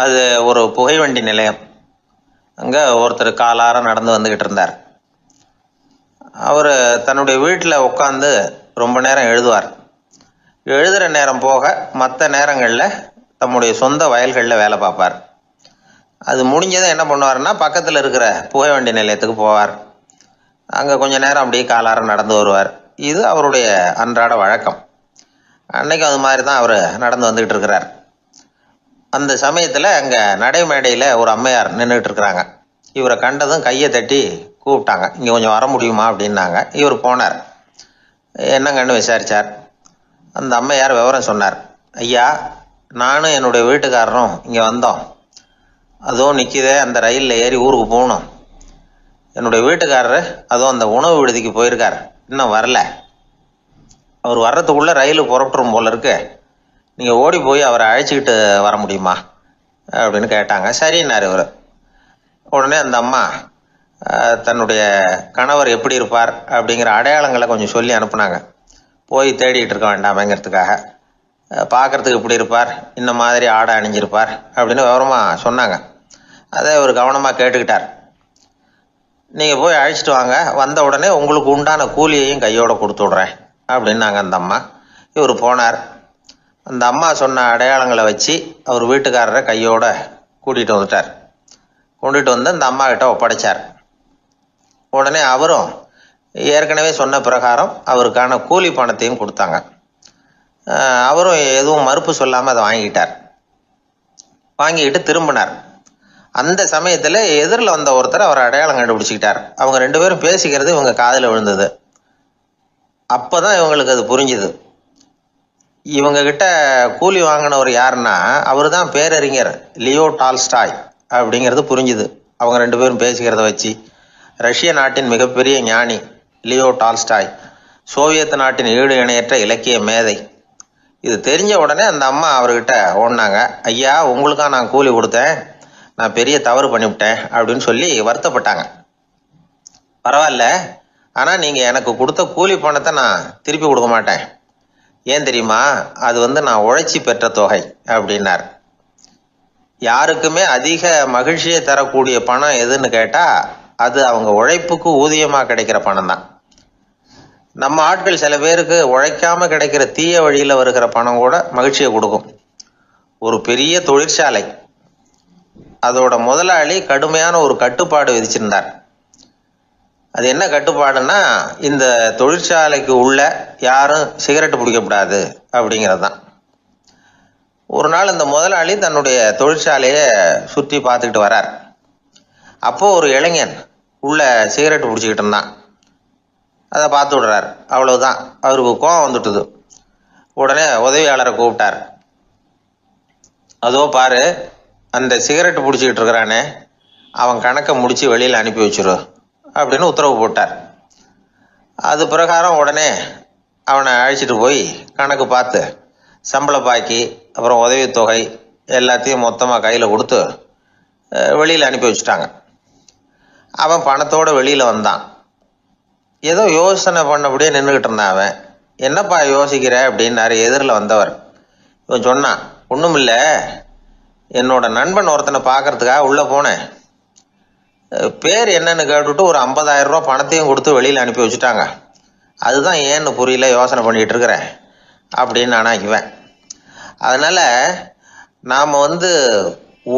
அது ஒரு புகைவண்டி நிலையம். அங்கே ஒருத்தர் காலார நடந்து வந்துக்கிட்டு இருந்தார். அவர் தன்னுடைய வீட்டில் உட்காந்து ரொம்ப நேரம் எழுதுவார். எழுதுகிற நேரம் போக மற்ற நேரங்களில் தம்முடைய சொந்த வயல்களில் வேலை பார்ப்பார். அது முடிஞ்சதை என்ன பண்ணுவார்னா, பக்கத்தில் இருக்கிற புகைவண்டி நிலையத்துக்கு போவார். அங்கே கொஞ்சம் நேரம் அப்படியே காலார நடந்து வருவார். இது அவருடைய அன்றாட வழக்கம். அன்னைக்கும் அது மாதிரி தான் அவர் நடந்து வந்துக்கிட்டு இருக்கிறார். அந்த சமயத்தில் அங்கே நடைமேடையில் ஒரு அம்மையார் நின்றுட்டு இருக்கிறாங்க. இவரை கண்டதும் கையை தட்டி கூப்பிட்டாங்க. இங்கே கொஞ்சம் வர முடியுமா அப்படின்னாங்க. இவர் போனார். என்னங்கன்னு விசாரித்தார். அந்த அம்மையார் விவரம் சொன்னார். ஐயா, நானும் என்னுடைய வீட்டுக்காரரும் இங்கே வந்தோம். அதுவும் நிற்கிதே, அந்த ரயிலில் ஏறி ஊருக்கு போகணும். என்னுடைய வீட்டுக்காரரு அதுவும் அந்த உணவு விடுதிக்கு போயிருக்கார், இன்னும் வரல. அவர் வர்றதுக்குள்ளே ரயில் புறப்பட்டுரும் போல இருக்கு. நீங்கள் ஓடி போய் அவரை அழைச்சிக்கிட்டு வர முடியுமா அப்படின்னு கேட்டாங்க. சரின்னார் இவர். உடனே அந்த அம்மா தன்னுடைய கணவர் எப்படி இருப்பார் அப்படிங்கிற அடையாளங்களை கொஞ்சம் சொல்லி அனுப்புனாங்க. போய் தேடிட்டு இருக்க வேண்டாமேங்கிறதுக்காக. பார்க்குறதுக்கு எப்படி இருப்பார், இந்த மாதிரி ஆடை அணிஞ்சிருப்பார் அப்படின்னு விவரமாக சொன்னாங்க. அதை இவர் கவனமாக கேட்டுக்கிட்டார். நீங்கள் போய் அழைச்சிட்டு வாங்க, வந்த உடனே உங்களுக்கு உண்டான கூலியையும் கையோடு கொடுத்து விட்றேன் அப்படின்னாங்க அந்த அம்மா. இவர் போனார். அந்த அம்மா சொன்ன அடையாளங்களை வச்சு அவர் வீட்டுக்காரரை கையோட கூட்டிகிட்டு வந்துட்டார். கொண்டுட்டு வந்து அந்த அம்மா கிட்ட ஒப்படைச்சார். உடனே அவரும் ஏற்கனவே சொன்ன பிரகாரம் அவருக்கான கூலி பணத்தையும் கொடுத்தாங்க. அவரும் எதுவும் மறுப்பு சொல்லாமல் அதை வாங்கிட்டார். வாங்கிக்கிட்டு திரும்பினார். அந்த சமயத்தில் எதிரில் வந்த ஒருத்தர் அவர் அடையாளம் கண்டுபிடிச்சிக்கிட்டார். அவங்க ரெண்டு பேரும் பேசிக்கிறது இவங்க காதில் விழுந்தது. அப்போ தான் இவங்களுக்கு அது புரிஞ்சுது. இவங்க கிட்ட கூலி வாங்கினவர் யாருன்னா, அவர் தான் பேரறிஞர் லியோ டால்ஸ்டாய் அப்படிங்கிறது புரிஞ்சுது அவங்க ரெண்டு பேரும் பேசிக்கிறத வச்சு. ரஷ்ய நாட்டின் மிகப்பெரிய ஞானி லியோ டால்ஸ்டாய், சோவியத் நாட்டின் ஈடு இணையற்ற இலக்கிய மேதை. இது தெரிஞ்ச உடனே அந்த அம்மா அவர்கிட்ட ஓடினாங்க. ஐயா, உங்களுக்காக நான் கூலி கொடுத்தேன், நான் பெரிய தவறு பண்ணிவிட்டேன் அப்படின்னு சொல்லி வருத்தப்பட்டாங்க. பரவாயில்ல, ஆனால் நீங்கள் எனக்கு கொடுத்த கூலி பணத்தை நான் திருப்பி கொடுக்க மாட்டேன். ஏன் தெரியுமா, அது நான் உழைச்சி பெற்ற தொகை அப்படின்னார். யாருக்குமே அதிக மகிழ்ச்சியை தரக்கூடிய பணம் எதுன்னு கேட்டால், அது அவங்க உழைப்புக்கு ஊதியமாக கிடைக்கிற பணம் தான். நம்ம ஆட்கள் சில பேருக்கு உழைக்காம கிடைக்கிற தீய வழியில் வருகிற பணம் கூட மகிழ்ச்சியை கொடுக்கும். ஒரு பெரிய தொழிற்சாலை, அதோட முதலாளி கடுமையான ஒரு கட்டுப்பாடு விதிச்சிருந்தார். அது என்ன கட்டுப்பாடுன்னா, இந்த தொழிற்சாலைக்கு உள்ள யாரும் சிகரெட்டு பிடிக்கக்கூடாது அப்படிங்கிறது தான். ஒரு நாள் இந்த முதலாளி தன்னுடைய தொழிற்சாலையை சுற்றி பார்த்துக்கிட்டு வரார். அப்போது ஒரு இளைஞன் உள்ள சிகரெட்டு பிடிச்சிக்கிட்டு இருந்தான். அதை பார்த்து விடுறார். அவ்வளவுதான், அவருக்கு கோபம் வந்துட்டுது. உடனே உதவியாளரை கூப்பிட்டார். அதோ பாரு, அந்த சிகரெட்டு பிடிச்சிக்கிட்டு இருக்கிறானே, அவன் கணக்கை முடித்து வெளியில் அனுப்பி வச்சிரு அப்படின்னு உத்தரவு போட்டார். அது பிரகாரம் உடனே அவனை அழைச்சிட்டு போய் கணக்கு பார்த்து சம்பள பாக்கி அப்புறம் உதவித்தொகை எல்லாத்தையும் மொத்தமாக கையில் கொடுத்து வெளியில் அனுப்பி வச்சுட்டாங்க. அவன் பணத்தோடு வெளியில் வந்தான். ஏதோ யோசனை பண்ணபடியே நின்றுக்கிட்டு இருந்தான். அவன் என்னப்பா யோசிக்கிற அப்படின்னாரு எதிரில் வந்தவர். இவன் சொன்னான், ஒன்றும் இல்லை, என்னோட நண்பன் ஒருத்தனை பார்க்கறதுக்காக உள்ளே போனேன். பேர் என்னன்னு கேட்டுவிட்டு ஒரு 50,000 ரூபா பணத்தையும் கொடுத்து வெளியில் அனுப்பி வச்சுட்டாங்க. அதுதான் ஏன்னு புரியல, யோசனை பண்ணிகிட்டு இருக்கிறேன் அப்படின்னு நானா இவன். அதனால் நாம்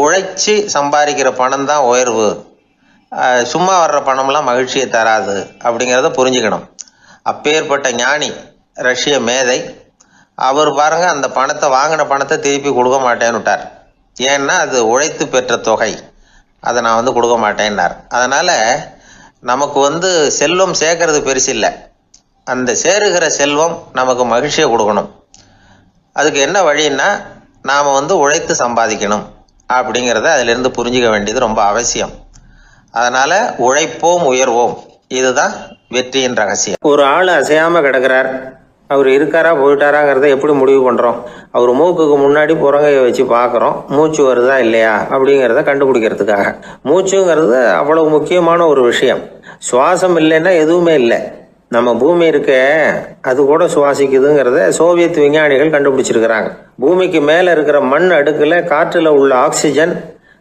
உழைச்சி சம்பாதிக்கிற பணம் தான் உயர்வு, சும்மா வர்ற பணம்லாம் மகிழ்ச்சியை தராது அப்படிங்கிறத புரிஞ்சுக்கணும். அப்பேற்பட்ட ஞானி ரஷ்ய மேதை அவர் பாருங்க, அந்த பணத்தை வாங்கின பணத்தை திருப்பி கொடுக்க மாட்டேன்னு விட்டார். ஏன்னா அது உழைத்து பெற்ற தொகை, அதை நான் கொடுக்க மாட்டேன்னார். அதனால் நமக்கு செல்வம் சேர்க்கறது பெருசு இல்லை, அந்த சேருகிற செல்வம் நமக்கு மகிழ்ச்சியை கொடுக்கணும். அதுக்கு என்ன வழின்னா, நாம் உழைத்து சம்பாதிக்கணும் அப்படிங்கிறத அதிலிருந்து புரிஞ்சிக்க வேண்டியது ரொம்ப அவசியம். அதனால் உழைப்போம் உயர்வோம், இதுதான் வெற்றியின் ரகசியம். ஒரு ஆள் அசையாமல் கிடக்கிறார், அவர் இருக்காரா போயிட்டாராங்கிறத எப்படி முடிவு பண்ணுறோம்? அவர் மூக்குக்கு முன்னாடி புறங்கையை வச்சு பார்க்குறோம், மூச்சு வருதா இல்லையா அப்படிங்கிறத கண்டுபிடிக்கிறதுக்காக. மூச்சுங்கிறது அவ்வளவு முக்கியமான ஒரு விஷயம். சுவாசம் இல்லைன்னா எதுவுமே இல்லை. நம்ம பூமி இருக்க அது கூட சுவாசிக்குதுங்கிறத சோவியத் விஞ்ஞானிகள் கண்டுபிடிச்சிருக்கிறாங்க. பூமிக்கு மேலே இருக்கிற மண் அடுக்கில் காற்றில் உள்ள ஆக்சிஜன்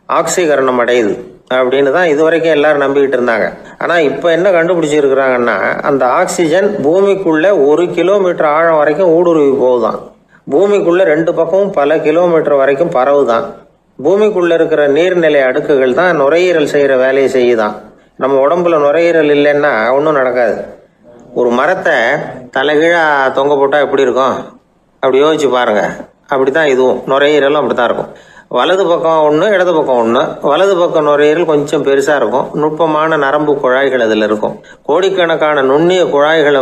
ஆக்சிகரணம் அடையுது அப்படின்னு தான் இதுவரைக்கும் எல்லாரும் நம்பிக்கிட்டு இருந்தாங்க. ஆனால் இப்போ என்ன கண்டுபிடிச்சிருக்கிறாங்கன்னா, அந்த ஆக்சிஜன் பூமிக்குள்ள 1 கிலோமீட்டர் ஆழம் வரைக்கும் ஊடுருவி போகுதான். பூமிக்குள்ள 2 பக்கமும் பல கிலோமீட்டர் வரைக்கும் பரவுதான். பூமிக்குள்ள இருக்கிற நீர்நிலை அடுக்குகள் தான் நுரையீரல் செய்கிற வேலையை செய்யுதான். நம்ம உடம்புல நுரையீரல் இல்லைன்னா ஒன்றும் நடக்காது. ஒரு மரத்தை தலைகீழாக தொங்க போட்டால் எப்படி இருக்கும் அப்படி யோசிச்சு பாருங்க. அப்படி தான் இதுவும் நுரையீரலும் அப்படி தான் இருக்கும். வலது பக்கம் ஒன்று, இடது பக்கம் ஒன்று. வலது பக்கம் நுரையீரல் கொஞ்சம் பெருசாக இருக்கும். நுட்பமான நரம்பு குழாய்கள் அதில் இருக்கும். கோடிக்கணக்கான நுண்ணிய குழாய்களை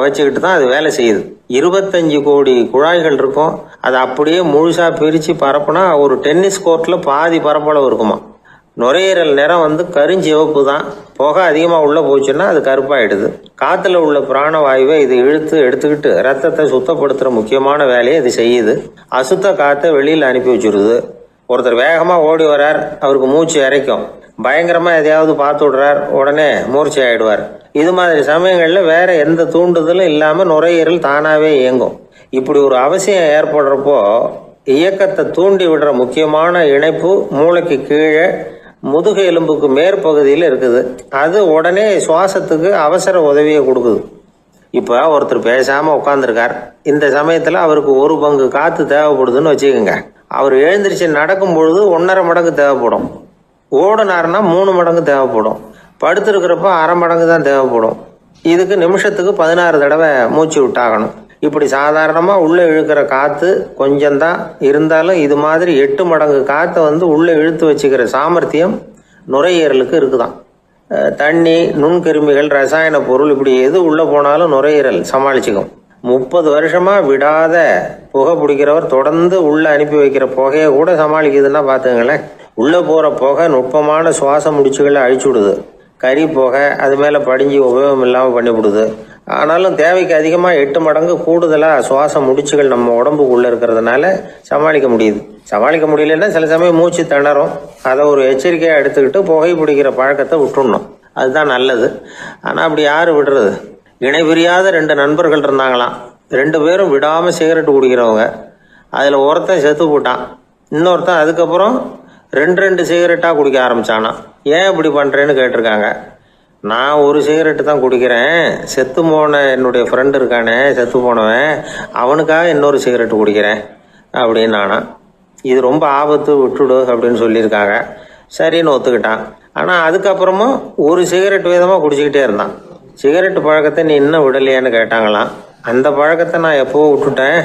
வச்சுக்கிட்டு தான் அது வேலை செய்யுது. 25 கோடி குழாய்கள் இருக்கும். அதை அப்படியே முழுசாக பிரித்து பரப்புனா ஒரு டென்னிஸ் கோர்ட்டில் பாதி பரப்பளவு இருக்குமா. நுரையீரல் நிறம் கருஞ்சிவப்பு தான். புகை அதிகமாக உள்ளே போச்சுன்னா அது கருப்பாயிடுது. காற்றுல உள்ள பிராணவாயுவை இது இழுத்து எடுத்துக்கிட்டு ரத்தத்தை சுத்தப்படுத்துகிற முக்கியமான வேலையை இது செய்யுது. அசுத்த காற்றை வெளியில் அனுப்பி வச்சுருது. ஒருத்தர் வேகமாக ஓடி வர்றார், அவருக்கு மூச்சு இறைக்கும். பயங்கரமாக எதையாவது பார்த்து விடுறார், உடனே மூர்ச்சை ஆகிடுவார். இது மாதிரி சமயங்களில் வேற எந்த தூண்டுதலும் இல்லாமல் நுரையீரல் தானாகவே இயங்கும். இப்படி ஒரு அவசியம் ஏற்படுறப்போ இயக்கத்தை தூண்டி விடுற முக்கியமான இணைப்பு மூளைக்கு கீழே முதுகு எலும்புக்கு மேற்பகுதியில் இருக்குது. அது உடனே சுவாசத்துக்கு அவசர உதவியை கொடுக்குது. இப்போ ஒருத்தர் பேசாமல் உட்காந்துருக்கார். இந்த சமயத்தில் அவருக்கு 1 பங்கு காற்று தேவைப்படுதுன்னு வச்சுக்கோங்க. அவர் எழுந்திரிச்சு நடக்கும் பொழுது 1.5 மடங்கு தேவைப்படும். ஓடினார்னா 3 மடங்கு தேவைப்படும். படுத்திருக்கிறப்ப 1/2 மடங்கு தான் தேவைப்படும். இதுக்கு நிமிஷத்துக்கு 16 தடவை மூச்சு விட்டாகணும். இப்படி சாதாரணமாக உள்ளே இழுக்கிற காற்று கொஞ்சம்தான் இருந்தாலும் இது மாதிரி 8 மடங்கு காற்றை உள்ளே இழுத்து வச்சுக்கிற சாமர்த்தியம் நுரையீரலுக்கு இருக்குதான். தண்ணி, நுண்கிருமிகள், ரசாயன பொருள் இப்படி எது உள்ளே போனாலும் நுரையீரல் சமாளிச்சுக்கும். 30 வருஷமாக விடாத புகை பிடிக்கிறவர் தொடர்ந்து உள்ளே அனுப்பி வைக்கிற புகையை கூட சமாளிக்குதுன்னா பார்த்துங்களேன். உள்ளே போகிற புகை நுட்பமான சுவாச முடிச்சுகளை அழிச்சு விடுது. கறி புகை அது மேலே படிஞ்சு உபயோகம் இல்லாமல் பண்ணிவிடுது. ஆனாலும் தேவைக்கு அதிகமாக 8 மடங்கு கூடுதலாக சுவாச முடிச்சுகள் நம்ம உடம்புக்குள்ளே இருக்கிறதுனால சமாளிக்க முடியுது. சமாளிக்க முடியலன்னா சில சமயம் மூச்சு திணறும். அதை ஒரு எச்சரிக்கையாக எடுத்துக்கிட்டு புகை பிடிக்கிற பழக்கத்தை விட்டுடணும். அதுதான் நல்லது. ஆனால் அப்படி யார் விடுறது? இணை பிரியாத 2 நண்பர்கள் இருந்தாங்களாம். 2 பேரும் விடாமல் சிகரெட் குடிக்கிறவங்க. அதில் ஒருத்தன் செத்து போட்டான். இன்னொருத்தன் அதுக்கப்புறம் 2 சிகரெட்டாக குடிக்க ஆரம்பித்தானா. ஏன் இப்படி பண்ணுறேன்னு கேட்டிருக்காங்க. நான் 1 சிகரெட்டு தான் குடிக்கிறேன். செத்து போன என்னுடைய ஃப்ரெண்டு இருக்கானே, செத்து போனவன், அவனுக்காக இன்னொரு சிகரெட்டு குடிக்கிறேன் அப்படின்னு நானா. இது ரொம்ப ஆபத்து, விட்டுடு அப்படின்னு சொல்லியிருக்காங்க. சரின்னு ஒத்துக்கிட்டான். ஆனால் அதுக்கப்புறமும் 1 சிகரெட் வீதமாக குடிச்சிக்கிட்டே இருந்தான். சிகரெட்டு பழக்கத்தை நீ இன்னும் விடலையான்னு கேட்டாங்களாம். அந்த பழக்கத்தை நான் எப்போவோ விட்டுட்டேன்.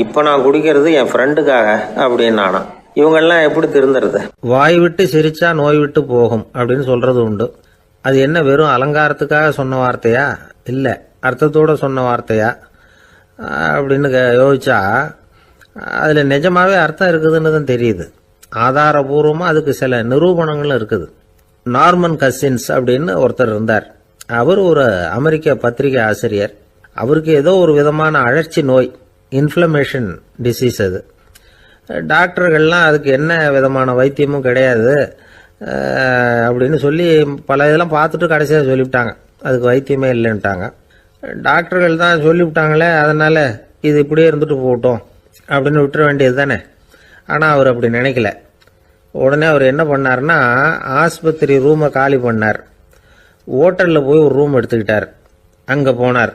இப்போ நான் குடிக்கிறது என் ஃப்ரெண்டுக்காக அப்படின்னு நானா. இவங்கெல்லாம் எப்படி திருந்துறது? வாய் விட்டு சிரிச்சா நோய் விட்டு போகும் அப்படின்னு சொல்றது உண்டு. அது என்ன வெறும் அலங்காரத்துக்காக சொன்ன வார்த்தையா, இல்லை அர்த்தத்தோடு சொன்ன வார்த்தையா அப்படின்னு யோசிச்சா அதில் நிஜமாவே அர்த்தம் இருக்குதுன்னு தான் தெரியுது. ஆதாரபூர்வமாக அதுக்கு சில நிரூபணங்களும் இருக்குது. நார்மன் கசின்ஸ் அப்படின்னு ஒருத்தர் இருந்தார். அவர் ஒரு அமெரிக்க பத்திரிகை ஆசிரியர். அவருக்கு ஏதோ ஒரு விதமான அழற்சி நோய், இன்ஃப்ளமேஷன் டிசீஸ். அது டாக்டர்கள்லாம் அதுக்கு என்ன விதமான வைத்தியமும் கிடையாது அப்படின்னு சொல்லி பல இதெல்லாம் பார்த்துட்டு கடைசியாக சொல்லிவிட்டாங்க அதுக்கு வைத்தியமே இல்லைன்ட்டாங்க. டாக்டர்கள் தான் சொல்லிவிட்டாங்களே, அதனால் இது இப்படியே இருந்துட்டு போகட்டும் அப்படின்னு விட்டுற வேண்டியது தானே. ஆனால் அவர் அப்படி நினைக்கல. உடனே அவர் என்ன பண்ணார்னா, ஆஸ்பத்திரி ரூமை காலி பண்ணார். ஹோட்டலில் போய் ஒரு ரூம் எடுத்துக்கிட்டார். அங்கே போனார்.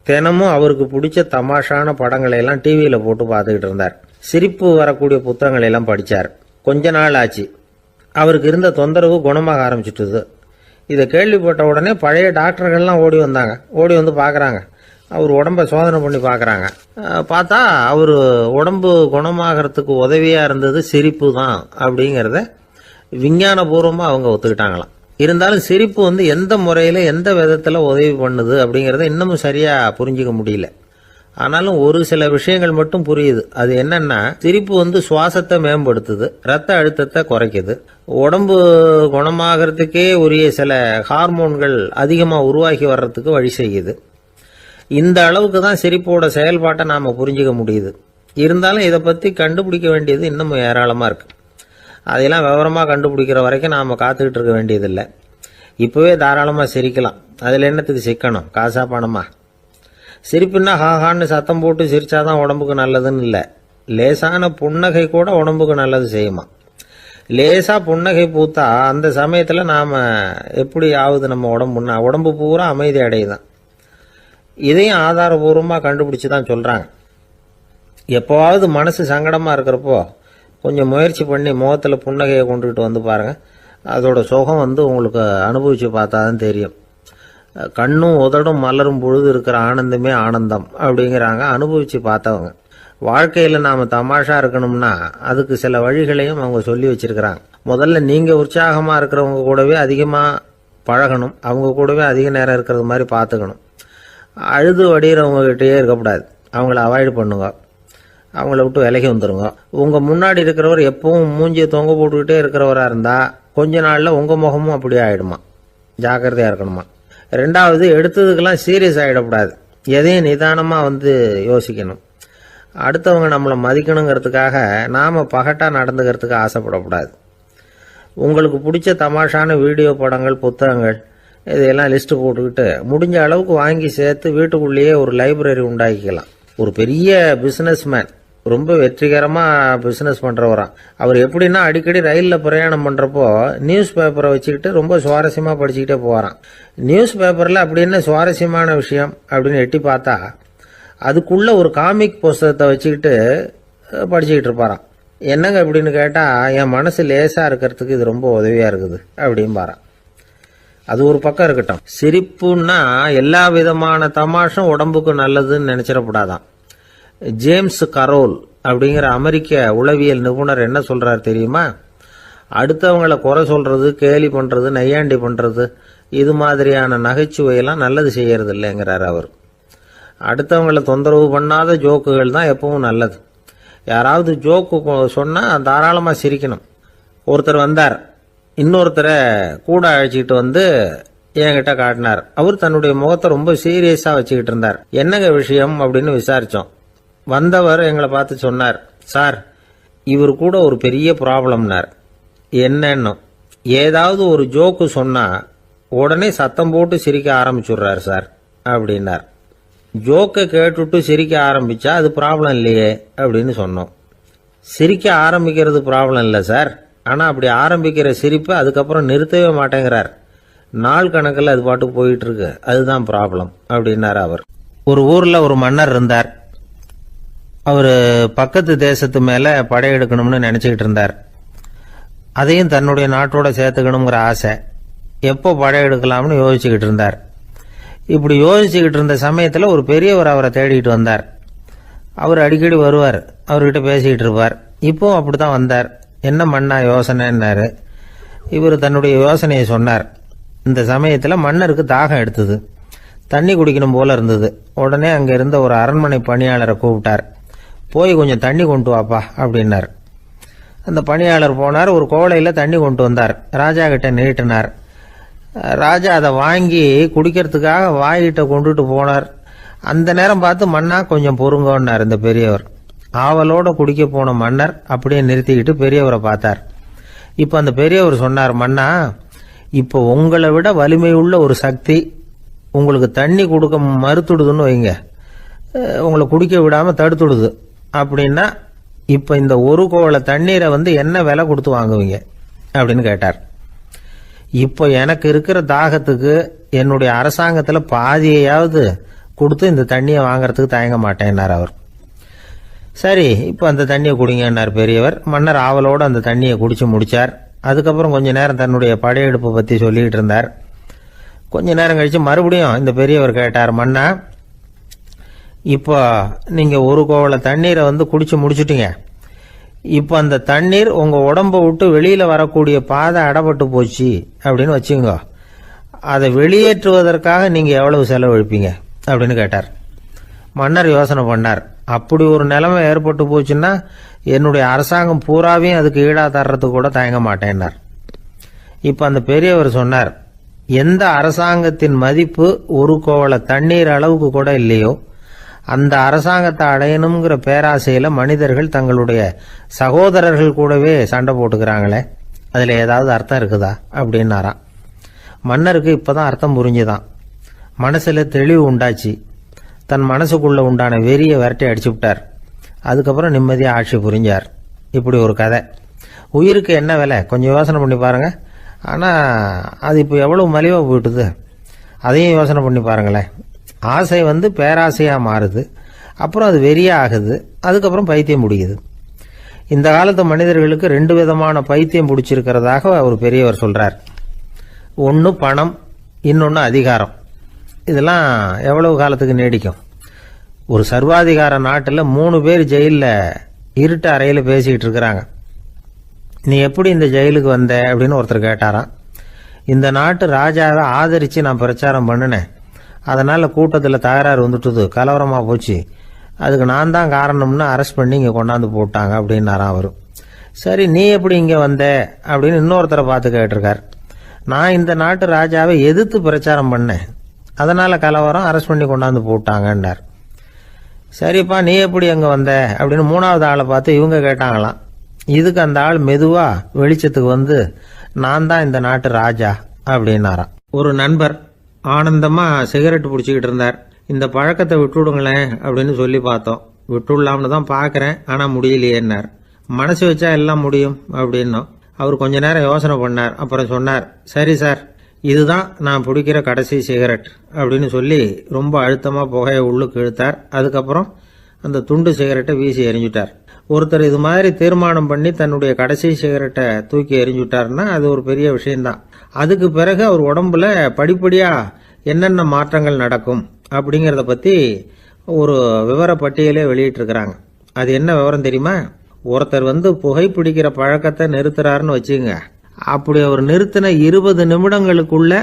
தினமும் அவருக்கு பிடிச்ச தமாஷான படங்களை எல்லாம் டிவியில் போட்டு பார்த்துக்கிட்டு இருந்தார். சிரிப்பு வரக்கூடிய புத்தகங்களை எல்லாம் படித்தார். கொஞ்ச நாள் ஆச்சு. அவருக்கு இருந்த தொந்தரவு குணமாக ஆரம்பிச்சிட்டுது. இதை கேள்விப்பட்ட உடனே பழைய டாக்டர்கள்லாம் ஓடி வந்தாங்க. ஓடி வந்து பார்க்குறாங்க. அவர் உடம்பை சோதனை பண்ணி பார்க்குறாங்க. பார்த்தா அவர் உடம்பு குணமாகறதுக்கு உதவியாக இருந்தது சிரிப்பு தான் அப்படிங்கிறத விஞ்ஞானபூர்வமாக அவங்க ஒத்துக்கிட்டாங்களாம். இருந்தாலும் சிரிப்பு எந்த முறையில் எந்த விதத்தில் உதவி பண்ணுது அப்படிங்கிறத இன்னமும் சரியாக புரிஞ்சிக்க முடியல. ஆனாலும் ஒரு சில விஷயங்கள் மட்டும் புரியுது. அது என்னன்னா, சிரிப்பு சுவாசத்தை மேம்படுத்துது, ரத்த அழுத்தத்தை குறைக்குது, உடம்பு குணமாகறதுக்கே உரிய சில ஹார்மோன்கள் அதிகமாக உருவாகி வர்றதுக்கு வழி செய்யுது. இந்த அளவுக்கு தான் சிரிப்போட செயல்பாட்டை நாம் புரிஞ்சிக்க முடியுது. இருந்தாலும் இதை பற்றி கண்டுபிடிக்க வேண்டியது இன்னமும் ஏராளமாக இருக்குது. அதையெல்லாம் விவரமாக கண்டுபிடிக்கிற வரைக்கும் நாம் காத்துக்கிட்டு இருக்க வேண்டியதில்லை. இப்போவே தாராளமாக சிரிக்கலாம். அதில் என்னத்துக்கு சிக்கணும்? காசா பணமா? சிரிப்புன்னா ஹாஹான்னு சத்தம் போட்டு சிரிச்சாதான் உடம்புக்கு நல்லதுன்னு இல்லை. லேசான புன்னகை கூட உடம்புக்கு நல்லது செய்யுமா. லேசாக புன்னகை பூத்தா அந்த சமயத்தில் நாம் எப்படி ஆகுது நம்ம உடம்பு பூரா அமைதி அடையுதான். இதையும் ஆதாரபூர்வமாக கண்டுபிடிச்சி தான் சொல்கிறாங்க. எப்போவாவது மனசு சங்கடமாக இருக்கிறப்போ கொஞ்சம் முயற்சி பண்ணி முகத்தில் புன்னகையை கொண்டுகிட்டு வந்து பாருங்கள். அதோட சுகம் உங்களுக்கு அனுபவித்து பார்த்தா தான் தெரியும். கண்ணும் உதடும் மலரும் பொழுது இருக்கிற ஆனந்தமே ஆனந்தம் அப்படிங்கிறாங்க அனுபவித்து பார்த்தவங்க. வாழ்க்கையில் நாம் தமாஷா இருக்கணும்னா அதுக்கு சில வழிகளையும் அவங்க சொல்லி வச்சிருக்கிறாங்க. முதல்ல நீங்கள் உற்சாகமாக இருக்கிறவங்க கூடவே அதிகமாக பழகணும். அவங்க கூடவே அதிக நேரம் இருக்கிறது மாதிரி பார்த்துக்கணும். அழுது வடிகிறவங்ககிட்டயே இருக்கக்கூடாது. அவங்கள அவாய்டு பண்ணுங்க. அவங்கள விட்டு விலகி வந்துடுங்க. உங்கள் முன்னாடி இருக்கிறவர் எப்பவும் மூஞ்சியை தொங்க போட்டுக்கிட்டே இருக்கிறவராக இருந்தால் கொஞ்ச நாளில் உங்கள் முகமும் அப்படியே ஆகிடுமா. ஜாக்கிரதையாக இருக்கணுமா. ரெண்டாவது, எடுத்ததுக்கெல்லாம் சீரியஸ் ஆகிடக்கூடாது. எதையும் நிதானமாக யோசிக்கணும். அடுத்தவங்க நம்மளை மதிக்கணுங்கிறதுக்காக நாம் பகட்டாக நடந்துக்கிறதுக்கு ஆசைப்படக்கூடாது. உங்களுக்கு பிடிச்ச தமாஷான வீடியோ படங்கள், புத்தகங்கள் இதையெல்லாம் லிஸ்ட்டு போட்டுக்கிட்டு முடிஞ்ச அளவுக்கு வாங்கி சேர்த்து வீட்டுக்குள்ளேயே ஒரு லைப்ரரி உண்டாக்கிக்கலாம். ஒரு பெரிய பிஸ்னஸ்மேன், ரொம்ப வெற்றிகரமாக பிஸ்னஸ் பண்ணுறவராம். அவர் எப்படின்னா அடிக்கடி ரயிலில் பிரயாணம் பண்ணுறப்போ நியூஸ் பேப்பரை வச்சுக்கிட்டு ரொம்ப சுவாரஸ்யமாக படிச்சுக்கிட்டே போகிறான். நியூஸ் பேப்பரில் அப்படி என்ன சுவாரஸ்யமான விஷயம் அப்படின்னு எட்டி பார்த்தா அதுக்குள்ளே ஒரு காமிக் புஸ்தகத்தை வச்சுக்கிட்டு படிச்சுக்கிட்டு இருப்பாராம். என்னங்க அப்படின்னு கேட்டால், என் மனசு லேசாக இருக்கிறதுக்கு இது ரொம்ப உதவியாக இருக்குது அப்படின்பாரான். அது ஒரு பக்கம் இருக்கட்டும். சிரிப்புன்னா எல்லா விதமான தமாஷும் உடம்புக்கு நல்லதுன்னு நினைச்சிடக்கூடாதான். ஜேம்ஸ் கரோல் அப்படிங்கிற அமெரிக்க உளவியல் நிபுணர் என்ன சொல்றாரு தெரியுமா? அடுத்தவங்களை குறை சொல்றது, கேலி பண்றது, நையாண்டி பண்றது, இது மாதிரியான நகைச்சுவையெல்லாம் நல்லது செய்யறது இல்லைங்கிறார் அவர். அடுத்தவங்களை தொந்தரவு பண்ணாத ஜோக்குகள் தான் எப்பவும் நல்லது. யாராவது ஜோக்கு சொன்னால் தாராளமாக சிரிக்கணும். ஒருத்தர் வந்தார், இன்னொருத்தரை கூட அழைச்சிக்கிட்டு என்கிட்ட காட்டினார். அவர் தன்னுடைய முகத்தை ரொம்ப சீரியஸாக வச்சுக்கிட்டு இருந்தார். என்னங்க விஷயம் அப்படின்னு விசாரித்தோம். வந்தவர் எங்களை பார்த்து சொன்னார், சார், இவர் கூட ஒரு பெரிய ப்ராப்ளம்னார். என்னன்னு, ஏதாவது ஒரு ஜோக்கு சொன்னால் உடனே சத்தம் போட்டு சிரிக்க ஆரம்பிச்சுடுறார் சார் அப்படின்னார். ஜோக்கை கேட்டுட்டு சிரிக்க ஆரம்பிச்சா அது ப்ராப்ளம் இல்லையே அப்படின்னு சொன்னோம். சிரிக்க ஆரம்பிக்கிறது ப்ராப்ளம் இல்லை சார், ஆனால் அப்படி ஆரம்பிக்கிற சிரிப்பை அதுக்கப்புறம் நிறுத்தவே மாட்டேங்கிறார். நாள் கணக்கில் அது பாட்டு போயிட்டு இருக்கு, அதுதான் ப்ராப்ளம் அப்படின்னார் அவர். ஒரு ஊரில் ஒரு மன்னர் இருந்தார். அவர் பக்கத்து தேசத்து மேலே படையெடுக்கணும்னு நினச்சிக்கிட்டு இருந்தார். அதையும் தன்னுடைய நாட்டோட சேர்த்துக்கணுங்கிற ஆசை. எப்போ படையெடுக்கலாம்னு யோசிச்சுக்கிட்டு இருந்தார். இப்படி யோசிச்சுக்கிட்டு இருந்த சமயத்தில் ஒரு பெரியவர் அவரை தேடிக்கிட்டு வந்தார். அவர் அடிக்கடி வருவார், அவர்கிட்ட பேசிக்கிட்டு இருப்பார். இப்போவும் அப்படி தான் வந்தார். என்ன மன்னா யோசனைன்னாரு. இவர் தன்னுடைய யோசனையை சொன்னார். இந்த சமயத்தில் மன்னருக்கு தாகம் எடுத்தது. தண்ணி குடிக்கணும் போல இருந்தது. உடனே அங்கே இருந்த ஒரு அரண்மனை பணியாளரை கூப்பிட்டார். போய் கொஞ்சம் தண்ணி கொண்டு வாப்பா அப்படின்னார். அந்த பணியாளர் போனார். ஒரு கோலையில் தண்ணி கொண்டு வந்தார். ராஜா கிட்ட நீட்டினார். ராஜா அதை வாங்கி குடிக்கிறதுக்காக வாய்கிட்ட கொண்டுட்டு போனார். அந்த நேரம் பார்த்து, மன்னா கொஞ்சம் பொறுங்கன்னார் இந்த பெரியவர். ஆவலோட குடிக்க போன மன்னர் அப்படியே நிறுத்திக்கிட்டு பெரியவரை பார்த்தார். இப்போ அந்த பெரியவர் சொன்னார், மன்னா, இப்போ உங்களை விட வலிமை உள்ள ஒரு சக்தி உங்களுக்கு தண்ணி கொடுக்க மறுத்துடுதுன்னு வைங்க, உங்களை குடிக்க விடாம தடுத்துடுது அப்படின்னா, இப்போ இந்த ஒரு கோவள தண்ணீரை என்ன விலை கொடுத்து வாங்குவீங்க அப்படின்னு கேட்டார். இப்போ எனக்கு இருக்கிற தாகத்துக்கு என்னுடைய அரசாங்கத்தில் பாதியையாவது கொடுத்து இந்த தண்ணியை வாங்கறதுக்கு தயங்க மாட்டேன்னார் அவர். சரி, இப்போ அந்த தண்ணியை குடிங்கன்னார் பெரியவர். மன்னர் ஆவலோடு அந்த தண்ணியை குடிச்சு முடிச்சார். அதுக்கப்புறம் கொஞ்ச நேரம் தன்னுடைய படையெடுப்பை பற்றி சொல்லிக்கிட்டு இருந்தார். கொஞ்ச நேரம் கழிச்சு மறுபடியும் இந்த பெரியவர் கேட்டார், மன்னா, இப்போ நீங்கள் ஒரு கோவள தண்ணீரை குடிச்சு முடிச்சுட்டீங்க. இப்போ அந்த தண்ணீர் உங்கள் உடம்பை விட்டு வெளியில் வரக்கூடிய பாதை அடப்பட்டு போச்சு அப்படின்னு வச்சுங்க. அதை வெளியேற்றுவதற்காக நீங்கள் எவ்வளவு செலவழிப்பீங்க அப்படின்னு கேட்டார். மன்னர் யோசனை பண்ணார். அப்படி ஒரு நிலைமை ஏற்பட்டு போச்சுன்னா என்னுடைய அரசாங்கம் பூராவையும் அதுக்கு ஈடாக தர்றதுக்கு கூட தயங்க மாட்டேன்னார். இப்போ அந்த பெரியவர் சொன்னார், எந்த அரசாங்கத்தின் மதிப்பு ஒரு கோவள தண்ணீர் அளவுக்கு கூட இல்லையோ அந்த அரசாங்கத்தை அடையணுங்கிற பேராசையில் மனிதர்கள் தங்களுடைய சகோதரர்கள் கூடவே சண்டை போட்டுக்கிறாங்களே, அதில் ஏதாவது அர்த்தம் இருக்குதா அப்படின்னாராம். மன்னருக்கு இப்பதான் அர்த்தம் புரிஞ்சுதான். மனசுல தெளிவு உண்டாச்சு. தன் மனசுக்குள்ள உண்டான வெறியை விரட்டி அடிச்சு விட்டார். அதுக்கப்புறம் நிம்மதியாக ஆட்சி புரிஞ்சார். இப்படி ஒரு கதை. உயிருக்கு என்ன விலை கொஞ்சம் யோசனை பண்ணி பாருங்க. ஆனால் அது இப்போ எவ்வளவு மலிவாக போயிட்டுது, அதையும் யோசனை பண்ணி பாருங்களேன். ஆசை பேராசையாக மாறுது, அப்புறம் அது வெறியாக ஆகுது, அதுக்கப்புறம் பைத்தியம் பிடிக்குது. இந்த காலத்து மனிதர்களுக்கு 2 விதமான பைத்தியம் பிடிச்சிருக்கிறதாக ஒரு பெரியவர் சொல்றார். ஒன்று பணம், இன்னொன்று அதிகாரம். இதெல்லாம் எவ்வளவு காலத்துக்கு நீடிக்கும்? ஒரு சர்வாதிகார நாட்டில் 3 பேர் ஜெயிலில் இருட்டு அறையில் பேசிக்கிட்டு இருக்கிறாங்க. நீ எப்படி இந்த ஜெயிலுக்கு வந்த அப்படின்னு ஒருத்தர் கேட்டாராம். இந்த நாட்டு ராஜாவை ஆதரித்து நான் பிரச்சாரம் பண்ணினேன், அதனால் கூட்டத்தில் தகராறு வந்துட்டுது, கலவரமாக போச்சு, அதுக்கு நான் தான் காரணம்னு அரெஸ்ட் பண்ணி இங்கே கொண்டாந்து போட்டாங்க அப்படின்னாராம் அவர். சரி, நீ எப்படி இங்கே வந்த அப்படின்னு இன்னொருத்தரை பார்த்து கேட்டிருக்கார். நான் இந்த நாட்டு ராஜாவை எதிர்த்து பிரச்சாரம் பண்ணேன், அதனால் கலவரம், அரெஸ்ட் பண்ணி கொண்டாந்து போட்டாங்கன்னார். சரிப்பா, நீ எப்படி அங்கே வந்த அப்படின்னு 3வது ஆளை பார்த்து இவங்க கேட்டாங்களாம். இதுக்கு அந்த ஆள் மெதுவாக வெளிச்சத்துக்கு நான் தான் இந்த நாட்டு ராஜா அப்படின்னாராம். ஒரு நண்பர் ஆனந்தமாக சிகரெட் பிடிச்சிக்கிட்டு இருந்தார். இந்த பழக்கத்தை விட்டுவிடுங்களேன் அப்படின்னு சொல்லி பார்த்தோம். விட்டுடலாம்னு தான் பார்க்குறேன், ஆனால் முடியலையேன்னார். மனசு வச்சா எல்லாம் முடியும் அப்படின்னோம். அவர் கொஞ்ச நேரம் யோசனை பண்ணார். அப்புறம் சொன்னார், சரி சார், இதுதான் நான் பிடிக்கிற கடைசி சிகரெட் அப்படின்னு சொல்லி ரொம்ப அழுத்தமாக புகையை உள்ளுக்கு இழுத்தார். அதுக்கப்புறம் அந்த துண்டு சிகரெட்டை வீசி எறிஞ்சுட்டார். ஒருத்தர் இது மாதிரி தீர்மானம் பண்ணி தன்னுடைய கடைசி சிகரெட்டை தூக்கி எறிஞ்சுட்டாருன்னா அது ஒரு பெரிய விஷயம்தான். அதுக்கு பிறகு அவர் உடம்புல படிப்படியாக என்னென்ன மாற்றங்கள் நடக்கும் அப்படிங்கிறத பற்றி ஒரு விவர பட்டியலே வெளியிட்டிருக்கிறாங்க. அது என்ன விவரம் தெரியுமா? ஒருத்தர் புகைப்பிடிக்கிற பழக்கத்தை நிறுத்துறாருன்னு வச்சுங்க. அப்படி அவர் நிறுத்தின 20 நிமிடங்களுக்குள்ள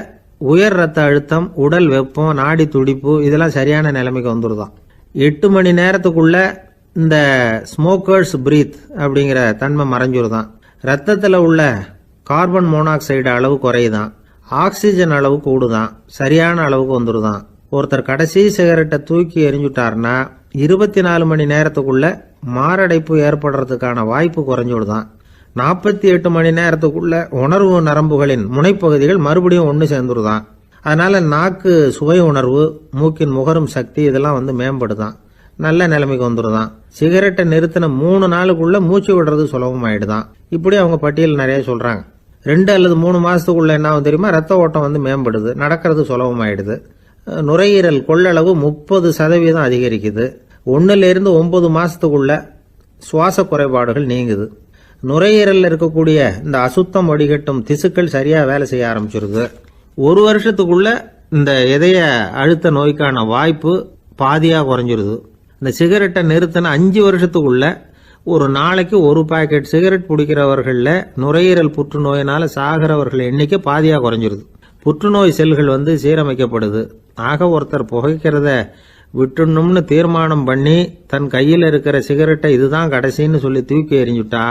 உயர் ரத்த அழுத்தம், உடல் வெப்பம், நாடி துடிப்பு இதெல்லாம் சரியான நிலைமைக்கு வந்துருதான். 8 மணி நேரத்துக்குள்ள இந்த ஸ்மோக்கர்ஸ் பிரீத் அப்படிங்கிற தன்மை மறைஞ்சிருதான். ரத்தத்தில் உள்ள கார்பன் மோனாக்சைடு அளவு குறையுதான், ஆக்சிஜன் அளவு கூடுதான், சரியான அளவுக்கு வந்துருதான். ஒருத்தர் கடைசி சிகரெட்டை தூக்கி எறிஞ்சுட்டார்னா 24 மணி நேரத்துக்குள்ள மாரடைப்பு ஏற்படுறதுக்கான வாய்ப்பு குறைஞ்சுடுதான். 48 மணி நேரத்துக்குள்ள உணர்வு நரம்புகளின் முனைப்பகுதிகள் மறுபடியும் ஒன்று சேர்ந்துருதான். அதனால நாக்கு சுவை உணர்வு, மூக்கின் முகரும் சக்தி இதெல்லாம் மேம்படுதான், நல்ல நிலைமைக்கு வந்துருதான். சிகரெட்டை நிறுத்தின 3 நாளுக்குள்ள மூச்சு விடுறது சுலபமாயிடுதான். இப்படி அவங்க பட்டியல் நிறைய சொல்றாங்க. 2 அல்லது 3 மாசத்துக்குள்ள என்ன ஆகும் தெரியுமா? ரத்த ஓட்டம் மேம்படுது, நடக்கிறது சுலபமாயிடுது. நுரையீரல் கொள்ளளவு 30% அதிகரிக்குது. 1லிருந்து 9 மாசத்துக்குள்ள சுவாச குறைபாடுகள் நீங்குது. நுரையீரலில் இருக்கக்கூடிய இந்த அசுத்தம் வடிகட்டும் திசுக்கள் சரியா வேலை செய்ய ஆரம்பிச்சிருது. 1 வருஷத்துக்குள்ள இந்த இதய அழுத்த நோய்க்கான வாய்ப்பு பாதியா குறைஞ்சிருது. இந்த சிகரெட்டை நிறுத்தின 5 வருஷத்துக்குள்ள ஒரு நாளைக்கு 1 பாக்கெட் சிகரெட் பிடிக்கிறவர்கள நுரையீரல் புற்றுநோயினால சாகிறவர்கள் எண்ணிக்கை பாதியா குறைஞ்சிருது. புற்றுநோய் செல்கள் சீரமைக்கப்படுது. ஆக ஒருத்தர் புகைக்கிறத விட்டுணும்னு தீர்மானம் பண்ணி தன் கையில் இருக்கிற சிகரெட்டை இதுதான் கடைசின்னு சொல்லி தூக்கி எறிஞ்சுட்டா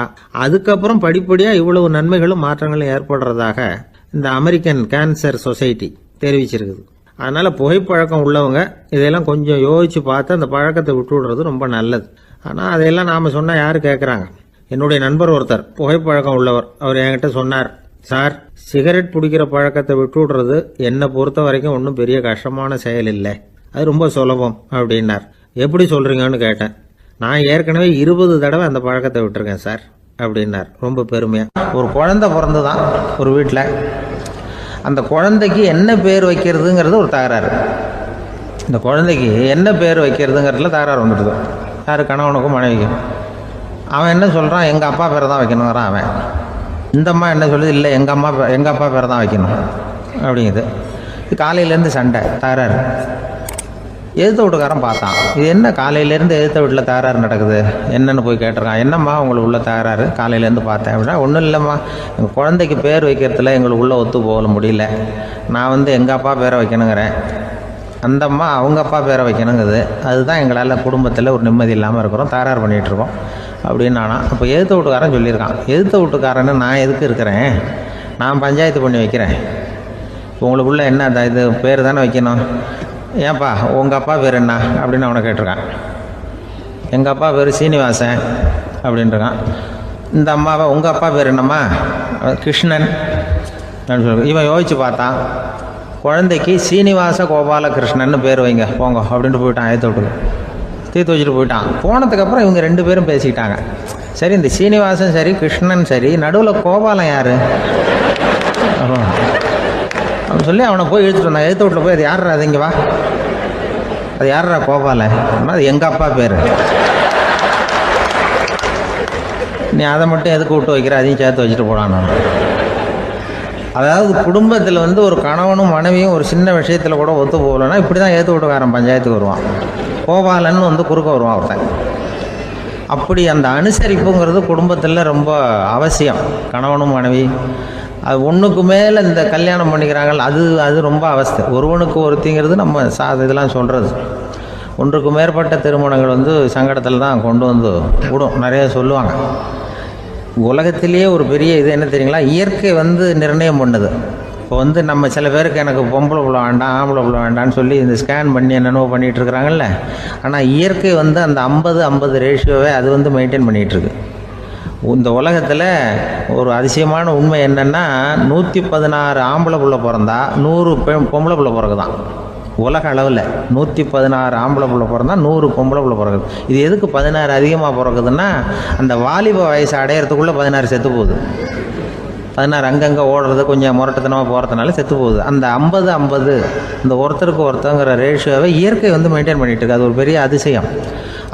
அதுக்கப்புறம் படிப்படியா இவ்வளவு நன்மைகளும் மாற்றங்களும் ஏற்படுறதாக இந்த அமெரிக்கன் கேன்சர் சொசைட்டி தெரிவிச்சிருக்குது. அதனால புகைப்பழக்கம் உள்ளவங்க இதெல்லாம் கொஞ்சம் யோசிச்சு பார்த்து அந்த பழக்கத்தை விட்டு விடுறது ரொம்ப நல்லது. ஆனால் அதையெல்லாம் நாம சொன்னா யாரு கேட்கறாங்க? என்னுடைய நண்பர் ஒருத்தர் புகைப்பழக்கம் உள்ளவர், அவர் என்கிட்ட சொன்னார், சார், சிகரெட் பிடிக்கிற பழக்கத்தை விட்டு விடுறது என்னை பொறுத்த வரைக்கும் ஒன்றும் பெரிய கஷ்டமான செயல் இல்லை, அது ரொம்ப சுலபம் அப்படின்னார். எப்படி சொல்றீங்கன்னு கேட்டேன். நான் ஏற்கனவே 20 தடவை அந்த பழக்கத்தை விட்டுருக்கேன் சார் அப்படின்னார் ரொம்ப பெருமையா. ஒரு குழந்தை பிறந்துதான் ஒரு வீட்டில். அந்த குழந்தைக்கு என்ன பேர் வைக்கிறதுங்கிறது ஒரு தகராறு. இந்த குழந்தைக்கு என்ன பேர் வைக்கிறதுங்கிறதுல தகராறு வந்துடுது. யாரு? கணவனுக்கும் மனைவிக்கும். அவன் என்ன சொல்றான், எங்க அப்பா பேரை தான் வைக்கணுங்கிறான் அவன். இந்த அம்மா என்ன சொல்லுது, இல்லை எங்க அப்பா பேரை தான் வைக்கணும் அப்படிங்குது. காலையிலேருந்து சண்டை, தகராறு. எதிர்த்த வீட்டுக்காரன் பார்த்தான், இது என்ன காலையிலேருந்து எதிர்த்த வீட்டில் தகராறு நடக்குது, என்னன்னு போய் கேட்டிருக்கான். என்னம்மா உங்களுக்கு உள்ள தகராறு, காலையிலேருந்து பார்த்தேன் அப்படின்னா. ஒன்றும் இல்லைம்மா, எங்கள் குழந்தைக்கு பேர் வைக்கிறதுல எங்களுக்கு உள்ள ஒத்து போக முடியல. நான் எங்கள் அப்பா பேரை வைக்கணுங்கிறேன், அந்த அம்மா அவங்க அப்பா பேரை வைக்கணுங்குது. அதுதான் எங்களால் குடும்பத்தில் ஒரு நிம்மதி இல்லாமல் இருக்கிறோம், தகராறு பண்ணிகிட்ருக்கோம் அப்படின்னு நானா. அப்போ எதிர்த்த வீட்டுக்காரன் சொல்லியிருக்கான், எதிர்த்த வீட்டுக்காரன்னு நான் எதுக்கு இருக்கிறேன், நான் பஞ்சாயத்து பண்ணி வைக்கிறேன், உங்களுக்குள்ள என்ன இது பேர் தானே வைக்கணும், ஏன்பா உங்கள் அப்பா பேர் என்ன அப்படின்னு அவனை கேட்டிருக்கான். எங்கள் அப்பா பேர் சீனிவாசன் அப்படின்ட்டுருக்கான். இந்த அம்மாவை உங்கள் அப்பா பேர் என்னம்மா, கிருஷ்ணன் அப்படின்னு சொல்லி இவன் யோசிச்சு பார்த்தான். குழந்தைக்கு சீனிவாச கோபாலகிருஷ்ணன்னு பேர் வைங்க போங்க அப்படின்ட்டு போயிட்டான். ஏற்ற விட்டுக்கு தீர்த்து வச்சுட்டு போயிட்டான். போனதுக்கப்புறம் இவங்க 2 பேரும் பேசிக்கிட்டாங்க. சரி, இந்த சீனிவாசன் சரி கிருஷ்ணன் சரி, நடுவில் கோபாலம் யார் அப்படின்னு சொல்லி அவனை போய் இழுத்துட்டு வந்தான். எழுத்து வீட்டில் போய் அது யார்ரா, அது இங்கே வா, அது யார்ரா கோபாலன், அது எங்கள் அப்பா பேர், நீ அதை மட்டும் எதுக்கு விட்டு வைக்கிற, அதையும் சேர்த்து வச்சுட்டு போடான்னு. அதாவது குடும்பத்தில் வந்து ஒரு கணவனும் மனைவியும் ஒரு சின்ன விஷயத்தில் கூட ஒத்து போகலன்னா இப்படி தான் ஏற்று வீட்டுக்காரன் பஞ்சாயத்துக்கு வருவான். கோபாலன்னு வந்து குறுக்க வருவான் ஒருத்தன். அப்படி அந்த அனுசரிப்புங்கிறது குடும்பத்தில் ரொம்ப அவசியம். கணவனும் மனைவி அது ஒன்றுக்கு மேலே இந்த கல்யாணம் பண்ணிக்கிறாங்க, அது ரொம்ப அவஸ்தை. ஒருவனுக்கு ஒருத்திங்கிறது நம்ம இதெல்லாம் சொல்கிறது. ஒன்றுக்கு மேற்பட்ட திருமணங்கள் வந்து சங்கடத்தில் தான் கொண்டு வந்து விடும். நிறைய சொல்லுவாங்க. உலகத்திலேயே ஒரு பெரிய இது என்ன தெரியுங்களா, இயற்கை வந்து நிர்ணயம் பண்ணுது. இப்போ வந்து நம்ம சில பேருக்கு எனக்கு பொம்பளை பிள்ளை வேண்டாம் ஆம்பளை பிள்ளை வேண்டான்னு சொல்லி இந்த ஸ்கேன் பண்ணி என்னென்னவோ பண்ணிகிட்டு இருக்கிறாங்கல்ல. ஆனால் இயற்கை வந்து அந்த 50-50 ரேஷியோவை அது வந்து மெயின்டைன் பண்ணிகிட்ருக்கு. இந்த உலகத்தில் ஒரு அதிசயமான உண்மை என்னென்னா 116 ஆம்பளை பிள்ளை பிறந்தா 100 பொம்பளை பிள்ளை பிறகுதான். உலக அளவில் 116 ஆம்பளை பிள்ளை பிறந்தா 100 பொம்பளை பிள்ளை பிறகுது. இது எதுக்கு 16 அதிகமாக பிறகுதுன்னா, அந்த வாலிப வயசு அடையிறதுக்குள்ளே 16 செத்து போகுது. 16 அங்கங்கே ஓடுறது கொஞ்சம் முரட்டத்தனமாக போகிறதுனால செத்து போகுது. அந்த 50-50 இந்த ஒருத்தருக்கு ஒருத்தங்கிற ரேஷியோவை இயற்கை வந்து மெயின்டைன் பண்ணிகிட்டு இருக்கு. அது ஒரு பெரிய அதிசயம்.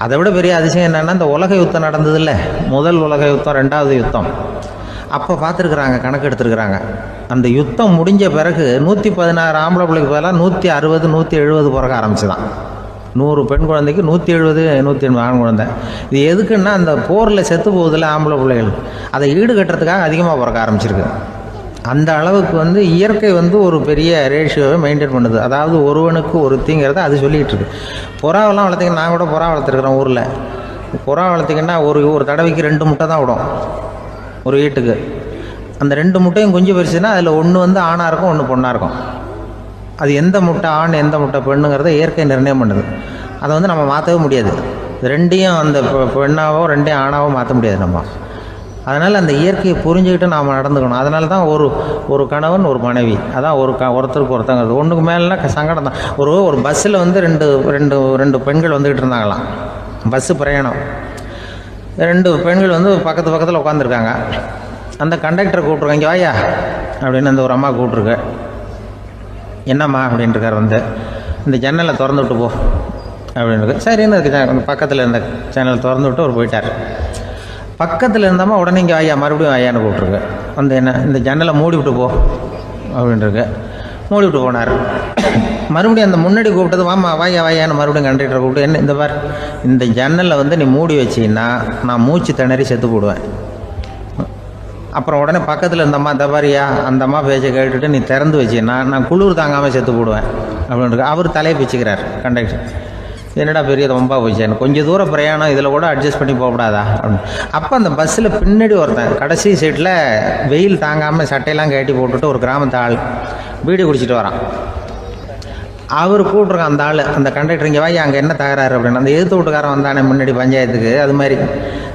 அதை விட பெரிய அதிசயம் என்னென்னா, இந்த உலக யுத்தம் நடந்ததில்ல, முதல் உலக யுத்தம், 2வது யுத்தம், அப்போ பார்த்துருக்குறாங்க, கணக்கு எடுத்துருக்குறாங்க. அந்த யுத்தம் முடிஞ்ச பிறகு 116 ஆம்பளை பிள்ளைக்கு பதிலாக 160 170 பிறக்க ஆரம்பிச்சுதான். 100 பெண் குழந்தைக்கு 170 180 ஆண் குழந்தை. இது எதுக்குன்னா, அந்த போரில் செத்து போகுதில்ல ஆம்பளை பிள்ளைகள், அதை ஈடுகட்டுறதுக்காக அதிகமாக பிறக்க ஆரம்பிச்சிருக்கு. அந்த அளவுக்கு வந்து இயற்கை வந்து ஒரு பெரிய ரேஷியோவை மெயின்டைன் பண்ணுது. அதாவது ஒருவனுக்கு ஒருத்திங்கிறத அது சொல்லிகிட்டு இருக்கு. புறாவெல்லாம் வளர்த்திங்கன்னா, நான் கூட புறா வளர்த்துருக்குறேன் ஊரில். புறா வளர்த்திங்கன்னா ஒரு தடவைக்கு 2 முட்டை தான் விடும் ஒரு வீட்டுக்கு. அந்த 2 முட்டையும் குஞ்சு பறிச்சுன்னா அதில் ஒன்று வந்து ஆணாக இருக்கும், ஒன்று பொண்ணாக இருக்கும். அது எந்த முட்டை ஆண் எந்த முட்டை பெண்ணுங்கிறத இயற்கை நிர்ணயம் பண்ணுது. அதை வந்து நம்ம மாற்றவே முடியாது. 2ஐயும் அந்த பெண்ணாவோ 2ஐயும் ஆணாவோ மாற்ற முடியாது நம்ம. அதனால் அந்த இயற்கையை புரிஞ்சுக்கிட்டு நாம் நடந்துக்கணும். அதனால தான் ஒரு கணவன் ஒரு மனைவி, அதான் ஒருத்தருக்கு ஒருத்தங்கிறது. ஒன்றுக்கு மேலேனா சங்கடம் தான். ஒரு பஸ்ஸில் வந்து ரெண்டு பெண்கள் வந்துக்கிட்டு இருந்தாங்களாம். பஸ்ஸு பிரயாணம். 2 பெண்கள் வந்து பக்கத்தில் உட்காந்துருக்காங்க. அந்த கண்டக்டரை கூப்பிட்ருக்காங்க, இங்கே வாயா அப்படின்னு அந்த ஒரு அம்மா கூப்பிட்ருக்கு. என்னம்மா அப்படின்ட்டுருக்கார். வந்து இந்த ஜன்னலை திறந்து விட்டு போ அப்படின்னு. சரின்னு அதுக்கு பக்கத்தில் இருந்த ஜன்னலை திறந்து விட்டு அவர் போயிட்டார். பக்கத்தில் இருந்தாமல் உடனே இங்கே வாயா மறுபடியும் வாயான்னு கூப்பிட்ருக்கு. வந்து என்ன இந்த ஜன்னலை மூடி விட்டு போ அப்படின்ட்டுருக்கு. மூடி விட்டு போனார். மறுபடியும் அந்த முன்னாடி கூப்பிட்டது வாமா வாயான்னு மறுபடியும் கண்டக்டரை கூப்பிட்டு, என்ன இந்த பார், இந்த ஜன்னலில் வந்து நீ மூடி வச்சின்னா நான் மூச்சு திணறி செத்து போடுவேன். அப்புறம் உடனே பக்கத்தில் இருந்தம்மா தபாரியா அந்த அம்மா பேச்சை கேட்டுட்டு நீ திறந்து வச்சின்னா நான் குளிர் தாங்காமல் செத்து போடுவேன் அப்படின்ட்டு அவர் தலையை பிச்சுக்கிறார் கண்டக்டர். என்னடா பெரிய ரொம்ப போச்சு, கொஞ்சம் தூரம் பிரயாணம், இதில் கூட அட்ஜஸ்ட் பண்ணி போகக்கூடாதா அப்படின்னு. அப்போ அந்த பஸ்ஸில் பின்னாடி ஒருத்தன் கடைசி சீட்டில் வெயில் தாங்காமல் சட்டையெல்லாம் கட்டி போட்டுட்டு ஒரு கிராமத்து ஆள் பீடி குடிச்சிட்டு வரான். அவர் கூப்பிட்ருக்கான் அந்த ஆள், அந்த கண்டக்டர் இங்கே வாயா, அங்கே என்ன தகராறு அப்படின்னு. அந்த எதிர்த்து வீட்டுக்காரன் வந்தானே முன்னாடி பஞ்சாயத்துக்கு, அது மாதிரி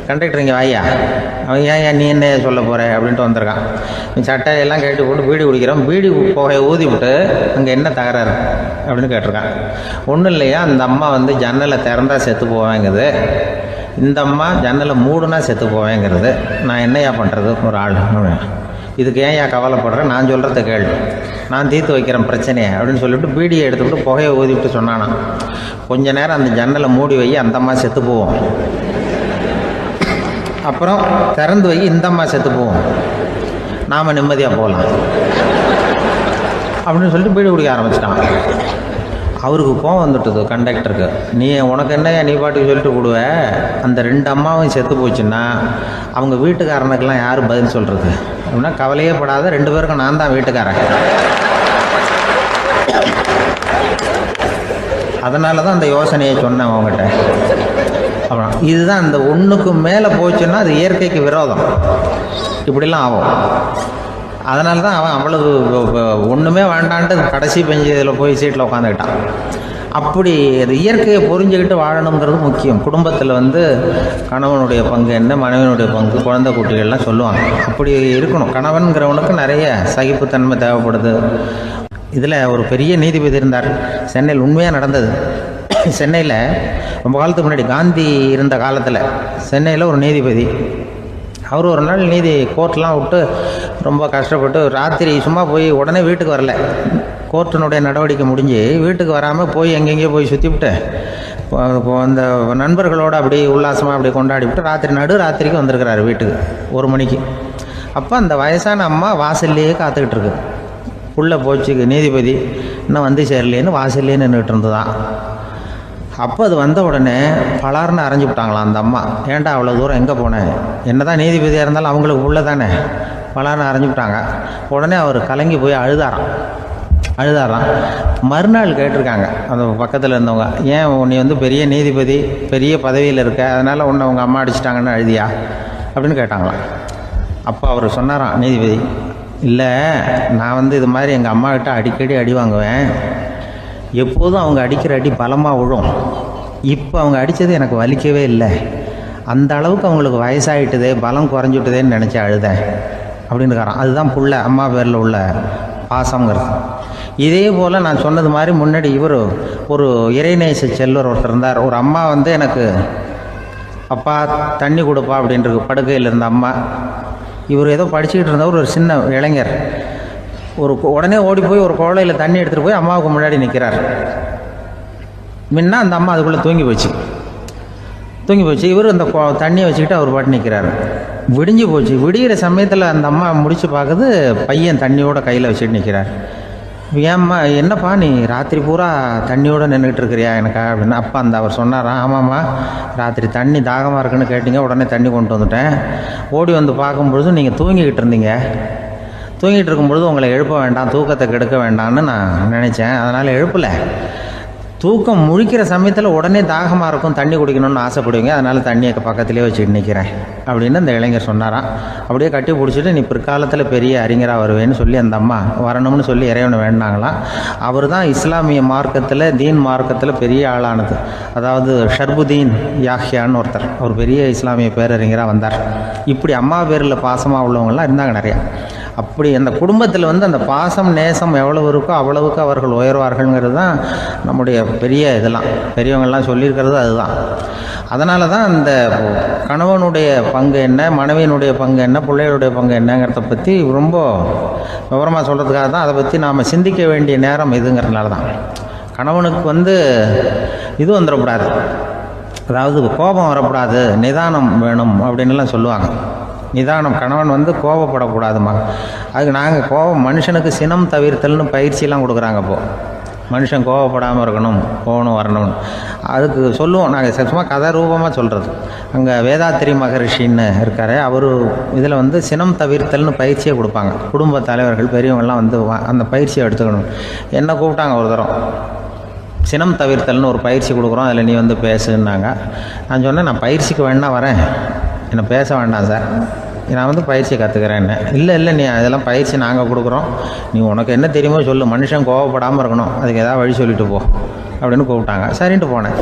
கண்டக்டர் இங்கே வாயா, அவன் ஏன் நீ என்ன சொல்ல போகிற அப்படின்ட்டு வந்திருக்கான். சட்டையெல்லாம் கேட்டு போட்டு பீடி குடிக்கிறான். பீடி புகையை ஊதி விட்டு அங்கே என்ன தகராறு அப்படின்னு கேட்டிருக்கான். ஒன்றும் இல்லையா, அந்த அம்மா வந்து ஜன்னலை திறந்தா செத்து போவேங்கிறது, இந்த அம்மா ஜன்னலை மூடுனா செத்து போவேங்கிறது, நான் என்னையா பண்ணுறது ஒரு ஆள், இதுக்கு ஏன் கவலைப்படுறேன், நான் சொல்கிறத கேள்வி, நான் தீர்த்து வைக்கிறேன் பிரச்சனையை அப்படின்னு சொல்லிவிட்டு பீடியை எடுத்துக்கிட்டு புகையை ஊதிவிட்டு சொன்னானா, கொஞ்ச நேரம் அந்த ஜன்னலை மூடி வை, அந்த அம்மா செத்து போவோம், அப்புறம் திறந்து வை, இந்த அம்மா செத்து போவோம், நாம் நிம்மதியாக போகலாம் அப்படின்னு சொல்லிட்டு பீடி குடிக்க ஆரம்பிச்சிட்டான். அவருக்கு கோவம் வந்துட்டுது கண்டக்டருக்கு. உனக்கு என்ன நீ பாட்டுக்கு சொல்லிட்டு போடுவ, அந்த 2 அம்மாவும் செத்து போச்சுன்னா அவங்க வீட்டுக்காரனுக்கெல்லாம் யார் பதில் சொல்கிறது அப்படின்னா, கவலையே படாத, 2 பேருக்கும் நான் தான் வீட்டுக்காரன். அதனால தான் அந்த யோசனையை சொன்னேன் அவங்ககிட்ட. அப்புறம் இதுதான் அந்த ஒன்றுக்கு மேலே போச்சுன்னா அது இயற்கைக்கு விரோதம், இப்படிலாம் ஆகும். அதனால தான் அவன் அவ்வளவு ஒன்றுமே வேண்டான்ட்டு கடைசி பெஞ்சு இதில் போய் சீட்டில் உட்காந்துக்கிட்டான். அப்படி அது இயற்கையை புரிஞ்சுக்கிட்டு வாழணுங்கிறது முக்கியம். குடும்பத்தில் கணவனுடைய பங்கு என்ன, மனைவியினுடைய பங்கு, குழந்தை குட்டிகள்லாம் சொல்லுவாங்க. அப்படி இருக்கணும். கணவன்கிறவனுக்கு நிறைய சகிப்புத்தன்மை தேவைப்படுது. இதில் ஒரு பெரிய நீதிபதி இருந்தார் சென்னையில். உண்மையாக நடந்தது. சென்னையில் ரொம்ப காலத்துக்கு முன்னாடி காந்தி இருந்த காலத்தில் சென்னையில் ஒரு நீதிபதி, அவர் ஒரு நாள் கோர்ட்லாம் விட்டு ரொம்ப கஷ்டப்பட்டு ராத்திரி சும்மா போய் உடனே வீட்டுக்கு வரல. கோர்ட்டினுடைய நடவடிக்கை முடிஞ்சு வீட்டுக்கு வராமல் போய் எங்கெங்கேயோ போய் சுற்றிவிட்டு அந்த நண்பர்களோடு அப்படி உல்லாசமாக அப்படி கொண்டாடிவிட்டு ராத்திரிக்கு வந்திருக்கிறாரு வீட்டுக்கு 1 மணிக்கு. அப்போ அந்த வயசான அம்மா வாசல்லையே காத்துக்கிட்டு இருக்கு. உள்ளே போச்சு நீதிபதி இன்னும் வந்து சேரலேன்னு வாசல்லே நின்றுட்டு இருந்துதான். அப்போ அது வந்த உடனே பலார்னு அரைஞ்சி விட்டாங்களாம் அந்த அம்மா. ஏன்டா அவ்வளோ தூரம் எங்கே போனேன், என்ன தான் நீதிபதியாக இருந்தாலும் அவங்களுக்கு உள்ள தானே, பலார்னு அரைஞ்சி விட்டாங்க. உடனே அவர் கலங்கி போய் அழுதாராம். மறுநாள் கேட்டிருக்காங்க அந்த பக்கத்தில் இருந்தவங்க, ஏன் நீ பெரிய நீதிபதி, பெரிய பதவியில் இருக்க, அதனால் உன்னை உங்கள் அம்மா அடிச்சிட்டாங்கன்னு அழுதியா அப்படின்னு கேட்டாங்களாம். அப்போ அவர் சொன்னாராம் நீதிபதி, இல்லை நான் இது மாதிரி எங்கள் அம்மாக்கிட்ட அடிக்கடி அடி வாங்குவேன். எப்போதும் அவங்க அடிக்கிற அடி பலமாக விழும். இப்போ அவங்க அடித்தது எனக்கு வலிக்கவே இல்லை. அந்த அளவுக்கு அவங்களுக்கு வயசாகிட்டுதே, பலம் குறைஞ்சிட்டுதேன்னு நினச்சி அழுதேன் அப்படின்னுக்காரான். அதுதான் அம்மா பேரில் உள்ள பாசங்கிறது. இதே போல் நான் சொன்னது மாதிரி முன்னாடி ஒரு இறைநேச செல்வர் ஒருத்தர் இருந்தார். ஒரு அம்மா எனக்கு அப்பா தண்ணி கொடுப்பா அப்படின்றது படுக்கையில் இருந்த அம்மா. இவர் ஏதோ படிச்சுக்கிட்டு இருந்தவர், ஒரு சின்ன இளைஞர். உடனே ஓடி போய் ஒரு குவளையில் தண்ணி எடுத்துகிட்டு போய் அம்மாவுக்கு முன்னாடி நிற்கிறார். முன்ன அந்த அம்மா அதுக்குள்ளே தூங்கி போச்சு. இவர் அந்த தண்ணியை வச்சுக்கிட்டு அவர் பாட்டு நிற்கிறார். விடிஞ்சு போச்சு. விடிகிற சமயத்தில் அந்த அம்மா முடிச்சு பார்க்குது, பையன் தண்ணியோட கையில் வச்சுட்டு நிற்கிறார். ஏம்மா என்னப்பா நீ ராத்திரி பூரா தண்ணியோடு நின்றுக்கிட்டு இருக்கிறியா எனக்கா அப்படின்னு. அப்பா அவர் சொன்னாராம், ஆமாம்மா ராத்திரி தண்ணி தாகமாக இருக்குன்னு கேட்டிங்க, உடனே தண்ணி கொண்டு வந்துட்டேன். ஓடி வந்து பார்க்கும்பொழுது நீங்கள் தூங்கிக்கிட்டு இருந்தீங்க. தூங்கிட்டு இருக்கும்பொழுது உங்களை எழுப்ப வேண்டாம், தூக்கத்தை கெடுக்க வேண்டாம்னு நான் நினச்சேன், அதனால் எழுப்பலை. தூக்கம் முழிக்கிற சமயத்தில் உடனே தாகமாக இருக்கும், தண்ணி குடிக்கணும்னு ஆசைப்படுவீங்க, அதனால் தண்ணியை பக்கத்துலேயே வச்சுக்கிட்டு நிற்கிறேன் அப்படின்னு அந்த இளைஞர் சொன்னாராம். அப்படியே கட்டி பிடிச்சிட்டு நீ பிற்காலத்தில் பெரிய அறிஞராக வருவேன்னு சொல்லி அந்த அம்மா வரணும்னு சொல்லி இறைவனை வேண்டாங்களாம். அவர் தான் இஸ்லாமிய மார்க்கத்தில், தீன் மார்க்கத்தில் பெரிய ஆளானது. அதாவது ஷர்புதீன் யாஹ்யான்னு ஒருத்தர், அவர் பெரிய இஸ்லாமிய பேரறிஞராக வந்தார். இப்படி அம்மா பேரில் பாசமாக உள்ளவங்கள்லாம் இருந்தாங்க நிறையா. அப்படி அந்த குடும்பத்தில் அந்த பாசம் நேசம் எவ்வளவு இருக்கோ அவ்வளவுக்கு அவர்கள் உயர்வார்கள்ங்கிறது தான் நம்முடைய பெரிய இதெல்லாம் பெரியவங்கள்லாம் சொல்லியிருக்கிறது அதுதான். அதனால தான் அந்த கணவனுடைய பங்கு என்ன, மனைவியினுடைய பங்கு என்ன, பிள்ளைகளுடைய பங்கு என்னங்கிறத பற்றி ரொம்ப விவரமாக சொல்கிறதுக்காக தான் அதை பற்றி நாம் சிந்திக்க வேண்டிய நேரம் இதுங்கிறதுனால தான். கணவனுக்கு இது வந்துடக்கூடாது, அதாவது கோபம் வரக்கூடாது, நிதானம் வேணும் அப்படின்லாம் சொல்லுவாங்க. நிதானம், கணவன் கோபப்படக்கூடாதுமா. அதுக்கு நாங்கள் மனுஷனுக்கு சினம் தவிர்த்தல்னு பயிற்சியெல்லாம் கொடுக்குறாங்க. இப்போது மனுஷன் கோபப்படாமல் இருக்கணும், போகணும் வரணும்னு அதுக்கு சொல்லுவோம் நாங்கள். சும்மா கதை ரூபமாக சொல்கிறது. அங்கே வேதாத்திரி மகரிஷின்னு இருக்கார், அவர் இதில் சினம் தவிர்த்தல்னு பயிற்சியை கொடுப்பாங்க. குடும்ப தலைவர்கள் பெரியவங்கள்லாம் அந்த பயிற்சியை எடுத்துக்கணும். என்ன கூப்பிட்டாங்க ஒரு தரம், சினம் தவிர்த்தல்னு ஒரு பயிற்சி கொடுக்குறோம், அதில் நீ பேசுன்னாங்க. நான் சொன்னேன், நான் பயிற்சிக்கு வேணா வரேன், என்னை பேச வேண்டாம் சார், நான் பயிற்சி கற்றுக்கிறேன்னு. இல்லை நீ அதெல்லாம் பயிற்சி நாங்கள் கொடுக்குறோம், நீ உனக்கு என்ன தெரியுமோ சொல்லு, மனுஷன் கோவப்படாமல் இருக்கணும், அதுக்கு ஏதாவது வழி சொல்லிட்டு போ அப்படின்னு கூப்பிட்டாங்க. சரின்ட்டு போனேன்.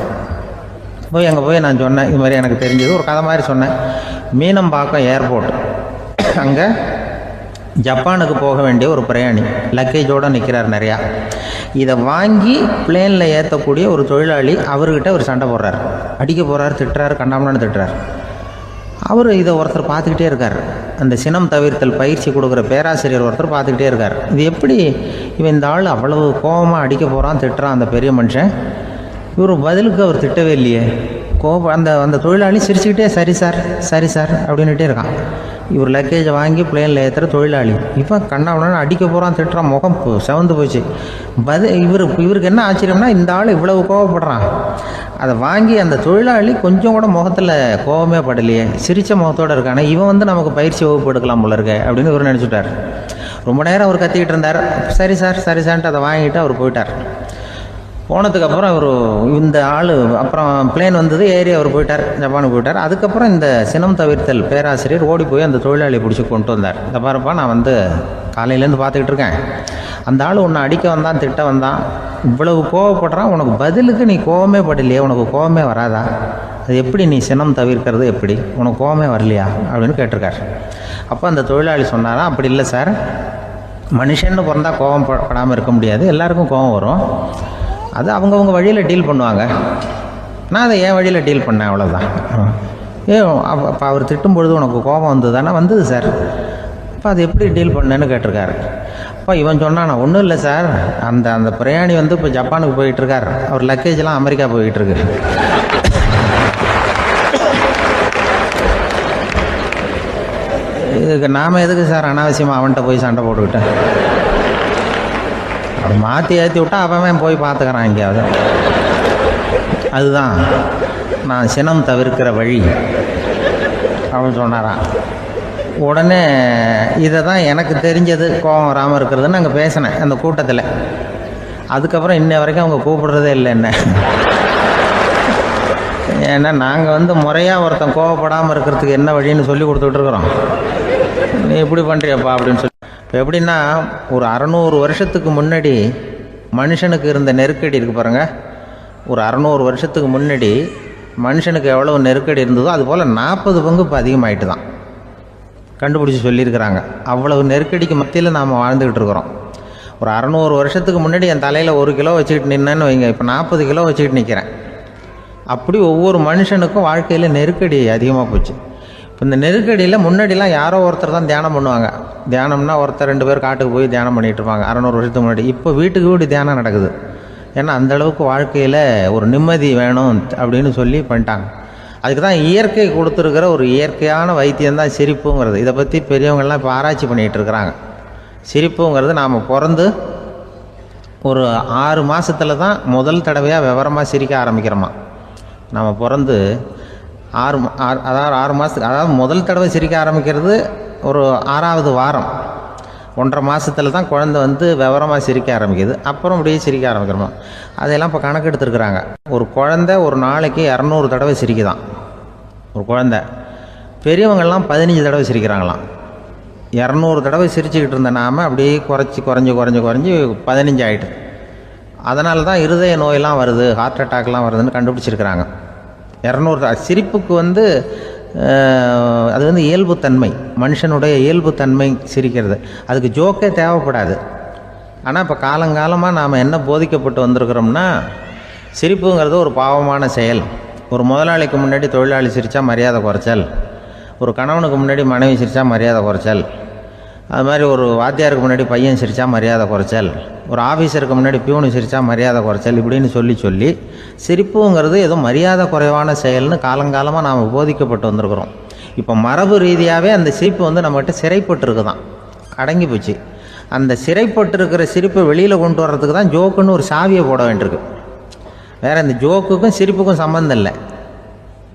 அங்கே போய் நான் சொன்னேன், இது மாதிரி எனக்கு தெரிஞ்சது ஒரு கதை மாதிரி சொன்னேன். மீனம்பாக்கம் ஏர்போர்ட், அங்கே ஜப்பானுக்கு போக வேண்டிய ஒரு பிரயாணி லக்கேஜோடு நிற்கிறார் நிறையா. இதை வாங்கி பிளேனில் ஏற்றக்கூடிய ஒரு தொழிலாளி அவர்கிட்ட ஒரு சண்டை போடுறார், அடிக்க போகிறார், திட்டுறாரு, கண்டாமலான்னு திட்டுறார். அவர் இதை ஒருத்தர் பார்த்துக்கிட்டே இருக்கார். அந்த சினம் தவிர்த்தல் பயிற்சி கொடுக்குற பேராசிரியர் ஒருத்தர் பார்த்துக்கிட்டே இருக்கார். இது எப்படி இவன் இந்த ஆள் அவ்வளவு கோபமாக அடிக்க போகிறான், திட்டுறான் அந்த பெரிய மனுஷன், இவர் பதிலுக்கு அவர் திட்டவே இல்லையே. அந்த தொழிலாளி சிரிச்சுக்கிட்டே சரி சார் அப்படின்னுட்டே இருக்கான். இவர் லக்கேஜை வாங்கி பிளேனில் ஏற்றுற தொழிலாளி இப்போ கண்ணாவனா அடிக்க போகிறான், திட்டுறான், முகம் செவந்து போச்சு. இவருக்கு என்ன ஆச்சரியம்னா, இந்த ஆள் இவ்வளவு கோவப்படுறான், அதை வாங்கி அந்த தொழிலாளி கொஞ்சம் கூட முகத்தில் கோபமே படலையே, சிரித்த முகத்தோடு இருக்கானே, இவன் நமக்கு பயிற்சி வகுப்பு எடுக்கலாம் போல இருக்க அப்படின்னு இவர் நினச்சிட்டார். ரொம்ப நேரம் அவர் கத்திக்கிட்டு இருந்தார். சரி சார்ன்ட்டு அதை வாங்கிட்டு அவர் போயிட்டார். போனதுக்கப்புறம் அவர் இந்த ஆள் அப்புறம் பிளேன் வந்தது, ஏறி அவர் போயிட்டார், ஜப்பானுக்கு போயிட்டார். அதுக்கப்புறம் இந்த சினம் தவிர்த்தல் பேராசிரியர் ஓடி போய் அந்த தொழிலாளியை பிடிச்சி கொண்டு வந்தார். இந்த பாருப்பா, நான் வந்து காலையிலேருந்து பார்த்துக்கிட்டு இருக்கேன், அந்த ஆள் உன்னை அடிக்க வந்தான், திட்ட வந்தான், இவ்வளவு கோவப்படுறான், உனக்கு பதிலுக்கு நீ கோவமே படலையே, உனக்கு கோவமே வராதா, அது எப்படி நீ சினம் தவிர்க்கிறது, எப்படி உனக்கு கோவமே வரலையா அப்படின்னு கேட்டிருக்கார். அப்போ அந்த தொழிலாளி சொன்னாரா, அப்படி இல்லை சார், மனுஷன்னு பிறந்தால் கோவம் படாமல் இருக்க முடியாது, எல்லாருக்கும் கோவம் வரும், அது அவங்கவுங்க வழியில் டீல் பண்ணுவாங்க, நான் அதை என் வழியில் டீல் பண்ணேன், அவ்வளோதான். அப்போ அவர் திட்டும் பொழுது உனக்கு கோபம் வந்தது தானே? வந்தது சார். அப்போ அது எப்படி டீல் பண்ணேன்னு கேட்டிருக்காரு. அப்போ இவன் சொன்னான், ஒன்றும் இல்லை சார், அந்த அந்த பிரயாணி வந்து இப்போ ஜப்பானுக்கு போயிட்டுருக்கார், அவர் லக்கேஜெலாம் அமெரிக்கா போயிட்டுருக்கு. இதுக்கு நாம் எதுக்கு சார் அனாவசியமாக அவன்கிட்ட போய் சண்டை போட்டுக்கிட்டேன்? அப்படி மாற்றி ஏற்றி விட்டா அவன் போய் பார்த்துக்கிறான் எங்கேயாவது. அதுதான் நான் சினம் தவிர்க்கிற வழி அப்படின்னு சொன்னாரான். உடனே இதை தான் எனக்கு தெரிஞ்சது கோபம் வராமல் இருக்கிறதுன்னு அங்கே பேசினேன் அந்த கூட்டத்தில். அதுக்கப்புறம் இன்ன வரைக்கும் அவங்க கூப்பிடுறதே இல்லை என்ன. ஏன்னா நாங்கள் வந்து முறையாக ஒருத்தன் கோவப்படாமல் இருக்கிறதுக்கு என்ன வழின்னு சொல்லி கொடுத்துட்ருக்குறோம், நீ இப்படி பண்ணுறியப்பா அப்படின்னு சொல்லி. இப்போ எப்படின்னா, ஒரு 600 வருஷத்துக்கு முன்னாடி மனுஷனுக்கு இருந்த நெருக்கடி இருக்குது பாருங்கள், ஒரு 600 வருஷத்துக்கு முன்னாடி மனுஷனுக்கு எவ்வளோ நெருக்கடி இருந்ததோ அதுபோல் 40 பங்கு இப்போ அதிகமாகிட்டு தான் கண்டுபிடிச்சி சொல்லியிருக்கிறாங்க. அவ்வளவு நெருக்கடிக்கு மத்தியில் நாம் வாழ்ந்துக்கிட்டு இருக்கிறோம். ஒரு 600 வருஷத்துக்கு முன்னாடி என் தலையில் 1 கிலோ வச்சுக்கிட்டு நின்னேன்னு வைங்க, இப்போ 40 கிலோ வச்சுக்கிட்டு நிற்கிறேன். அப்படி ஒவ்வொரு மனுஷனுக்கும் வாழ்க்கையில் நெருக்கடி அதிகமாக போச்சு. இப்போ இந்த நெருக்கடியில் முன்னாடிலாம் யாரோ ஒருத்தர் தான் தியானம் பண்ணுவாங்க. தியானம்னா ஒருத்தர் 2 பேர் காட்டுக்கு போய் தியானம் பண்ணிகிட்டு இருப்பாங்க 600 வருஷத்துக்கு முன்னாடி. இப்போ வீட்டுக்கு வீடு தியானம் நடக்குது. ஏன்னா அந்தளவுக்கு வாழ்க்கையில் ஒரு நிம்மதி வேணும் அப்படின்னு சொல்லி பண்ணிட்டாங்க. அதுக்கு தான் இயற்கை கொடுத்துருக்கிற ஒரு இயற்கையான வைத்தியம்தான் சிரிப்புங்கிறது. இதை பற்றி பெரியவங்கள்லாம் இப்போ ஆராய்ச்சி பண்ணிகிட்டு இருக்கிறாங்க. சிரிப்புங்கிறது நாம் பிறந்து ஒரு 6 மாதத்தில் தான் முதல் தடவையாக விவரமாக சிரிக்க ஆரம்பிக்கிறோமா. நாம் பிறந்து 6 மாதத்துக்கு, அதாவது முதல் தடவை சிரிக்க ஆரம்பிக்கிறது ஒரு 6ஆவது வாரம், 1.5 மாதத்தில் தான் குழந்தை வந்து விவரமாக சிரிக்க ஆரம்பிக்குது. அப்புறம் அப்படியே சிரிக்க ஆரம்பிக்கிறோமா. அதெல்லாம் இப்போ கணக்கு எடுத்துருக்குறாங்க. ஒரு குழந்தை ஒரு நாளைக்கு 200 தடவை சிரிக்குதான் ஒரு குழந்தை. பெரியவங்கள்லாம் 15 தடவை சிரிக்கிறாங்களாம். 200 தடவை சிரிச்சுக்கிட்டு இருந்த நாம் அப்படியே குறைஞ்சி 15 ஆகிட்டு. அதனால தான் இருதய நோயெல்லாம் வருது, ஹார்ட் அட்டாக்லாம் வருதுன்னு கண்டுபிடிச்சிருக்கிறாங்க. 200 சிரிப்புக்கு வந்து அது வந்து இயல்புத்தன்மை, மனுஷனுடைய இயல்புத்தன்மை சிரிக்கிறது. அதுக்கு ஜோக்கே தேவைப்படாது. ஆனால் இப்போ காலங்காலமாக நாம் என்ன போதிக்கப்பட்டு வந்திருக்கிறோம்னா, சிரிப்புங்கிறது ஒரு பாவமான செயல். ஒரு முதலாளிக்கு முன்னாடி தொழிலாளி சிரித்தா மரியாதை குறைச்சல், ஒரு கணவனுக்கு முன்னாடி மனைவி சிரித்தா மரியாதை குறைச்சல், அது மாதிரி ஒரு வாத்தியாருக்கு முன்னாடி பையன் சிரித்தா மரியாதை குறைச்சல், ஒரு ஆஃபீஸருக்கு முன்னாடி பியூனு சிரித்தா மரியாதை குறைச்சல், இப்படின்னு சொல்லி சிரிப்புங்கிறது ஏதோ மரியாதை குறைவான செயல்னு காலங்காலமாக நாம் போதிக்கப்பட்டு வந்திருக்கிறோம். இப்போ மரபு ரீதியாகவே அந்த சிரிப்பு வந்து நம்மகிட்ட சிறைப்பட்டுருக்கு தான், அடங்கி போச்சு. அந்த சிறைப்பட்டிருக்கிற சிரிப்பை வெளியில் கொண்டு வர்றதுக்கு தான் ஜோக்குன்னு ஒரு சாவியை போட வேண்டியிருக்கு. வேறு இந்த ஜோக்குக்கும் சிரிப்புக்கும் சம்மந்தம் இல்லை.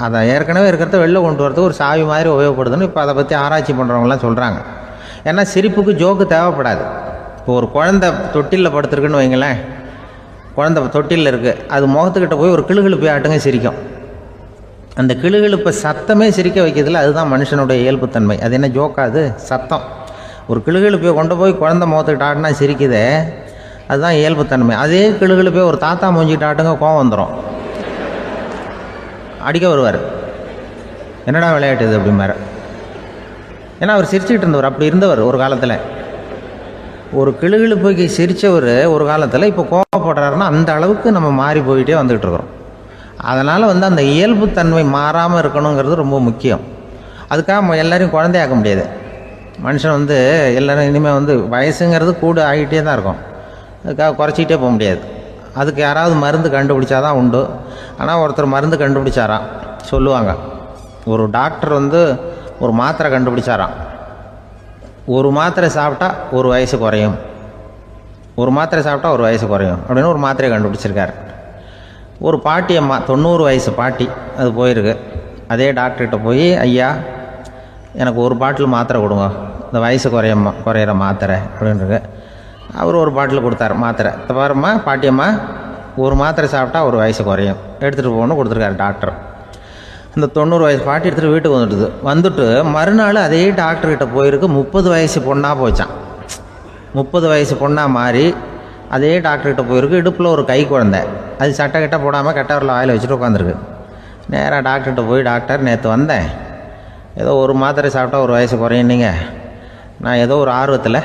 அதை ஏற்கனவே இருக்கிறத வெளில கொண்டு வரதுக்கு ஒரு சாவி மாதிரி உபயோகப்படுதுன்னு இப்போ அதை பற்றி ஆராய்ச்சி பண்ணுறவங்களாம் சொல்கிறாங்க. ஏன்னா சிரிப்புக்கு ஜோக்கு தேவைப்படாது. இப்போ ஒரு குழந்தை தொட்டிலில் படுத்துருக்குன்னு வைங்களேன், குழந்தை தொட்டிலில் இருக்குது, அது முகத்துக்கிட்ட போய் ஒரு கிளுகிழுப்பை ஆட்டுங்க சிரிக்கும். அந்த கிளுகிழுப்பை சத்தமே சிரிக்க வைக்கிறதுல அதுதான் மனுஷனுடைய இயல்புத்தன்மை. அது என்ன ஜோக்காது? சத்தம். ஒரு கிளுகிழுப்பையை கொண்டு போய் குழந்தை முகத்துக்கிட்ட ஆட்டினா சிரிக்குதே, அதுதான் இயல்புத்தன்மை. அதே கிளுகிழுப்பையை ஒரு தாத்தா மூஞ்சிக்கிட்ட ஆட்டுங்க, கோவம் வந்துடும், அடிக்க வருவார். என்னடா விளையாட்டு இது அப்படிம்பாரு. ஏன்னா அவர் சிரிச்சுக்கிட்டு இருந்தவர், அப்படி இருந்தவர் ஒரு காலத்தில். ஒரு கிளுகிழுப்பைக்கு சிரித்தவர் ஒரு காலத்தில் இப்போ கோவப்படுறாருன்னா அந்த அளவுக்கு நம்ம மாறி போயிட்டே வந்துக்கிட்டு இருக்கிறோம். அதனால் வந்து அந்த இயல்புத்தன்மை மாறாமல் இருக்கணுங்கிறது ரொம்ப முக்கியம். அதுக்காக எல்லோரையும் குழந்தையாக்க முடியாது. மனுஷன் வந்து எல்லோரும் இனிமேல் வந்து வயசுங்கிறது கூட ஆகிட்டே தான் இருக்கும், அதுக்காக குறைச்சிக்கிட்டே போக முடியாது. அதுக்கு யாராவது மருந்து கண்டுபிடிச்சா தான் உண்டு. ஆனால் ஒருத்தர் மருந்து கண்டுபிடிச்சாராம், சொல்லுவாங்க. ஒரு டாக்டர் வந்து ஒரு மாத்திரை கண்டுபிடிச்சாராம். ஒரு மாத்திரை சாப்பிட்டா ஒரு வயசு குறையும், ஒரு மாத்திரை சாப்பிட்டா ஒரு வயசு குறையும் அப்படின்னு ஒரு மாத்திரையை கண்டுபிடிச்சிருக்காரு. ஒரு பாட்டி அம்மா, 90 வயசு பாட்டி, அது போயிருக்கு. அதே டாக்டர்கிட்ட போய், ஐயா எனக்கு ஒரு பாட்டில் மாத்திரை கொடுங்க, இந்த வயசு குறையிற மாத்திரை அப்படின்றது. அவர் ஒரு பாட்டில் கொடுத்தார் மாத்திரை. பாரும்மா பாட்டியம்மா, ஒரு மாத்திரை சாப்பிட்டா ஒரு வயசு குறையும், எடுத்துகிட்டு போகணும்னு கொடுத்துருக்காரு டாக்டர். இந்த 90 வயசு பாட்டி எடுத்துகிட்டு வீட்டுக்கு வந்துட்டு மறுநாள் அதே டாக்டர்கிட்ட போயிருக்கு. 30 வயசு பொண்ணாக போச்சான். 30 வயசு பொண்ணாக மாறி அதே டாக்டர்கிட்ட போயிருக்கு. இடுப்பில் ஒரு கை குழந்தை, அது சட்டை கிட்ட போடாமல் கட்டவரில் வாயில் வச்சுட்டு உட்காந்துருக்கு. நேராக டாக்டர்கிட்ட போய், டாக்டர் நேற்று வந்தேன், ஏதோ ஒரு மாத்திரை சாப்பிட்டா ஒரு வயசு குறையுன்னீங்க, நான் ஏதோ ஒரு ஆர்வத்தில்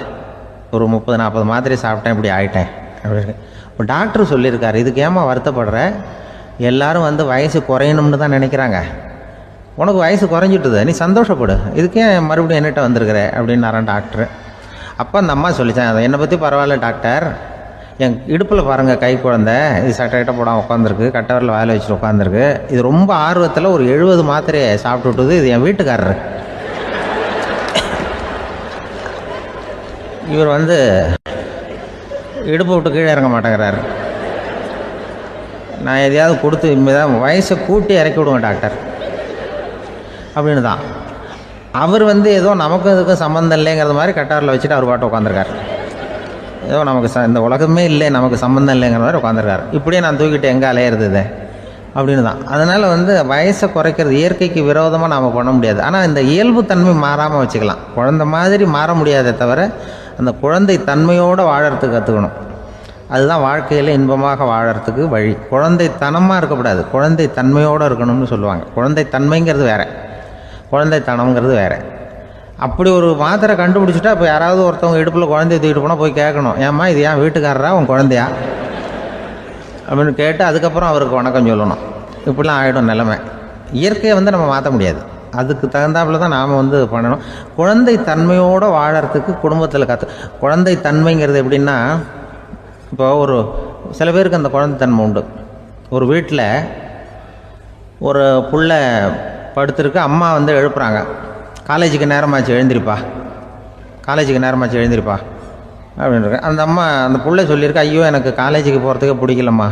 ஒரு 30-40 மாத்திரை சாப்பிட்டேன், இப்படி ஆகிட்டேன் அப்படின்னு. இப்போ டாக்டர் சொல்லியிருக்காரு, இதுக்கு ஏமா வருத்தப்படுற, எல்லோரும் வந்து வயசு குறையணும்னு தான் நினைக்கிறாங்க, உனக்கு வயசு குறைஞ்சிட்டுது, நீ சந்தோஷப்படு, இதுக்கே மறுபடியும் என்னகிட்ட வந்திருக்கிற அப்படின்னாரான் டாக்டர். அப்போ அந்த அம்மா சொல்லித்தான், அதை என்னை பற்றி பரவாயில்ல டாக்டர், என் இடுப்பில் பாருங்கள் கை குழந்தை, இது சட்டை போடாமல் உட்காந்துருக்கு, கட்டவரில் வாயில் வச்சுட்டு உட்காந்துருக்கு, இது ரொம்ப ஆர்வத்தில் ஒரு 70 மாத்திரையை சாப்பிட்டு விட்டுது, இது என் வீட்டுக்காரரு. இவர் வந்து இடுப்பை விட்டு கீழே இறங்க மாட்டேங்கிறாரு. நான் எதையாவது கொடுத்து இனிமேதான் வயசை கூட்டி இறக்கி விடுவேன் டாக்டர் அப்படின்னு தான். அவர் வந்து ஏதோ நமக்கும் இதுக்கும் சம்மந்தம் இல்லைங்கிறது மாதிரி கட்டாரில் வச்சுட்டு அவர் பாட்டு உட்காந்துருக்காரு. ஏதோ நமக்கு இந்த உலகமே இல்லை, நமக்கு சம்மந்தம் இல்லைங்கிற மாதிரி உட்காந்துருக்காரு. இப்படியே நான் தூக்கிட்டு எங்கே அலையிறது இது அப்படின்னு தான். அதனால் வந்து வயசை குறைக்கிறது இயற்கைக்கு விரோதமாக நாம் பண்ண முடியாது. ஆனால் இந்த இயல்புத்தன்மை மாறாமல் வச்சுக்கலாம். குழந்தை மாதிரி மாற முடியாதே தவிர அந்த குழந்தை தன்மையோடு வாழறதுக்கு கற்றுக்கணும். அதுதான் வாழ்க்கையில் இன்பமாக வாழறதுக்கு வழி. குழந்தைத்தனமாக இருக்கக்கூடாது, குழந்தை தன்மையோடு இருக்கணும்னு சொல்லுவாங்க. குழந்தை தன்மைங்கிறது வேறு, குழந்தைத்தனம்ங்கிறது வேறு. அப்படி ஒரு மாத்திரை கண்டுபிடிச்சிட்டா இப்போ யாராவது ஒருத்தவங்க இடுப்பில் குழந்தைய தூக்கிட்டு போனால் போய் கேட்கணும், ஏம்மா இது ஏன் வீட்டுக்காரரா உன் குழந்தையா அப்படின்னு கேட்டு அதுக்கப்புறம் அவருக்கு வணக்கம் சொல்லணும். இப்படிலாம் ஆகிடும் நிலைமை. இயற்கையை வந்து நம்ம மாற்ற முடியாது, அதுக்கு தகுந்தாப்புல தான் நாம் வந்து பண்ணணும். குழந்தை தன்மையோடு வாழறதுக்கு குடும்பத்தில் குழந்தை தன்மைங்கிறது எப்படின்னா, இப்போ ஒரு சில பேருக்கு அந்த குழந்தைத்தன்மை உண்டு. ஒரு வீட்டில் ஒரு புள்ள படுத்துருக்கு, அம்மா வந்து எழுப்புறாங்க, காலேஜுக்கு நேரமாச்சு எழுந்திருப்பா, காலேஜுக்கு நேரமாச்சு எழுந்திருப்பா அப்படின்ற. அந்த அம்மா அந்த புள்ளை சொல்லியிருக்கு, ஐயோ எனக்கு காலேஜுக்கு போகிறதுக்கே பிடிக்கலம்மா,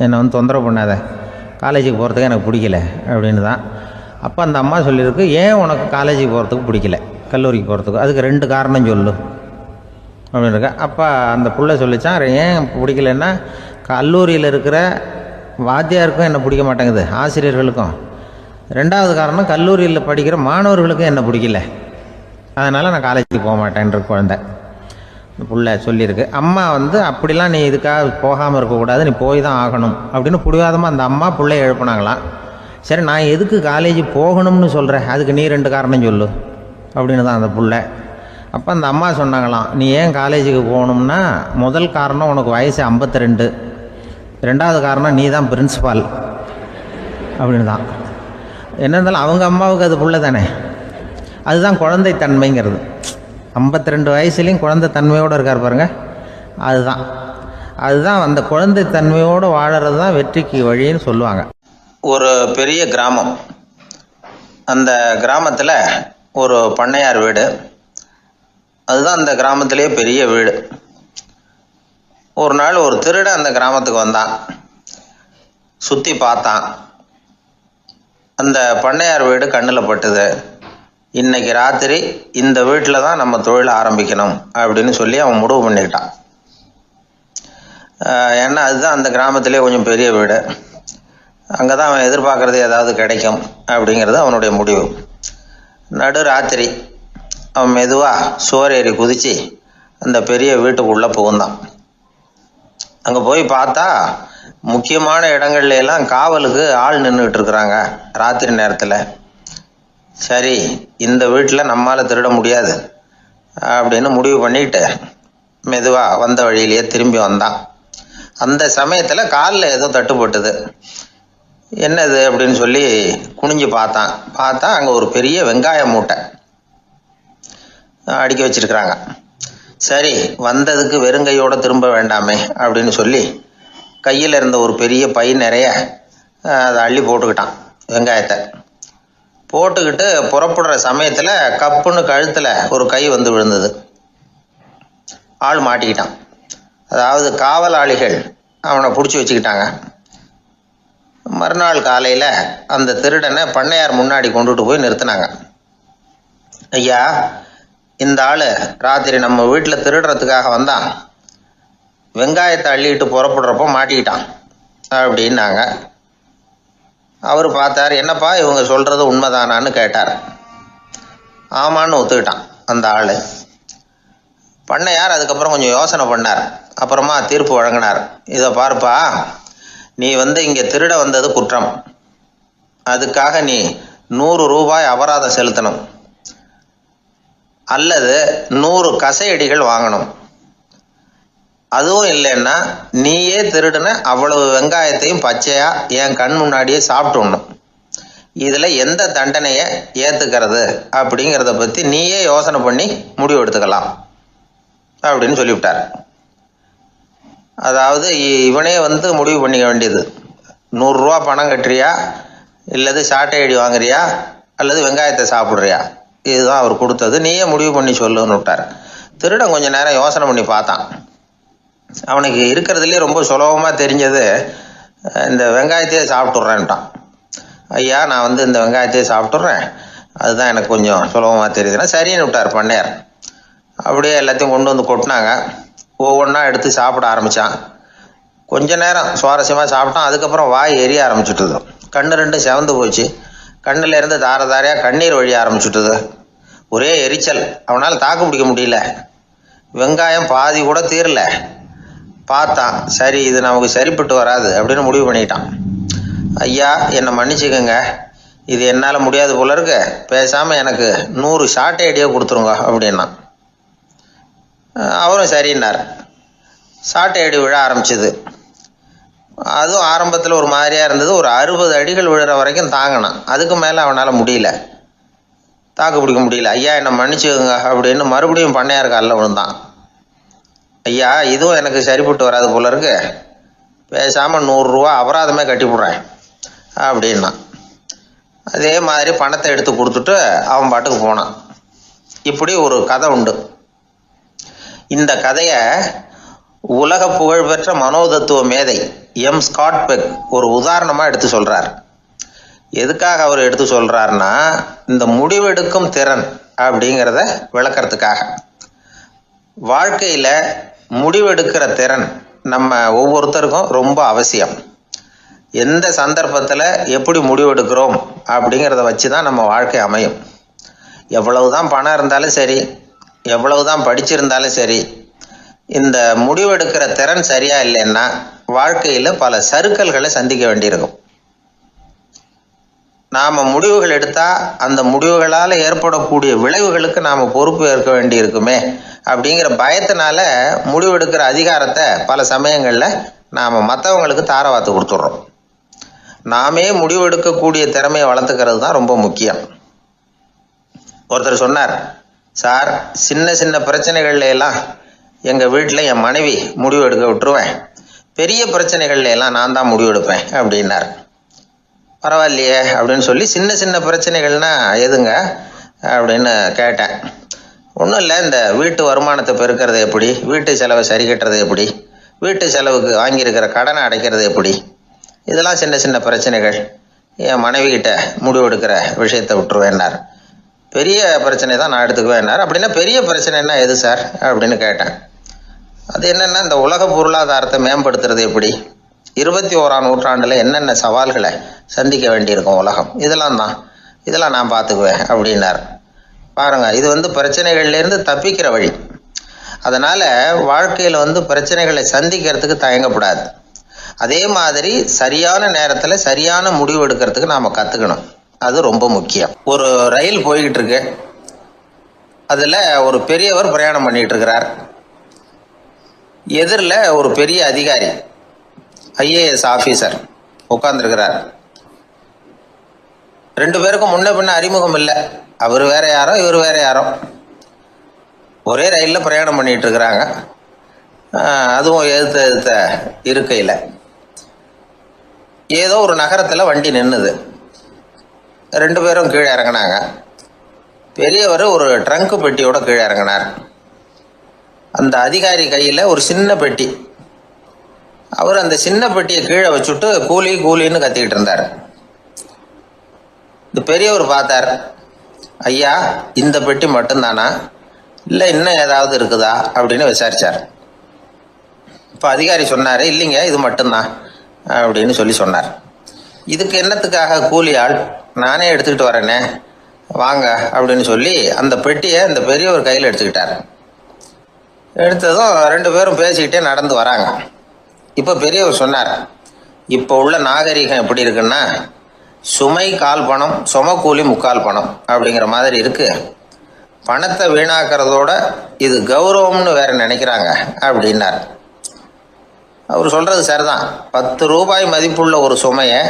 என்னை வந்து தொந்தரவு பண்ணாத, காலேஜுக்கு போகிறதுக்கு எனக்கு பிடிக்கல அப்படின்னு தான். அப்போ அந்த அம்மா சொல்லியிருக்கு, ஏன் உனக்கு காலேஜுக்கு போகிறதுக்கு பிடிக்கல, கல்லூரிக்கு போகிறதுக்கு, அதுக்கு 2 காரணம் சொல்லு அப்படின்னுருக்க. அப்போ அந்த புள்ளை சொல்லிச்சான், ஏன் பிடிக்கலன்னா கல்லூரியில் இருக்கிற வாத்தியாருக்கும் என்ன பிடிக்க மாட்டேங்குது, ஆசிரியர்களுக்கும். 2வது காரணம், கல்லூரியில் படிக்கிற மாணவர்களுக்கும் என்ன பிடிக்கல, அதனால் நான் காலேஜுக்கு போக மாட்டேன்ற குழந்தை இந்த புள்ள சொல்லியிருக்கு. அம்மா வந்து அப்படிலாம் நீ இதுக்காக போகாமல் இருக்கக்கூடாது, நீ போய் தான் ஆகணும் அப்படின்னு பிடிவாதமாக அந்த அம்மா பிள்ளைய எழுப்புனாங்களாம். சரி நான் எதுக்கு காலேஜ் போகணும்னு சொல்கிறேன், அதுக்கு நீ 2 காரணம் சொல்லு அப்படின்னு தான் அந்த புள்ள. அப்போ அந்த அம்மா சொன்னாங்களாம், நீ ஏன் காலேஜுக்கு போகணும்னா முதல் காரணம் உனக்கு வயசு 52, 2வது காரணம் நீ தான் பிரின்சிபால் அப்படின்னு தான். என்ன இருந்தாலும் அவங்க அம்மாவுக்கு அது புள்ள தானே. அதுதான் குழந்தைத்தன்மைங்கிறது. 52 வயசுலேயும் குழந்தைத்தன்மையோடு இருக்கார் பாருங்கள், அதுதான் அந்த குழந்தைத்தன்மையோடு வாழறது தான் வெற்றிக்கு வழின்னு சொல்லுவாங்க. ஒரு பெரிய கிராமம், அந்த கிராமத்தில் ஒரு பண்ணையார் வீடு, அதுதான் அந்த கிராமத்திலே பெரிய வீடு. ஒரு நாள் ஒரு திருடன் அந்த கிராமத்துக்கு வந்தான், சுற்றி பார்த்தான். அந்த பண்ணையார் வீடு கண்ணில் பட்டுது. இன்னைக்கு ராத்திரி இந்த வீட்டில் தான் நம்ம தொழில் ஆரம்பிக்கணும் அப்படின்னு சொல்லி அவன் முடிவு பண்ணிக்கிட்டான். ஏன்னா அதுதான் அந்த கிராமத்திலே கொஞ்சம் பெரிய வீடு, அங்கே தான் அவன் எதிர்பார்க்குறது ஏதாவது கிடைக்கும் அப்படிங்கிறது அவனுடைய முடிவு. நடு ராத்திரி அவன் மெதுவாக சுவரேறி குதித்து அந்த பெரிய வீட்டுக்குள்ளே புகுந்தான். அங்கே போய் பார்த்தா முக்கியமான இடங்கள்ல எல்லாம் காவலுக்கு ஆள் நின்றுட்டு இருக்கிறாங்க ராத்திரி நேரத்தில். சரி இந்த வீட்டில் நம்மால் திருட முடியாது அப்படின்னு முடிவு பண்ணிட்டு மெதுவாக வந்த வழியிலேயே திரும்பி வந்தான். அந்த சமயத்தில் காலில் ஏதோ தட்டுப்பட்டுது. என்னது அப்படின்னு சொல்லி குனிஞ்சு பார்த்தா அங்கே ஒரு பெரிய வெங்காய மூட்டை அடுக்கி வச்சிருக்கிறாங்க. சரி வந்ததுக்கு வெறுங்கையோடு திரும்ப வேண்டாமே அப்படின்னு சொல்லி கையில் இருந்த ஒரு பெரிய பை நிறைய அதை அள்ளி போட்டுக்கிட்டான். வெங்காயத்தை போட்டுக்கிட்டு புறப்படுற சமயத்தில் கப்புன்னு கழுத்தில் ஒரு கை வந்து விழுந்தது. ஆள் மாட்டிக்கிட்டான். அதாவது காவலாளிகள் அவனை பிடிச்சி வச்சுக்கிட்டாங்க. மறுநாள் காலையில் அந்த திருடனை பண்ணையார் முன்னாடி கொண்டுட்டு போய் நிறுத்தினாங்க. ஐயா, இந்த ஆள் ராத்திரி நம்ம வீட்டில் திருடுறதுக்காக வந்தான், வெங்காயத்தை அள்ளிட்டு புறப்படுறப்போ மாட்டிக்கிட்டான், அப்படின்னாங்க. அவர் பார்த்தார், என்னப்பா இவங்க சொல்கிறது உண்மைதானான்னு கேட்டார். ஆமான்னு ஒத்துக்கிட்டான் அந்த ஆள். பண்ணையார் அதுக்கப்புறம் கொஞ்சம் யோசனை பண்ணார். அப்புறமா தீர்ப்பு வழங்கினார். இதை பார்ப்பா, நீ இங்கே திருட வந்தது குற்றம். அதுக்காக நீ 100 ரூபாய் அபராதம் செலுத்தணும், அல்லது 100 கசையடிகள் வாங்கணும். அதுவும் இல்லைன்னா நீயே திருடுன அவ்வளவு வெங்காயத்தையும் பச்சையா என் கண் முன்னாடியே சாப்பிட்டுடணும். இதில் எந்த தண்டனையை ஏற்றுக்கிறது அப்படிங்கிறத பற்றி நீயே யோசனை பண்ணி முடிவு எடுத்துக்கலாம் அப்படின்னு சொல்லிவிட்டார். அதாவது இவனே முடிவு பண்ணிக்க வேண்டியது, 100 ரூபா பணம் கட்டுறியா, இல்லது சாட்டை அடி வாங்குறியா, அல்லது வெங்காயத்தை சாப்பிட்றியா, இதுதான் அவர் கொடுத்தது, நீயே முடிவு பண்ணி சொல்லுன்னு விட்டார். திருடன் கொஞ்சம் நேரம் யோசனை பண்ணி பார்த்தான். அவனுக்கு இருக்கிறதுலே ரொம்ப சுலபமாக தெரிஞ்சது இந்த வெங்காயத்தையே சாப்பிட்டுட்றேன்ட்டான். ஐயா, நான் இந்த வெங்காயத்தையே சாப்பிட்டுட்றேன், அதுதான் எனக்கு கொஞ்சம் சுலபமாக தெரியுதுன்னா சரின்னு விட்டார் பண்ணையார். அப்படியே எல்லாத்தையும் கொண்டு கொட்டினாங்க. ஒவ்வொன்றா எடுத்து சாப்பிட ஆரம்பித்தான். கொஞ்ச நேரம் சுவாரஸ்யமாக சாப்பிட்டான். அதுக்கப்புறம் வாய் எரிய ஆரம்பிச்சுட்டுது. கண்ணு 2 செவந்து போச்சு. கண்ணில் இருந்து தார தாரையாக கண்ணீர் வழிய ஆரம்பிச்சுட்டுது. ஒரே எரிச்சல். அவனால் தாக்கு பிடிக்க முடியல. வெங்காயம் பாதி கூட தீரல. பார்த்தான், சரி இது நமக்கு சரிப்பட்டு வராது அப்படின்னு முடிவு பண்ணிட்டான். ஐயா, என்னை மன்னிச்சுக்கோங்க, இது என்னால் முடியாது போல இருக்கு, பேசாமல் எனக்கு 100 சாட்டை அடியாக கொடுத்துருங்க அப்படின்னா. அவரும் சரின்னார். சாட்டை அடி விழ ஆரம்பிச்சது. அதுவும் ஆரம்பத்தில் ஒரு மாதிரியாக இருந்தது. ஒரு 60 அடிகள் விழுற வரைக்கும் தாங்கினான். அதுக்கு மேலே அவனால் முடியல, தாக்கு பிடிக்க முடியல. ஐயா, என்னை மன்னிச்சுக்கோங்க அப்படின்னு மறுபடியும் பண்ணையார் காலில் விழுந்தான். ஐயா, இதுவும் எனக்கு சரிப்பட்டு வராது போல இருக்கு, பேசாமல் 100 ரூபா அபராதமே கட்டிவிடுறேன் அப்படின்னா. அதே மாதிரி பணத்தை எடுத்து கொடுத்துட்டு அவன் பாட்டுக்கு போனான். இப்படி ஒரு கதை உண்டு. இந்த கதையை உலக புகழ்பெற்ற மனோதத்துவ மேதை எம் ஸ்காட் பெக் ஒரு உதாரணமாக எடுத்து சொல்கிறார். எதுக்காக அவர் எடுத்து சொல்கிறாருன்னா, இந்த முடிவெடுக்கும் திறன் அப்படிங்கிறத விளக்கறதுக்காக. வாழ்க்கையில் முடிவெடுக்கிற திறன் நம்ம ஒவ்வொருத்தருக்கும் ரொம்ப அவசியம். எந்த சந்தர்ப்பத்தில் எப்படி முடிவெடுக்கிறோம் அப்படிங்கிறத வச்சு தான் நம்ம வாழ்க்கை அமையும். எவ்வளவு தான் பணம் இருந்தாலும் சரி, எவ்வளவு தான் படிச்சிருந்தாலும் சரி, இந்த முடிவெடுக்கிற திறன் சரியா இல்லைன்னா வாழ்க்கையில் பல சறுக்கல்களை சந்திக்க வேண்டியிருக்கும். நாம் முடிவுகள் எடுத்தால் அந்த முடிவுகளால் ஏற்படக்கூடிய விளைவுகளுக்கு நாம் பொறுப்பு ஏற்க வேண்டி இருக்குமே அப்படிங்கிற பயத்தினால முடிவெடுக்கிற அதிகாரத்தை பல சமயங்களில் நாம் மற்றவங்களுக்கு தாரவாத்து கொடுத்துட்றோம். நாமே முடிவெடுக்கக்கூடிய திறமையை வளர்த்துக்கிறது தான் ரொம்ப முக்கியம். ஒருத்தர் சொன்னார், சார், சின்ன சின்ன பிரச்சனைகள்ல எல்லாம் எங்கள் வீட்டில் என் மனைவி முடிவு எடுக்க விட்டுருவேன், பெரிய பிரச்சனைகள்ல எல்லாம் நான் தான் முடிவெடுப்பேன் அப்படின்னார். பரவாயில்லையே அப்படின்னு சொல்லி, சின்ன சின்ன பிரச்சனைகள்னா எதுங்க அப்படின்னு கேட்டேன். ஒன்றும் இல்லை, இந்த வீட்டு வருமானத்தை பெருக்கிறது எப்படி, வீட்டு செலவை சரி கட்டுறது எப்படி, வீட்டு செலவுக்கு வாங்கியிருக்கிற கடனை அடைக்கிறது எப்படி, இதெல்லாம் சின்ன சின்ன பிரச்சனைகள், என் மனைவிகிட்ட முடிவெடுக்கிற விஷயத்தை விட்டுருவேன்னார். பெரிய பிரச்சனை தான் நான் எடுத்துக்குவேன்னார். அப்படின்னா பெரிய பிரச்சனைன்னா எது சார் அப்படின்னு கேட்டேன். அது என்னென்னா, இந்த உலக பொருளாதாரத்தை மேம்படுத்துறது எப்படி, 21ஆம் நூற்றாண்டில் என்னென்ன சவால்களை சந்திக்க வேண்டியிருக்கும் உலகம், இதெல்லாம் நான் பார்த்துக்குவேன் அப்படின்னார். பாருங்கள், இது பிரச்சனைகள்லேருந்து தப்பிக்கிற வழி. அதனால் வாழ்க்கையில் பிரச்சனைகளை சந்திக்கிறதுக்கு தயங்கக்கூடாது. அதே மாதிரி சரியான நேரத்தில் சரியான முடிவு எடுக்கிறதுக்கு நாம் கற்றுக்கணும். அது ரொம்ப முக்கியம். ஒரு ரயில் போய்கிட்டு இருக்கு. அதில் ஒரு பெரியவர் பிரயாணம் பண்ணிகிட்டு இருக்கிறார். எதிரில் ஒரு பெரிய அதிகாரி, IAS ஆஃபீஸர் உட்காந்துருக்கிறார். 2 பேருக்கும் முன்ன பின்ன அறிமுகம் இல்லை. அவர் வேற யாரோ, இவர் வேற யாரோ. ஒரே ரயிலில் பிரயாணம் பண்ணிகிட்டு இருக்கிறாங்க. அதுவும் எதிர்த்த இருக்கையில். ஏதோ ஒரு நகரத்தில் வண்டி நின்றுது. 2 பேரும் கீழே இறங்கினாங்க. பெரியவர் ஒரு ட்ரங்க் பெட்டியோட கீழே இறங்கினார். அந்த அதிகாரி கையில் ஒரு சின்ன பெட்டி. அவர் அந்த சின்ன பெட்டியை கீழே வச்சுட்டு கூலி கூலின்னு கத்திக்கிட்டு இருந்தார். இந்த பெரியவர் பார்த்தார், ஐயா, இந்த பெட்டி மட்டும்தானா, இல்லை இன்னும் ஏதாவது இருக்குதா அப்படின்னு விசாரித்தார். இப்போ அதிகாரி சொன்னார், இல்லைங்க, இது மட்டும்தான் அப்படின்னு சொல்லி சொன்னார். இதுக்கு என்னத்துக்காக கூலி ஆள், நானே எடுத்துக்கிட்டு வரேனே வாங்க அப்படின்னு சொல்லி அந்த பெட்டியை இந்த பெரியவர் கையில் எடுத்துக்கிட்டார். எடுத்ததும் ரெண்டு பேரும் பேசிக்கிட்டே நடந்து வராங்க. இப்போ பெரியவர் சொன்னார், இப்போ உள்ள நாகரிகம் எப்படி இருக்குன்னா சுமை கால் பணம் சுமக்கூலி முக்கால் பணம் அப்படிங்கிற மாதிரி இருக்கு. பணத்தை வீணாக்கிறதோட இது கௌரவம்னு வேற நினைக்கிறாங்க அப்படின்னார். அவர் சொல்றது சரிதான். 10 ரூபாய் மதிப்புள்ள ஒரு சுமையை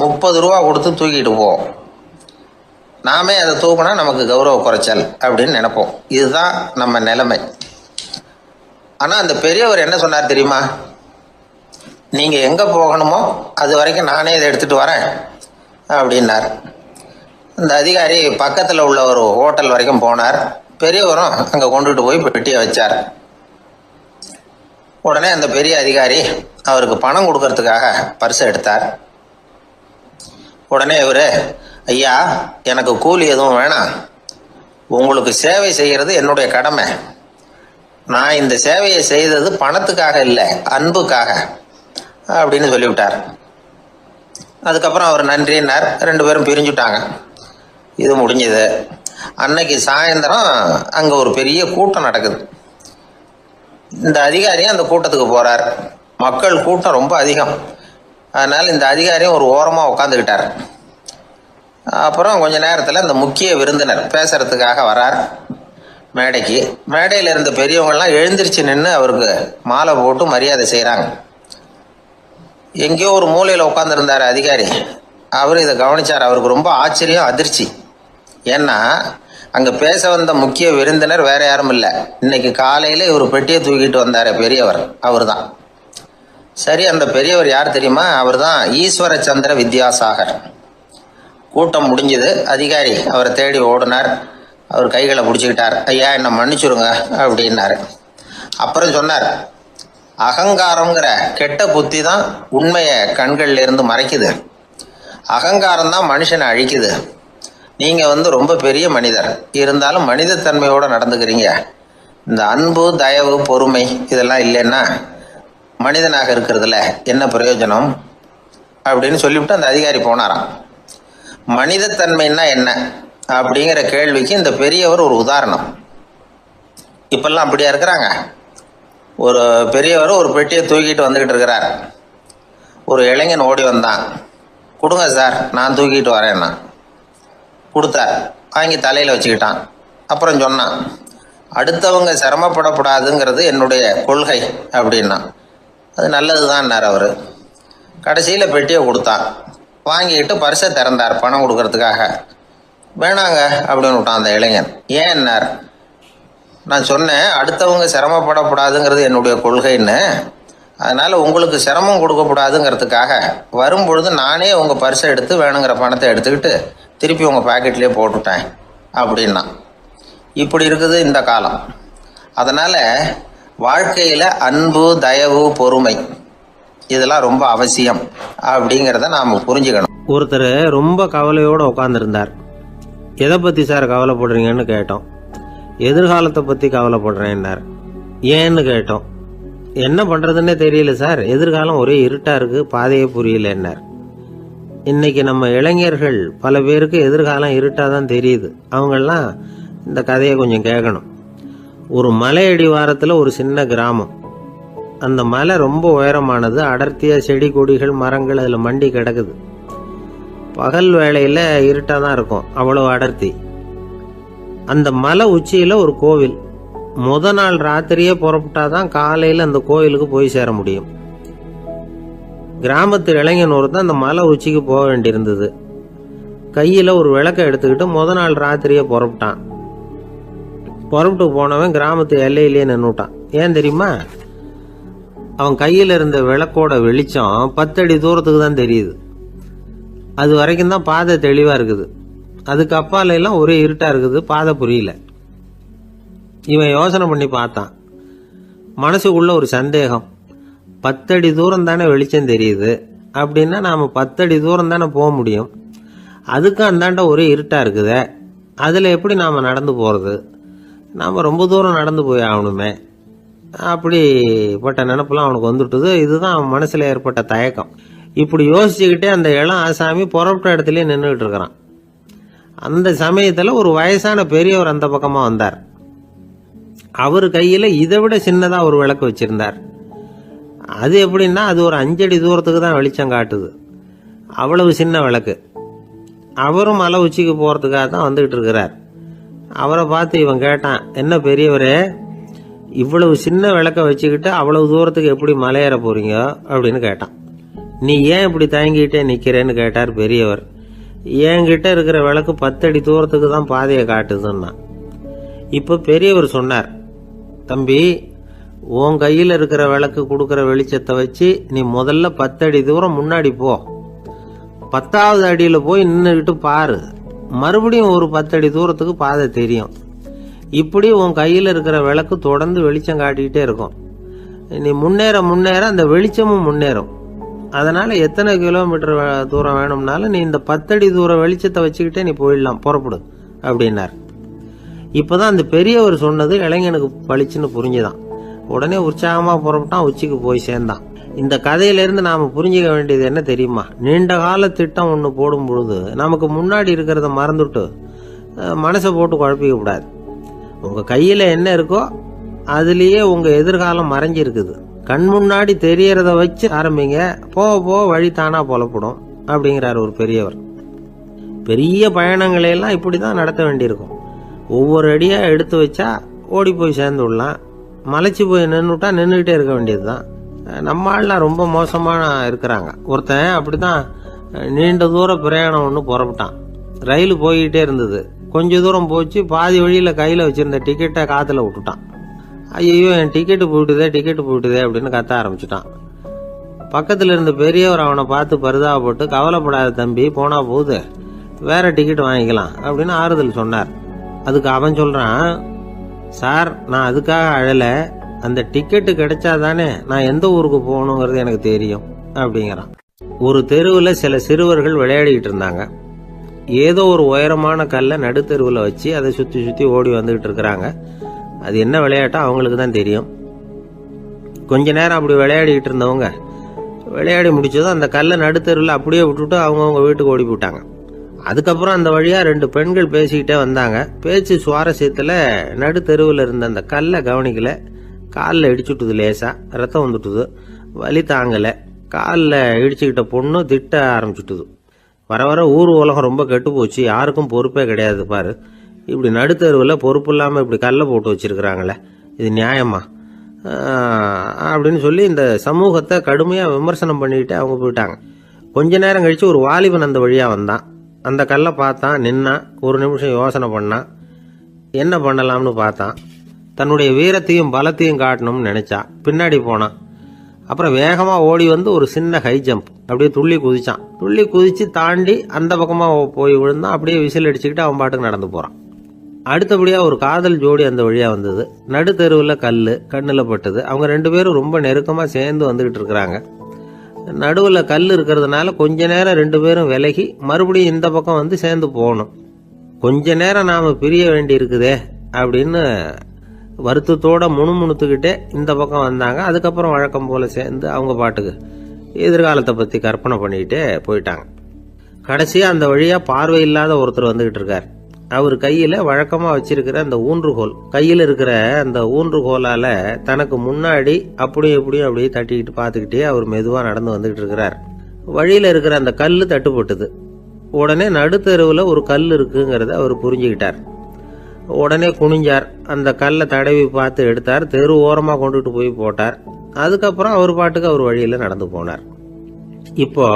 30 ரூபா கொடுத்து தூக்கிட்டு போவோம். நாமே அதை தூக்கினா நமக்கு கௌரவ குறைச்சல் அப்படின்னு நினைப்போம். இதுதான் நம்ம நிலைமை. ஆனால் அந்த பெரியவர் என்ன சொன்னார் தெரியுமா? நீங்கள் எங்கே போகணுமோ அது வரைக்கும் நானே இதை எடுத்துகிட்டு வரேன் அப்படின்னார். அந்த அதிகாரி பக்கத்தில் உள்ள ஒரு ஹோட்டல் வரைக்கும் போனார். பெரியவரும் அங்கே கொண்டுட்டு போய் பெட்டியை வச்சார். உடனே அந்த பெரிய அதிகாரி அவருக்கு பணம் கொடுக்கறதுக்காக பர்ஸை எடுத்தார். உடனே இவர், ஐயா எனக்கு கூலி எதுவும் வேணாம், உங்களுக்கு சேவை செய்கிறது என்னுடைய கடமை. நான் இந்த சேவையை செய்தது பணத்துக்காக இல்லை, அன்புக்காக அப்படின்னு சொல்லிவிட்டார். அதுக்கப்புறம் அவர் நன்றினார். ரெண்டு பேரும் பிரிஞ்சுட்டாங்க. இது முடிஞ்சது. அன்னைக்கு சாயந்தரம் அங்கே ஒரு பெரிய கூட்டம் நடக்குது. இந்த அதிகாரியும் அந்த கூட்டத்துக்கு போகிறார். மக்கள் கூட்டம் ரொம்ப அதிகம். அதனால் இந்த அதிகாரியும் ஒரு ஓரமாக உட்காந்துக்கிட்டார். அப்புறம் கொஞ்ச நேரத்தில் இந்த முக்கிய விருந்தினர் பேசுறதுக்காக வரார் மேடைக்கு. மேடையில் இருந்த பெரியவங்கள்லாம் எழுந்திரிச்சு நின்று அவருக்கு மாலை போட்டு மரியாதை செய்கிறாங்க. எங்கேயோ ஒரு மூலையில் உட்காந்துருந்தார் அதிகாரி. அவர் இதை கவனித்தார். அவருக்கு ரொம்ப ஆச்சரியம், அதிர்ச்சி. ஏன்னா அங்கே பேச வந்த முக்கிய விருந்தினர் வேற யாரும் இல்லை, இன்னைக்கு காலையில் இவர் பெட்டியை தூக்கிட்டு வந்தார் பெரியவர், அவர் தான். சரி, அந்த பெரியவர் யார் தெரியுமா? அவர் தான் ஈஸ்வர சந்திர வித்யாசாகர். கூட்டம் முடிஞ்சது. அதிகாரி அவரை தேடி ஓடினார். அவர் கைகளை பிடிச்சிக்கிட்டார். ஐயா என்னை மன்னிச்சுருங்க அப்படின்னாரு. அப்புறம் சொன்னார், அகங்காரங்கிற கெட்ட புத்தி தான் உண்மையை கண்கள்ல இருந்து மறைக்குது. அகங்காரம் தான் மனுஷனை அழிக்குது. நீங்கள் ரொம்ப பெரிய மனிதர், இருந்தாலும் மனிதத்தன்மையோடு நடந்துக்கிறீங்க. இந்த அன்பு, தயவு, பொறுமை இதெல்லாம் இல்லைன்னா மனிதனாக இருக்கிறதுல என்ன பிரயோஜனம் அப்படின்னு சொல்லிவிட்டு அந்த அதிகாரி போனாராம். மனிதத்தன்மைன்னா என்ன அப்படிங்கிற கேள்விக்கு இந்த பெரியவர் ஒரு உதாரணம். இப்பெல்லாம் அப்படியா இருக்கிறாங்க? ஒரு பெரியவர் ஒரு பெட்டியை தூக்கிட்டு வந்துக்கிட்டு இருக்கிறார். ஒரு இளைஞன் ஓடி வந்தான். கொடுங்க சார், நான் தூக்கிட்டு வரேன்னா. கொடுத்தார். வாங்கி தலையில் வச்சுக்கிட்டான். அப்புறம் சொன்னான், அடுத்தவங்க சிரமப்படக்கூடாதுங்கிறது என்னுடைய கொள்கை அப்படின்னா. அது நல்லது தான்னார் அவர். கடைசியில் பெட்டியை கொடுத்தான். வாங்கிக்கிட்டு பர்ஸை திறந்தார் பணம் கொடுக்கறதுக்காக. வேணாங்க அப்படின்னு விட்டான் அந்த இளைஞன். ஏன்னார், நான் சொன்னேன் அடுத்தவங்க சிரமப்படக்கூடாதுங்கிறது என்னுடைய கொள்கைன்னு. அதனால் உங்களுக்கு சிரமம் கொடுக்கக்கூடாதுங்கிறதுக்காக வரும்பொழுது நானே உங்கள் பர்ஸை எடுத்து வேணுங்கிற பணத்தை எடுத்துக்கிட்டு திருப்பி உங்கள் பாக்கெட்லேயே போட்டுட்டேன் அப்படின்னா. இப்படி இருக்குது இந்த காலம். அதனால் வாழ்க்கையில் அன்பு, தயவு, பொறுமை இதெல்லாம் ரொம்ப அவசியம் அப்படிங்கிறத நாம் புரிஞ்சுக்கணும். ஒருத்தர் ரொம்ப கவலையோடு உட்காந்துருந்தார். எதை பற்றி சார் கவலைப்படுறீங்கன்னு கேட்டோம். எதிர்காலத்தை பற்றி கவலைப்படுறேன்னார். ஏன்னு கேட்டோம். என்ன பண்ணுறதுன்னே தெரியல சார், எதிர்காலம் ஒரே இருட்டாக இருக்குது, பாதையே புரியலன்னார். இன்னைக்கு நம்ம இளைஞர்கள் பல பேருக்கு எதிர்காலம் இருட்டாக தான் தெரியுது. அவங்கெல்லாம் இந்த கதையை கொஞ்சம் கேட்கணும். ஒரு மலை அடிவாரத்தில் ஒரு சின்ன கிராமம். அந்த மலை ரொம்ப உயரமானது. அடர்த்தியாக செடி கொடிகள் மரங்கள் அதில் மண்டி கிடக்குது. பகல் வேளையில் இருட்டாக தான் இருக்கும், அவ்வளோ அடர்த்தி. அந்த மலை உச்சியில் ஒரு கோவில். நாள் ராத்திரியே புறப்பட்டாதான் காலையில் அந்த கோயிலுக்கு போய் சேர முடியும். கிராமத்து இளைஞன் ஒருத்தன் அந்த மலை உச்சிக்கு போக வேண்டியிருந்தது. கையில் ஒரு விளக்கை எடுத்துக்கிட்டு நாள் ராத்திரியே புறப்பட்டான். புறப்பட்டு போனவன் கிராமத்து எல்லையிலேயே நின்றுட்டான். ஏன் தெரியுமா? அவன் கையில் இருந்த விளக்கோட வெளிச்சம் 10 அடி தூரத்துக்கு தான் தெரியுது. அது வரைக்கும் தான் பாதை தெளிவாக இருக்குது. அதுக்கு அப்பால எல்லாம் ஒரே இருட்டாக இருக்குது, பாதை புரியல. இவன் யோசனை பண்ணி பார்த்தான். மனசுக்குள்ள ஒரு சந்தேகம். 10 அடி தூரம் தானே வெளிச்சம் தெரியுது, அப்படின்னா நாம் 10 அடி தூரம் தானே போக முடியும். அதுக்கும் அந்தாண்ட ஒரே இருட்டாக இருக்குதே, அதில் எப்படி நாம் நடந்து போகிறது? நாம் ரொம்ப தூரம் நடந்து போய் ஆகணுமே. அப்படிப்பட்ட நினப்பெல்லாம் அவனுக்கு வந்துவிட்டுது. இதுதான் அவன் மனசில் ஏற்பட்ட தயக்கம். இப்படி யோசிச்சுக்கிட்டே அந்த இளம் ஆசாமி புறப்பட்ட இடத்துலயே நின்றுகிட்டு இருக்கிறான். அந்த சமயத்துல ஒரு வயசான பெரியவர் அந்த பக்கமா வந்தார். அவர் கையில இதை விட சின்னதா ஒரு விளக்கு வச்சிருந்தார். அது எப்படின்னா அது ஒரு 5 அடி தூரத்துக்கு தான் வெளிச்சம் காட்டுது. அவ்வளவு சின்ன விளக்கு. அவரும் மலை உச்சிக்கு போறதுக்காக தான் வந்துகிட்டு இருக்கிறார். அவரை பார்த்து இவன் கேட்டான், என்ன பெரியவரே, இவ்வளவு சின்ன விளக்க வச்சுக்கிட்டு அவ்வளவு தூரத்துக்கு எப்படி மலையேற போறீங்க அப்படின்னு கேட்டான். நீ ஏன் இப்படி தயங்கிட்டே நிக்கிறேன்னு கேட்டார் பெரியவர். என்கிட்ட இருக்கிற விளக்கு 10 அடி தூரத்துக்கு தான் பாதையை காட்டுதுன்னா. இப்ப பெரியவர் சொன்னார், தம்பி, உன் கையில் இருக்கிற விளக்கு கொடுக்கற வெளிச்சத்தை வச்சு நீ முதல்ல 10 அடி தூரம் முன்னாடி போ. 10வது அடியில போய் நின்றுகிட்டு பாரு. மறுபடியும் ஒரு 10 அடி தூரத்துக்கு பாதை தெரியும். இப்படி உன் கையில் இருக்கிற விளக்கு தொடர்ந்து வெளிச்சம் காட்டிக்கிட்டே இருக்கும். நீ முன்னேற முன்னேற அந்த வெளிச்சமும் முன்னேறும். அதனால எத்தனை கிலோமீட்டர் தூரம் வேணும்னாலும் நீ இந்த 10 அடி தூரம் வெளிச்சத்தை வச்சுக்கிட்டே நீ போயிடலாம், புறப்படு அப்படின்னார். இப்பதான் அந்த பெரியவர் சொன்னது இளைஞனுக்கு பளிச்சுன்னு புரிஞ்சுதான். உடனே உற்சாகமா புறப்பட்டான், உச்சிக்கு போய் சேர்ந்தான். இந்த கதையிலிருந்து நாம புரிஞ்சுக்க வேண்டியது என்ன தெரியுமா? நீண்ட கால திட்டம் ஒன்று போடும் பொழுது நமக்கு முன்னாடி இருக்கிறத மறந்துட்டு மனசை போட்டு குழப்பிக்க கூடாது. உங்க கையில என்ன இருக்கோ அதுலயே உங்க எதிர்காலம் மறைஞ்சிருக்குது. கண் முன்னாடி தெரியறத வச்சு ஆரம்பிங்க, போக போக வழி தானா புலப்படும் அப்படிங்கிறார் ஒரு பெரியவர். பெரிய பயணங்களை எல்லாம் இப்படிதான் நடத்த வேண்டியிருக்கும். ஒவ்வொரு அடியா எடுத்து வச்சா ஓடி போய் சேர்ந்து விடலாம். மலைச்சு போய் நின்றுட்டா நின்றுகிட்டே இருக்க வேண்டியதுதான். நம்ம ஆள்லாம் ரொம்ப மோசமா இருக்கிறாங்க. ஒருத்தன் அப்படிதான் நீண்ட தூர பிரயாணம் ஒன்று புறப்பட்டான். ரயில் போய்கிட்டே இருந்தது. கொஞ்ச தூரம் போச்சு, பாதி வழியில கையில வச்சிருந்த டிக்கெட்டை காத்துல விட்டுட்டான். ஐயோ, என் டிக்கெட்டு போயிட்டுதே அப்படின்னு கத்த ஆரம்பிச்சுட்டான். பக்கத்துல இருந்த பெரியவர் அவனை பார்த்து பரிதாபப்பட்டு, கவலைப்படாத தம்பி, போனா போகுது, வேற டிக்கெட் வாங்கிக்கலாம் அப்படின்னு ஆறுதல் சொன்னார். அதுக்கு அவன் சொல்றான், சார், நான் அதுக்காக அழல, அந்த டிக்கெட்டு கிடைச்சாதானே நான் எந்த ஊருக்கு போகணுங்கிறது எனக்கு தெரியும் அப்படிங்கிறான். ஒரு தெருவில் சில சிறுவர்கள் விளையாடிக்கிட்டு இருந்தாங்க. ஏதோ ஒரு உயரமான கல்லை நடுத்தெருவில் வச்சு அதை சுற்றி சுற்றி ஓடி வந்துகிட்டு இருக்கிறாங்க. அது என்ன விளையாட்டோ அவங்களுக்கு தான் தெரியும். கொஞ்ச நேரம் அப்படி விளையாடிக்கிட்டு இருந்தவங்க விளையாடி முடிச்சதும் அந்த கல்லை நடுத்தெருவில் அப்படியே விட்டுட்டு அவங்கவுங்க வீட்டுக்கு ஓடி போட்டாங்க. அதுக்கப்புறம் அந்த வழியா 2 பெண்கள் பேசிக்கிட்டே வந்தாங்க. பேச்சு சுவாரஸ்யத்தில் நடுத்தெருவில் இருந்த அந்த கல்லை கவனிக்கல. காலில் இடிச்சுட்டுது, லேசா ரத்தம் வந்துட்டுது, வலி தாங்கலை. காலில் இடிச்சுக்கிட்ட பொண்ணு திட்ட ஆரம்பிச்சுட்டுது. வர வர ஊர் உலகம் ரொம்ப கெட்டு போச்சு, யாருக்கும் பொறுப்பே கிடையாது பாரு, இப்படி நடுத்தெருவில் பொறுப்பு இல்லாமல் இப்படி கல்லை போட்டு வச்சிருக்கிறாங்களே, இது நியாயமா அப்படின்னு சொல்லி இந்த சமூகத்தை கடுமையாக விமர்சனம் பண்ணிக்கிட்டு அவங்க போயிட்டாங்க. கொஞ்ச நேரம் கழிச்சு ஒரு வாலிபன் அந்த வழியாக வந்தான். அந்த கல்லை பார்த்தான், நின்னான், ஒரு நிமிஷம் யோசனை பண்ணான், என்ன பண்ணலாம்னு பார்த்தான். தன்னுடைய வீரத்தையும் பலத்தையும் காட்டணும்னு நினைச்சான். பின்னாடி போனான். அப்புறம் வேகமா ஓடி வந்து ஒரு சின்ன ஹை ஜம்ப் அப்படியே துள்ளி குதிச்சான். துள்ளி குதிச்சு தாண்டி அந்த பக்கமா போய் விழுந்தான். அப்படியே விசில் அடிச்சுக்கிட்டு அவன் பாட்டுக்கு நடந்து போறான். அடுத்தபடியா ஒரு காதல் ஜோடி அந்த வழியா வந்தது. நடுத்தெருவில் கல்லு கண்ணுல பட்டது. அவங்க 2 பேரும் ரொம்ப நெருக்கமா சேர்ந்து வந்துகிட்டு இருக்கிறாங்க. நடுவில் கல் இருக்கிறதுனால கொஞ்ச நேரம் 2 பேரும் விலகி மறுபடியும் இந்த பக்கம் வந்து சேர்ந்து போகணும். கொஞ்ச நேரம் நாம பிரிய வேண்டி இருக்குதே அப்படின்னு வருத்தத்தோட முணுமுணுத்துக்கிட்டே இந்த பக்கம் வந்தாங்க. அதுக்கப்புறம் வழக்கம் போல சேர்ந்து அவங்க பாட்டுக்கு எதிர்காலத்தை பத்தி கற்பனை பண்ணிக்கிட்டே போயிட்டாங்க. கடைசியா அந்த வழியா பார்வை இல்லாத ஒருத்தர் வந்துகிட்டு இருக்கார். அவர் கையில வழக்கமா வச்சிருக்கிற அந்த ஊன்றுகோல், கையில் இருக்கிற அந்த ஊன்றுகோலால தனக்கு முன்னாடி அப்படியே அப்படியே தட்டிக்கிட்டு பார்த்துக்கிட்டே அவர் மெதுவா நடந்து வந்துகிட்டு இருக்கிறார். வழியில இருக்கிற அந்த கல்லு தட்டுப்பட்டது. உடனே நடுத்தெருவில் ஒரு கல் இருக்குங்கிறத அவர் புரிஞ்சுக்கிட்டார். உடனே குனிஞ்சார். அந்த கல்லை தடவி பார்த்து எடுத்தார். தெரு ஓரமாக கொண்டுட்டு போய் போட்டார். அதுக்கப்புறம் அவர் பாட்டுக்கு அவர் வழியில் நடந்து போனார். இப்போ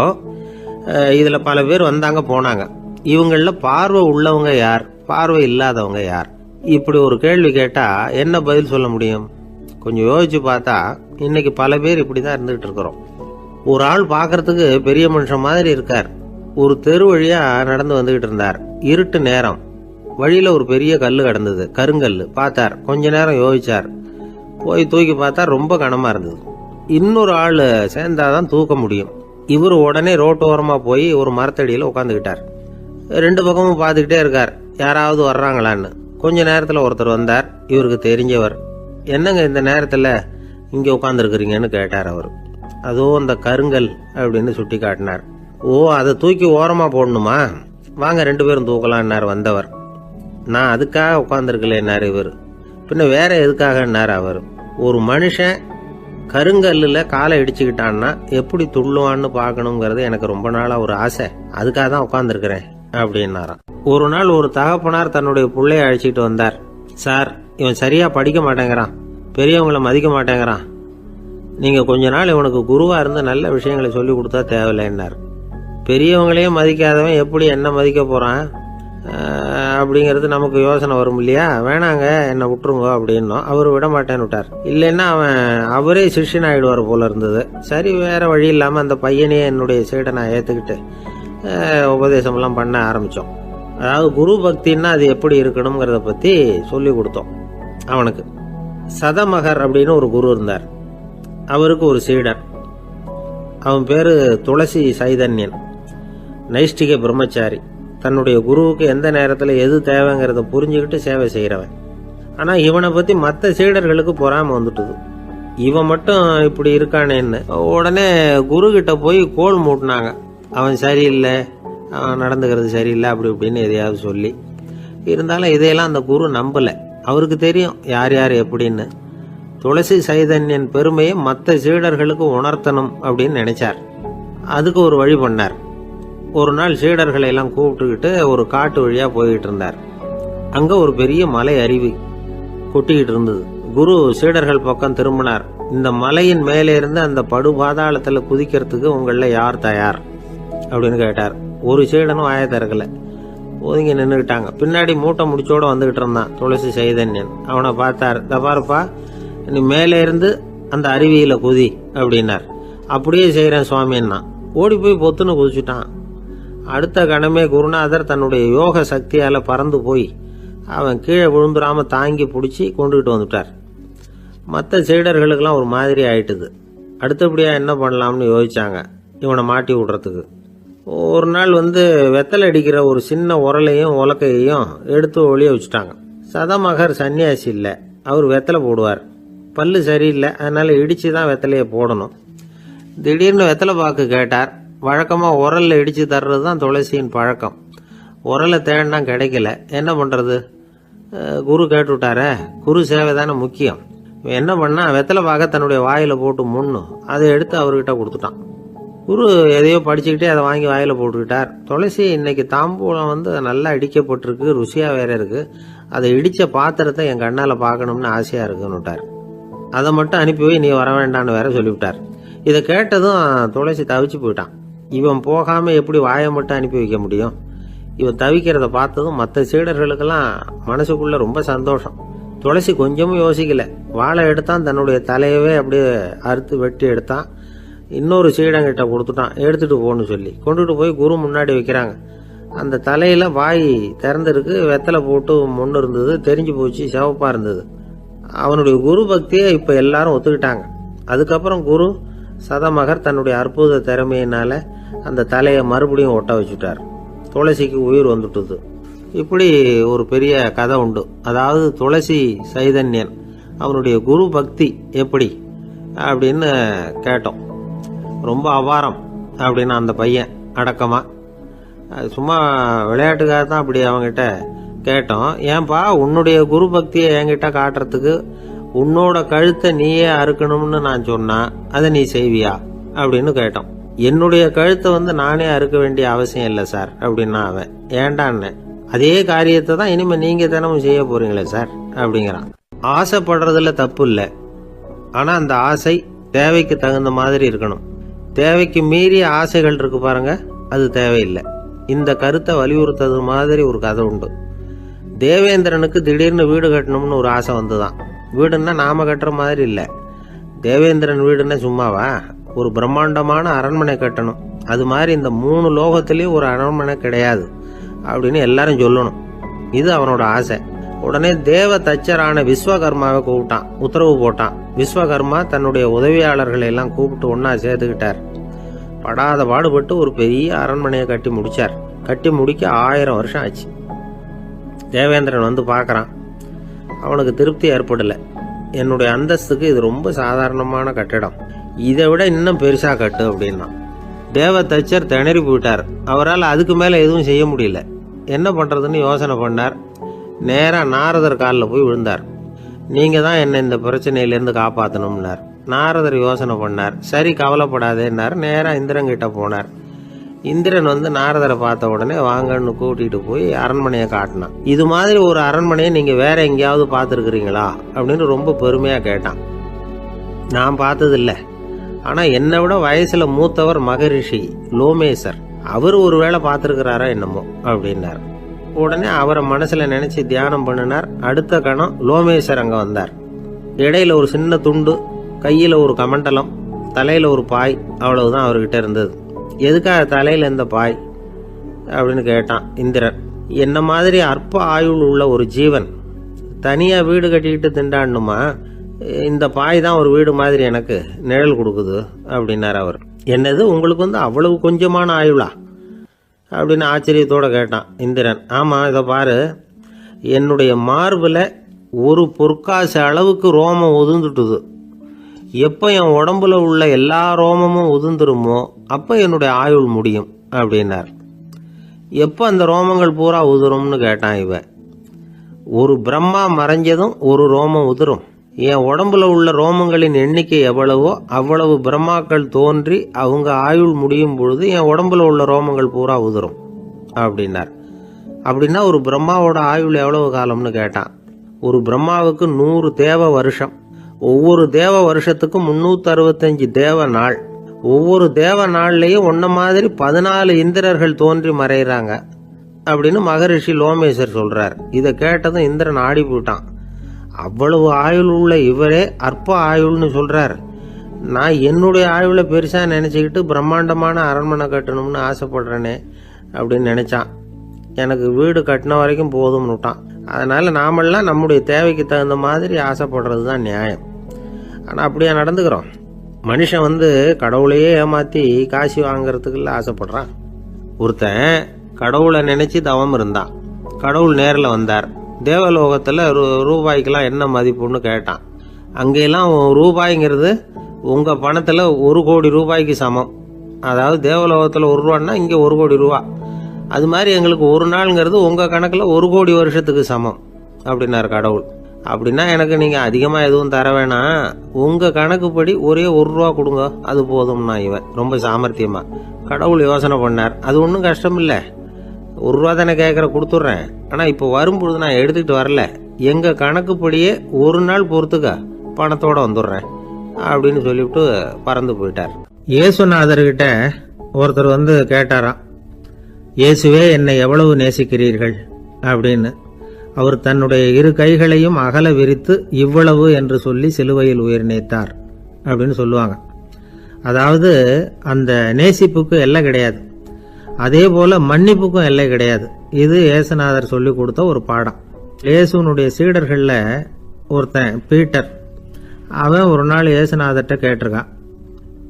இதில் பல பேர் வந்தாங்க போனாங்க. இவங்களில் பார்வை உள்ளவங்க யார், பார்வை இல்லாதவங்க யார்? இப்படி ஒரு கேள்வி கேட்டால் என்ன பதில் சொல்ல முடியும்? கொஞ்சம் யோசிச்சு பார்த்தா இன்னைக்கு பல பேர் இப்படி தான் இருந்துகிட்டு இருக்கிறோம். ஒரு ஆள் பார்க்கறதுக்கு பெரிய மனுஷன் மாதிரி இருக்கார். ஒரு தெரு வழியாக நடந்து வந்துகிட்டு இருந்தார். இருட்டு நேரம். வழியில ஒரு பெரிய கல்லு கிடந்தது, கருங்கல்லு. பார்த்தார். கொஞ்ச நேரம் யோசிச்சார். போய் தூக்கி பார்த்தா ரொம்ப கனமா இருந்தது. இன்னொரு ஆள் சேர்ந்தாதான் தூக்க முடியும். இவர் உடனே ரோட்டோரமா போய் ஒரு மரத்தடியில உட்காந்துக்கிட்டார். 2 பக்கமும் பார்த்துக்கிட்டே இருக்கார், யாராவது வர்றாங்களான்னு. கொஞ்ச நேரத்துல ஒருத்தர் வந்தார். இவருக்கு தெரிஞ்சவர். என்னங்க இந்த நேரத்துல இங்க உட்காந்துருக்கிறீங்கன்னு கேட்டார் அவர். அதோ அந்த கருங்கல் அப்படின்னு சுட்டி காட்டினார். ஓ, அதை தூக்கி ஓரமாக போடணுமா? வாங்க 2 பேரும் தூக்கலான்னார் வந்தவர். நான் அதுக்காக உட்காந்துருக்கலன்னார் இவர். பின்ன வேற எதுக்காகன்னார் அவர். ஒரு மனுஷன் கருங்கல்லில் காலை இடிச்சுக்கிட்டான்னா எப்படி துள்ளுவான்னு பார்க்கணுங்கிறது எனக்கு ரொம்ப நாளாக ஒரு ஆசை. அதுக்காக தான் உட்காந்துருக்கிறேன் அப்படின்னாராம். ஒரு நாள் ஒரு தகப்பனார் தன்னுடைய பிள்ளைய அழைச்சிட்டு வந்தார். சார், இவன் சரியாக படிக்க மாட்டேங்கிறான், பெரியவங்களை மதிக்க மாட்டேங்கிறான், நீங்கள் கொஞ்ச நாள் இவனுக்கு குருவாக இருந்து நல்ல விஷயங்களை சொல்லி கொடுத்தா தேவையில்லைன்னார். பெரியவங்களையும் மதிக்காதவன் எப்படி என்ன மதிக்க போகிறான் அப்படிங்கிறது நமக்கு யோசனை வரும் இல்லையா? வேணாங்க, என்னை விட்டுருங்க அப்படின்னோம். அவர் விட மாட்டேன்னு விட்டார். இல்லைன்னா அவரே சிஷ்யன் ஆகிடுவார் போல இருந்தது. சரி, வேற வழி இல்லாமல் அந்த பையனையே என்னுடைய சீடை நான் ஏற்றுக்கிட்டு உபதேசமெல்லாம் பண்ண ஆரம்பித்தோம். அதாவது குரு பக்தின்னா அது எப்படி இருக்கணுங்கிறத பற்றி சொல்லி கொடுத்தோம் அவனுக்கு. சதமகர் அப்படின்னு ஒரு குரு இருந்தார். அவருக்கு ஒரு சீடர். அவன் பேர் துளசி சைதன்யன், நைஷ்டிக பிரம்மச்சாரி. தன்னுடைய குருவுக்கு எந்த நேரத்தில் எது தேவைங்கிறத புரிஞ்சுக்கிட்டு சேவை செய்கிறவன். ஆனால் இவனை பற்றி மற்ற சீடர்களுக்கு பொறாமை வந்துட்டுது. இவன் மட்டும் இப்படி இருக்கானேன்னு உடனே குரு கிட்ட போய் கோல் மூட்டினாங்க. அவன் சரியில்லை, அவன் நடந்துக்கிறது சரியில்லை, அப்படி இப்படின்னு எதையாவது சொல்லி. இருந்தாலும் இதையெல்லாம் அந்த குரு நம்பலை. அவருக்கு தெரியும் யார் யார் எப்படின்னு. துளசி சைதன்யன் பெருமையை மற்ற சீடர்களுக்கு உணர்த்தணும் அப்படின்னு நினைச்சார். அதுக்கு ஒரு வழி பண்ணார். ஒரு நாள் சீடர்களை எல்லாம் கூப்பிட்டுக்கிட்டு ஒரு காட்டு வழியாக போய்கிட்டு இருந்தார். அங்கே ஒரு பெரிய மலை அருவி கொட்டிக்கிட்டு இருந்தது. குரு சீடர்கள் பக்கம் திரும்பினார். இந்த மலையின் மேலே இருந்து அந்த படுபாதாளத்தில் குதிக்கிறதுக்கு உங்களில் யார் தயார் அப்படின்னு கேட்டார். ஒரு சீடனும் ஆய திறக்கல, ஒதுங்கி நின்றுக்கிட்டாங்க. பின்னாடி மூட்டை முடிச்சோட வந்துகிட்டு இருந்தான் துளசி சைதன்யன். அவனை பார்த்தார். தப்பாருப்பா, நீ மேலே இருந்து அந்த அருவியில குதி அப்படின்னார். அப்படியே செய்கிறேன் சுவாமின்னா ஓடி போய் பொத்துன்னு குதிச்சுட்டான். அடுத்த கணமே குருநாதர் தன்னுடைய யோக சக்தியால் பறந்து போய் அவன் கீழே விழுந்துடாம தாங்கி பிடிச்சி கொண்டுகிட்டு வந்துட்டார். மற்ற சீடர்களுக்கெல்லாம் ஒரு மாதிரி ஆயிட்டுது. அடுத்தபடியாக என்ன பண்ணலாம்னு யோசிச்சாங்க இவனை மாட்டி விடுறதுக்கு. ஒரு நாள் வெத்தலை அடிக்கிற ஒரு சின்ன உரலையும் உலக்கையையும் எடுத்து ஒளிய வச்சுட்டாங்க. சதமகர் சன்னியாசி இல்லை, அவர் வெத்தலை போடுவார். பல்லு சரியில்லை, அதனால இடிச்சு தான் வெத்தலையை போடணும். திடீர்னு வெத்தலை பாக்கு கேட்டார். வழக்கமாக உரலில் இடித்து தர்றது தான் துளசியின் பழக்கம். உரலை தேடினா கிடைக்கல, என்ன பண்ணுறது? குரு கேட்டுவிட்டாரே, குரு சேவை தானே முக்கியம். என்ன பண்ணா, வெத்தலை பாக்க தன்னுடைய வாயில் போட்டு முன்னும் அதை எடுத்து அவர்கிட்ட கொடுத்துட்டான். குரு எதையோ படிச்சுக்கிட்டே அதை வாங்கி வாயில் போட்டுக்கிட்டார். துளசி இன்னைக்கு தாம்பூலம் நல்லா இடிக்கப்பட்டிருக்கு, ருசியாக வேற இருக்கு, அதை இடித்த பாத்திரத்தை என் கண்ணால் பார்க்கணும்னு ஆசையாக இருக்குன்னு விட்டார். அதை மட்டும் அனுப்பி போய் நீ வர வேண்டான்னு வேற சொல்லிவிட்டார். இதை கேட்டதும் துளசி தவிச்சு போயிட்டான். இவன் போகாமல் எப்படி வாயை மட்டும் அனுப்பி வைக்க முடியும்? இவன் தவிக்கிறத பார்த்ததும் மற்ற சீடர்களுக்கெல்லாம் மனசுக்குள்ள ரொம்ப சந்தோஷம். துளசி கொஞ்சமும் யோசிக்கல, வாழை எடுத்தான், தன்னுடைய தலையவே அப்படியே அறுத்து வெட்டி எடுத்தான். இன்னொரு சீடங்கிட்ட கொடுத்துட்டான், எடுத்துட்டு போன்னு சொல்லி. கொண்டுட்டு போய் குரு முன்னாடி வைக்கிறாங்க. அந்த தலையில வாய் திறந்திருக்கு, வெத்தலை போட்டு முன்னு இருந்தது, தெரிஞ்சு போச்சு, சிவப்பா இருந்தது. அவனுடைய குரு பக்தியை இப்ப எல்லாரும் ஒத்துக்கிட்டாங்க. அதுக்கப்புறம் குரு சதமகர் தன்னுடைய அற்புத திறமையினால அந்த தலையை மறுபடியும் ஒட்ட வச்சுட்டார். துளசிக்கு உயிர் வந்துட்டுது. இப்படி ஒரு பெரிய கதை உண்டு. அதாவது துளசி சைதன்யன் அவனுடைய குரு பக்தி எப்படி அப்படின்னு கேட்டோம். ரொம்ப அபாரம் அப்படின்னு அந்த பையன் அடக்கமா, சும்மா விளையாட்டுக்காக தான் அப்படி அவங்ககிட்ட கேட்டோம். ஏன்பா, உன்னுடைய குரு பக்தியை என்கிட்ட காட்டுறதுக்கு உன்னோட கழுத்தை நீயே அறுக்கணும்னு நான் சொன்னா அதை நீ செய்வியா அப்படின்னு கேட்டோம். என்னுடைய கழுத்தை நானே அறுக்க வேண்டிய அவசியம் இல்லை சார் அப்படின்னா அவன். ஏண்டான்னு, அதே காரியத்தை தான் இனிமே நீங்க தினமும் செய்ய போறீங்களே சார் அப்படிங்கிறான். ஆசைப்படுறதுல தப்பு இல்லை, ஆனா அந்த ஆசை தேவைக்கு தகுந்த மாதிரி இருக்கணும். தேவைக்கு மீறிய ஆசைகள் இருக்கு பாருங்க, அது தேவையில்லை. இந்த கருத்தை வலியுறுத்தது மாதிரி ஒரு கதை உண்டு. தேவேந்திரனுக்கு திடீர்னு வீடு கட்டணும்னு ஒரு ஆசை வந்துதான். வீடுன்னா நாம கட்டுற மாதிரி இல்லை. தேவேந்திரன் வீடுன்னா சும்மாவா, ஒரு பிரம்மாண்டமான அரண்மனை கட்டணும். அது மாதிரி இந்த 3 லோகத்திலயும் ஒரு அரண்மனை கிடையாது அப்படின்னு எல்லாரும் சொல்லணும். இது அவனோட ஆசை. உடனே தேவ தச்சரான விஸ்வகர்மாவை கூப்பிட்டான், உத்தரவு போட்டான். விஸ்வகர்மா தன்னுடைய உதவியாளர்களை எல்லாம் கூப்பிட்டு ஒன்னா சேர்த்துக்கிட்டார். படாத பாடுபட்டு ஒரு பெரிய அரண்மனையை கட்டி முடிச்சார். கட்டி முடிக்க 1000 வருஷம் ஆச்சு. தேவேந்திரன் பார்க்கறான். அவனுக்கு திருப்தி ஏற்படல. என்னுடைய அந்தஸ்துக்கு இது ரொம்ப சாதாரணமான கட்டிடம், இதை விட இன்னும் பெருசா கட்டு அப்படின்னா. தேவ தச்சர் திணறி போயிட்டார். அவரால் அதுக்கு மேல எதுவும் செய்ய முடியல. என்ன பண்றதுன்னு யோசனை பண்ணார். நேரா நாரதர் காலில் போய் விழுந்தார். நீங்க தான் என்னை இந்த பிரச்சனையிலேருந்து காப்பாற்றணும்னார். நாரதர் யோசனை பண்ணார். சரி, கவலைப்படாதேன்னார். நேரா இந்திரன் கிட்ட போனார். இந்திரன் வந்து நாரதரை பார்த்த உடனே வாங்கன்னு கூட்டிட்டு போய் அரண்மனையை காட்டினான். இது மாதிரி ஒரு அரண்மனையை நீங்க வேற எங்கேயாவது பார்த்துருக்குறீங்களா அப்படின்னு ரொம்ப பெருமையா கேட்டான். நான் பார்த்ததில்ல, ஆனா என்னை விட வயசுல மூத்தவர் மகரிஷி லோமேசர், அவர் ஒரு வேளை பார்த்துருக்கிறாரா என்னமோ அப்படின்னார். உடனே அவரை மனசுல நினைச்சு தியானம் பண்ணினார். அடுத்த கணம் லோமேசர் அங்க வந்தார். இடையில ஒரு சின்ன துண்டு, கையில ஒரு கமண்டலம், தலையில ஒரு பாய், அவ்வளவுதான் அவர்கிட்ட இருந்தது. எதுக்காக தலையில இந்த பாய் அப்படின்னு கேட்டான் இந்திரன். என்ன மாதிரி அற்ப ஆயுள் உள்ள ஒரு ஜீவன் தனியா வீடு கட்டிக்கிட்டு திண்டாடணுமா? இந்த பாய் தான் ஒரு வீடு மாதிரி எனக்கு நிழல் கொடுக்குது அப்படின்னார் அவர். என்னது, உங்களுக்கு வந்து அவ்வளவு கொஞ்சமான ஆயுளா அப்படின்னு ஆச்சரியத்தோட கேட்டான் இந்திரன். ஆமா, இதை பாரு, என்னுடைய மார்பில் ஒரு பொற்காசு அளவுக்கு ரோமம் உதிர்ந்துட்டுது. எப்போ என் உடம்புல உள்ள எல்லா ரோமமும் உதிர்ந்துருமோ அப்போ என்னுடைய ஆயுள் முடியும் அப்படின்னார். எப்போ அந்த ரோமங்கள் பூரா உதிரும்னு கேட்டான் இவன். ஒரு பிரம்மா மறைஞ்சதும் ஒரு ரோமம் உதிரும். என் உடம்புல உள்ள ரோமங்களின் எண்ணிக்கை எவ்வளவோ அவ்வளவு பிரம்மாக்கள் தோன்றி அவங்க ஆயுள் முடியும் பொழுது என் உடம்புல உள்ள ரோமங்கள் பூரா உதிரும் அப்படின்னார். அப்படின்னா ஒரு பிரம்மாவோட ஆயுள் எவ்வளவு காலம்னு கேட்டான். ஒரு பிரம்மாவுக்கு 100 தேவ வருஷம். ஒவ்வொரு தேவ வருஷத்துக்கும் 365 தேவ நாள். ஒவ்வொரு தேவ நாள்லயும் ஒன்ன மாதிரி 14 இந்திரர்கள் தோன்றி மறைகிறாங்க அப்படின்னு மகரிஷி லோமேசர் சொல்றார். இதை கேட்டதும் இந்திரன் ஆடி போயிட்டான். அவ்வளவு ஆயுள் உள்ள இவரே அற்ப ஆயுள்னு சொல்றார். நான் என்னுடைய ஆயுளை பெருசா நினைச்சுக்கிட்டு பிரம்மாண்டமான அரண்மனை கட்டணும்னு ஆசைப்படுறேனே அப்படின்னு நினைச்சான். எனக்கு வீடு கட்டின வரைக்கும் போதும்னு விட்டான். அதனால நாமெல்லாம் நம்முடைய தேவைக்கு தகுந்த மாதிரி ஆசைப்படுறது தான் நியாயம். ஆனால் அப்படியே நடந்துக்கிறோம். மனுஷன் வந்து கடவுளையே ஏமாத்தி காசு வாங்கறதுக்குள்ள ஆசைப்படுறான். ஒருத்தன் கடவுளை நினைச்சு தவம் இருந்தான். கடவுள் நேரில் வந்தார். தேவலோகத்தில் ரூபாய்க்கெல்லாம் என்ன மதிப்புன்னு கேட்டான். அங்கெல்லாம் ரூபாய்ங்கிறது உங்கள் பணத்தில் 1 கோடி ரூபாய்க்கு சமம். அதாவது தேவலோகத்தில் 1 ரூபான்னா இங்கே 1 கோடி ரூபா. அது மாதிரி எங்களுக்கு ஒரு நாளுங்கிறது உங்கள் கணக்கில் 1 கோடி வருஷத்துக்கு சமம் அப்படின்னார் கடவுள். அப்படின்னா எனக்கு நீங்கள் அதிகமாக எதுவும் தர வேணாம், உங்கள் கணக்குப்படி ஒரே 1 ரூபா கொடுங்க, அது போதும்னா இவன் ரொம்ப சாமர்த்தியமா. கடவுள் யோசனை பண்ணார். அது ஒன்றும் கஷ்டம் இல்லை, 1 ரூபா தானே கேட்குற, கொடுத்துட்றேன். ஆனால் இப்போ வரும்பொழுது நான் எடுத்துக்கிட்டு வரல, எங்கள் கணக்குப்படியே 1 நாள் பொறுத்துக்க பணத்தோடு வந்துடுறேன் அப்படின்னு சொல்லிவிட்டு பறந்து போயிட்டார். இயேசுநாதர்கிட்ட ஒருத்தர் வந்து கேட்டாராம், இயேசுவே என்னை எவ்வளவு நேசிக்கிறீர்கள் அப்படின்னு. அவர் தன்னுடைய 2 கைகளையும் அகல விரித்து இவ்வளவு என்று சொல்லி சிலுவையில் உயிர் நீத்தார் அப்படின்னு சொல்லுவாங்க. அதாவது அந்த நேசிப்புக்கு எல்லை கிடையாது, அதே போல மன்னிப்புக்கும் எல்லை கிடையாது. இது இயேசுநாதர் சொல்லி கொடுத்த ஒரு பாடம். இயேசுனுடைய சீடர்கள்ல ஒருத்தன் பீட்டர், அவன் ஒரு நாள் இயேசுநாதர்கிட்ட கேட்டிருக்கான்,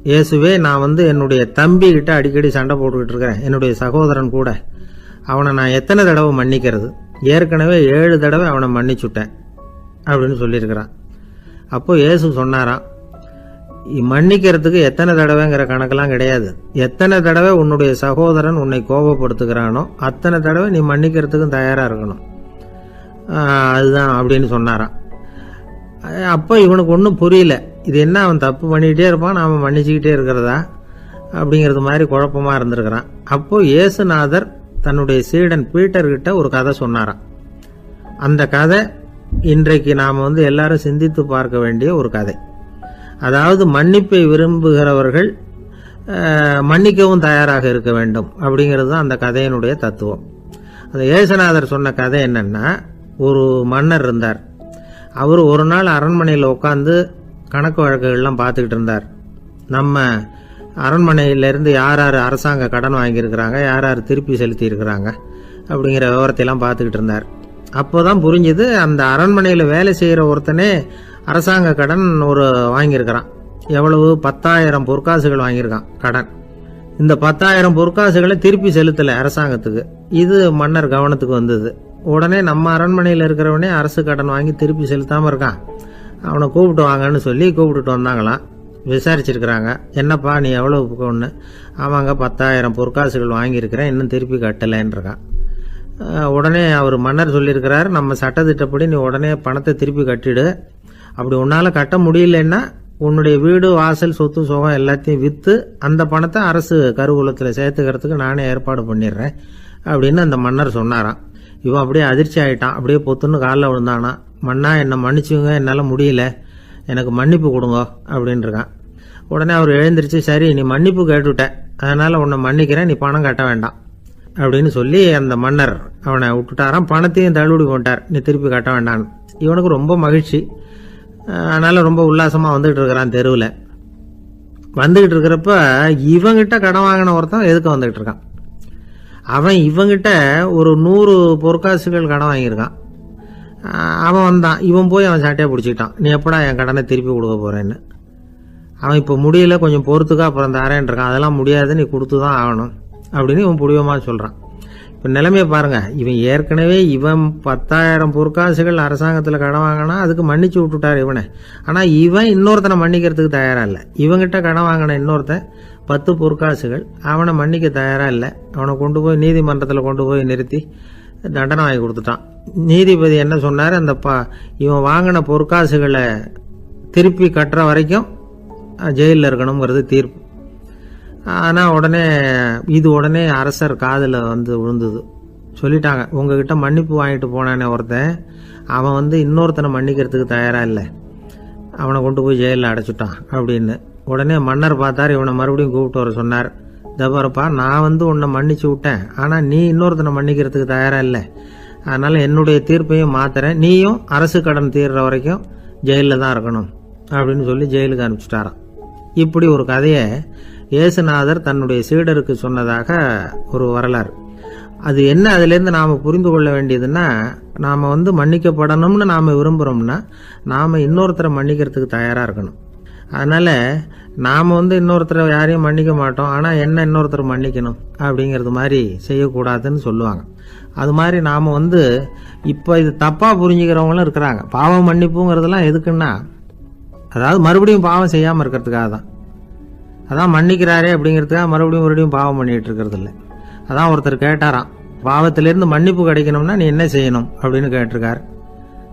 இயேசுவே நான் வந்து என்னுடைய தம்பி கிட்ட அடிக்கடி சண்டை போட்டுக்கிட்டு இருக்கிறேன், என்னுடைய சகோதரன் கூட, அவனை நான் எத்தனை தடவை மன்னிக்கிறது? ஏற்கனவே 7 தடவை அவனை மன்னிச்சுட்டேன் அப்படின்னு சொல்லியிருக்கிறான். அப்போ இயேசு சொன்னாராம், மன்னிக்கிறதுக்கு எத்தனை தடவைங்கிற கணக்கெல்லாம் கிடையாது. எத்தனை தடவை உன்னுடைய சகோதரன் உன்னை கோபப்படுத்துகிறானோ அத்தனை தடவை நீ மன்னிக்கிறதுக்கும் தயாரா இருக்கணும், அதுதான் அப்படின்னு சொன்னாராம். அப்போ இவனுக்கு ஒன்றும் புரியல, இது என்ன அவன் தப்பு பண்ணிக்கிட்டே இருப்பான், நாம மன்னிச்சுக்கிட்டே இருக்கிறதா அப்படிங்கிறது மாதிரி குழப்பமா இருந்திருக்கிறான். அப்போ இயேசுநாதர் தன்னுடைய சீடன் பீட்டர்கிட்ட ஒரு கதை சொன்னாராம். அந்த கதை இன்றைக்கு நாம் வந்து எல்லாரும் சிந்தித்து பார்க்க வேண்டிய ஒரு கதை. அதாவது மன்னிப்பை விரும்புகிறவர்கள் மன்னிக்கவும் தயாராக இருக்க வேண்டும் அப்படிங்கிறது தான் அந்த கதையினுடைய தத்துவம். அந்த இயேசுநாதர் சொன்ன கதை என்னன்னா, ஒரு மன்னர் இருந்தார். அவர் ஒரு நாள் அரண்மனையில் உட்காந்து கணக்கு வழக்குகள்லாம் பார்த்துக்கிட்டு இருந்தார். நம்ம அரண்மனையிலேருந்து யார் யார் அரசாங்க கடன் வாங்கியிருக்கிறாங்க, யார் யார் திருப்பி செலுத்தி இருக்கிறாங்க அப்படிங்கிற விவரத்தையெல்லாம் பார்த்துக்கிட்டு இருந்தார். அப்போதான் புரிஞ்சுது, அந்த அரண்மனையில் வேலை செய்கிற ஒருத்தனே அரசாங்க கடன் ஒரு வாங்கியிருக்கிறான். எவ்வளவு? 10,000 பொற்காசுகள் வாங்கியிருக்கான் கடன். இந்த 10,000 பொற்காசுகளை திருப்பி செலுத்தலை அரசாங்கத்துக்கு. இது மன்னர் கவனத்துக்கு வந்தது. உடனே நம்ம அரண்மனையில் இருக்கிறவனே அரசு கடன் வாங்கி திருப்பி செலுத்தாமல் இருக்கான், அவனை கூப்பிட்டு வாங்கன்னு சொல்லி கூப்பிட்டுட்டு வந்தாங்களாம். விசாரிச்சிருக்கிறாங்க. என்னப்பா நீ எவ்வளோ ஒன்று? ஆமாங்க 10,000 பொற்காசுகள் வாங்கியிருக்கிறேன், இன்னும் திருப்பி கட்டலைன்றான். உடனே அவர் மன்னர் சொல்லியிருக்கிறாரு, நம்ம சட்டத்திட்டப்படி நீ உடனே பணத்தை திருப்பி கட்டிடு. அப்படி உன்னால் கட்ட முடியலன்னா உன்னுடைய வீடு வாசல் சொத்து சுகம் எல்லாத்தையும் விற்று அந்த பணத்தை அரசு கருவூலத்தில் சேர்த்துக்கிறதுக்கு நானே ஏற்பாடு பண்ணிடுறேன் அப்படின்னு அந்த மன்னர் சொன்னாராம். இவன் அப்படியே அதிர்ச்சி ஆகிட்டான். அப்படியே பொத்துன்னு காலில் விழுந்தானா. மன்னா என்னை மன்னிச்சுங்க, என்னால் முடியல, எனக்கு மன்னிப்பு கொடுங்க அப்படின்ட்டுருக்கான். உடனே அவர் எழுந்திரிச்சு, சரி நீ மன்னிப்பு கேட்டுவிட்டேன், அதனால் உன்னை மன்னிக்கிறேன், நீ பணம் கட்ட வேண்டாம் அப்படின்னு சொல்லி அந்த மன்னர் அவனை விட்டுட்டாராம். பணத்தையும் தள்ளுபடி போட்டார், நீ திருப்பி கட்ட வேண்டான்னு. இவனுக்கு ரொம்ப மகிழ்ச்சி. அதனால் ரொம்ப உல்லாசமாக வந்துகிட்டு இருக்கிறான். தெருவில் வந்துக்கிட்டு இருக்கிறப்ப இவங்கிட்ட கடன் வாங்கின ஒருத்தன் எதுக்கு வந்துகிட்டு இருக்கான். அவன் இவங்கிட்ட ஒரு 100 பொற்காசுகள் கடன் வாங்கியிருக்கான். அவன் வந்தான். இவன் போய் அவன் சாட்டையை பிடிச்சிக்கிட்டான், நீ எப்படா என் கடனை திருப்பி கொடுக்க போகிறேன்னு. அவன் இப்போ முடியல, கொஞ்சம் பொறுத்துக்கா, அப்புறம் தரேன் இருக்கான். அதெல்லாம் முடியாது, நீ கொடுத்து தான் ஆகணும் அப்படின்னு இவன் புடிவமாக சொல்கிறான். இப்போ நிலைமையை பாருங்க, இவன் ஏற்கனவே இவன் 10,000 பொற்காசுகள் அரசாங்கத்தில் கடன் வாங்கினா அதுக்கு மன்னிச்சு விட்டுட்டார் இவனை. ஆனால் இவன் இன்னொருத்தனை மன்னிக்கிறதுக்கு தயாராக இல்லை. இவங்கிட்ட கடன் வாங்கின இன்னொருத்தன் 10 பொற்காசுகள், அவனை மன்னிக்க தயாராக இல்லை. அவனை கொண்டு போய் நீதிமன்றத்தில் கொண்டு போய் நிறுத்தி தண்டனை வாங்கி கொடுத்துட்டான். நீதிபதி என்ன சொன்னார், அந்த இவன் வாங்கின பொற்காசுகளை திருப்பி கட்டுற வரைக்கும் ஜெயிலில் இருக்கணுங்கிறது தீர்ப்பு. ஆனால் உடனே அரசர் காதில் வந்து விழுந்தது. சொல்லிட்டாங்க, உங்ககிட்ட மன்னிப்பு வாங்கிட்டு போனானே ஒருத்தன், அவன் இன்னொருத்தனை மன்னிக்கிறதுக்கு தயாராக இல்லை, அவனை கொண்டு போய் ஜெயிலில் அடைச்சிட்டான் அப்படின்னு. உடனே மன்னர் பார்த்தார், இவனை மறுபடியும் கூப்பிட்டு வர சொன்னார். தபாரப்பா, நான் உன்னை மன்னிச்சு விட்டேன், ஆனால் நீ இன்னொருத்தனை மன்னிக்கிறதுக்கு தயாராக இல்லை, அதனால் என்னுடைய தீர்ப்பையும் மாத்துறேன், நீயும் அரசு கடன் தீர்ற வரைக்கும் ஜெயிலில் தான் இருக்கணும் அப்படின்னு சொல்லி ஜெயிலுக்கு அனுப்பிச்சிட்டாராம். இப்படி ஒரு கதையை இயேசுநாதர் தன்னுடைய சீடருக்கு சொன்னதாக ஒரு வரலாறு. அது என்ன, அதிலேருந்து நாம் புரிந்து கொள்ள வேண்டியதுன்னா, நாம் மன்னிக்கப்படணும்னு நாம் விரும்புகிறோம்னா நாம் இன்னொருத்தரை மன்னிக்கிறதுக்கு தயாராக இருக்கணும். அதனால் நாம் இன்னொருத்தரை யாரையும் மன்னிக்க மாட்டோம், ஆனால் என்ன இன்னொருத்தர் மன்னிக்கணும் அப்படிங்கிறது மாதிரி செய்யக்கூடாதுன்னு சொல்லுவாங்க. அது மாதிரி நாம் இப்போ இது தப்பாக புரிஞ்சுக்கிறவங்களும் இருக்கிறாங்க. பாவம் மன்னிப்புங்கிறதுலாம் எதுக்குன்னா, அதாவது மறுபடியும் பாவம் செய்யாமல் இருக்கிறதுக்காக தான். அதான் மன்னிக்கிறாரே அப்படிங்கிறதுக்காக மறுபடியும் பாவம் பண்ணிகிட்டு இருக்கிறது இல்லை. அதான் ஒருத்தர் கேட்டாராம், பாவத்திலேருந்து மன்னிப்பு கிடைக்கணும்னா நீ என்ன செய்யணும் அப்படின்னு கேட்டிருக்காரு.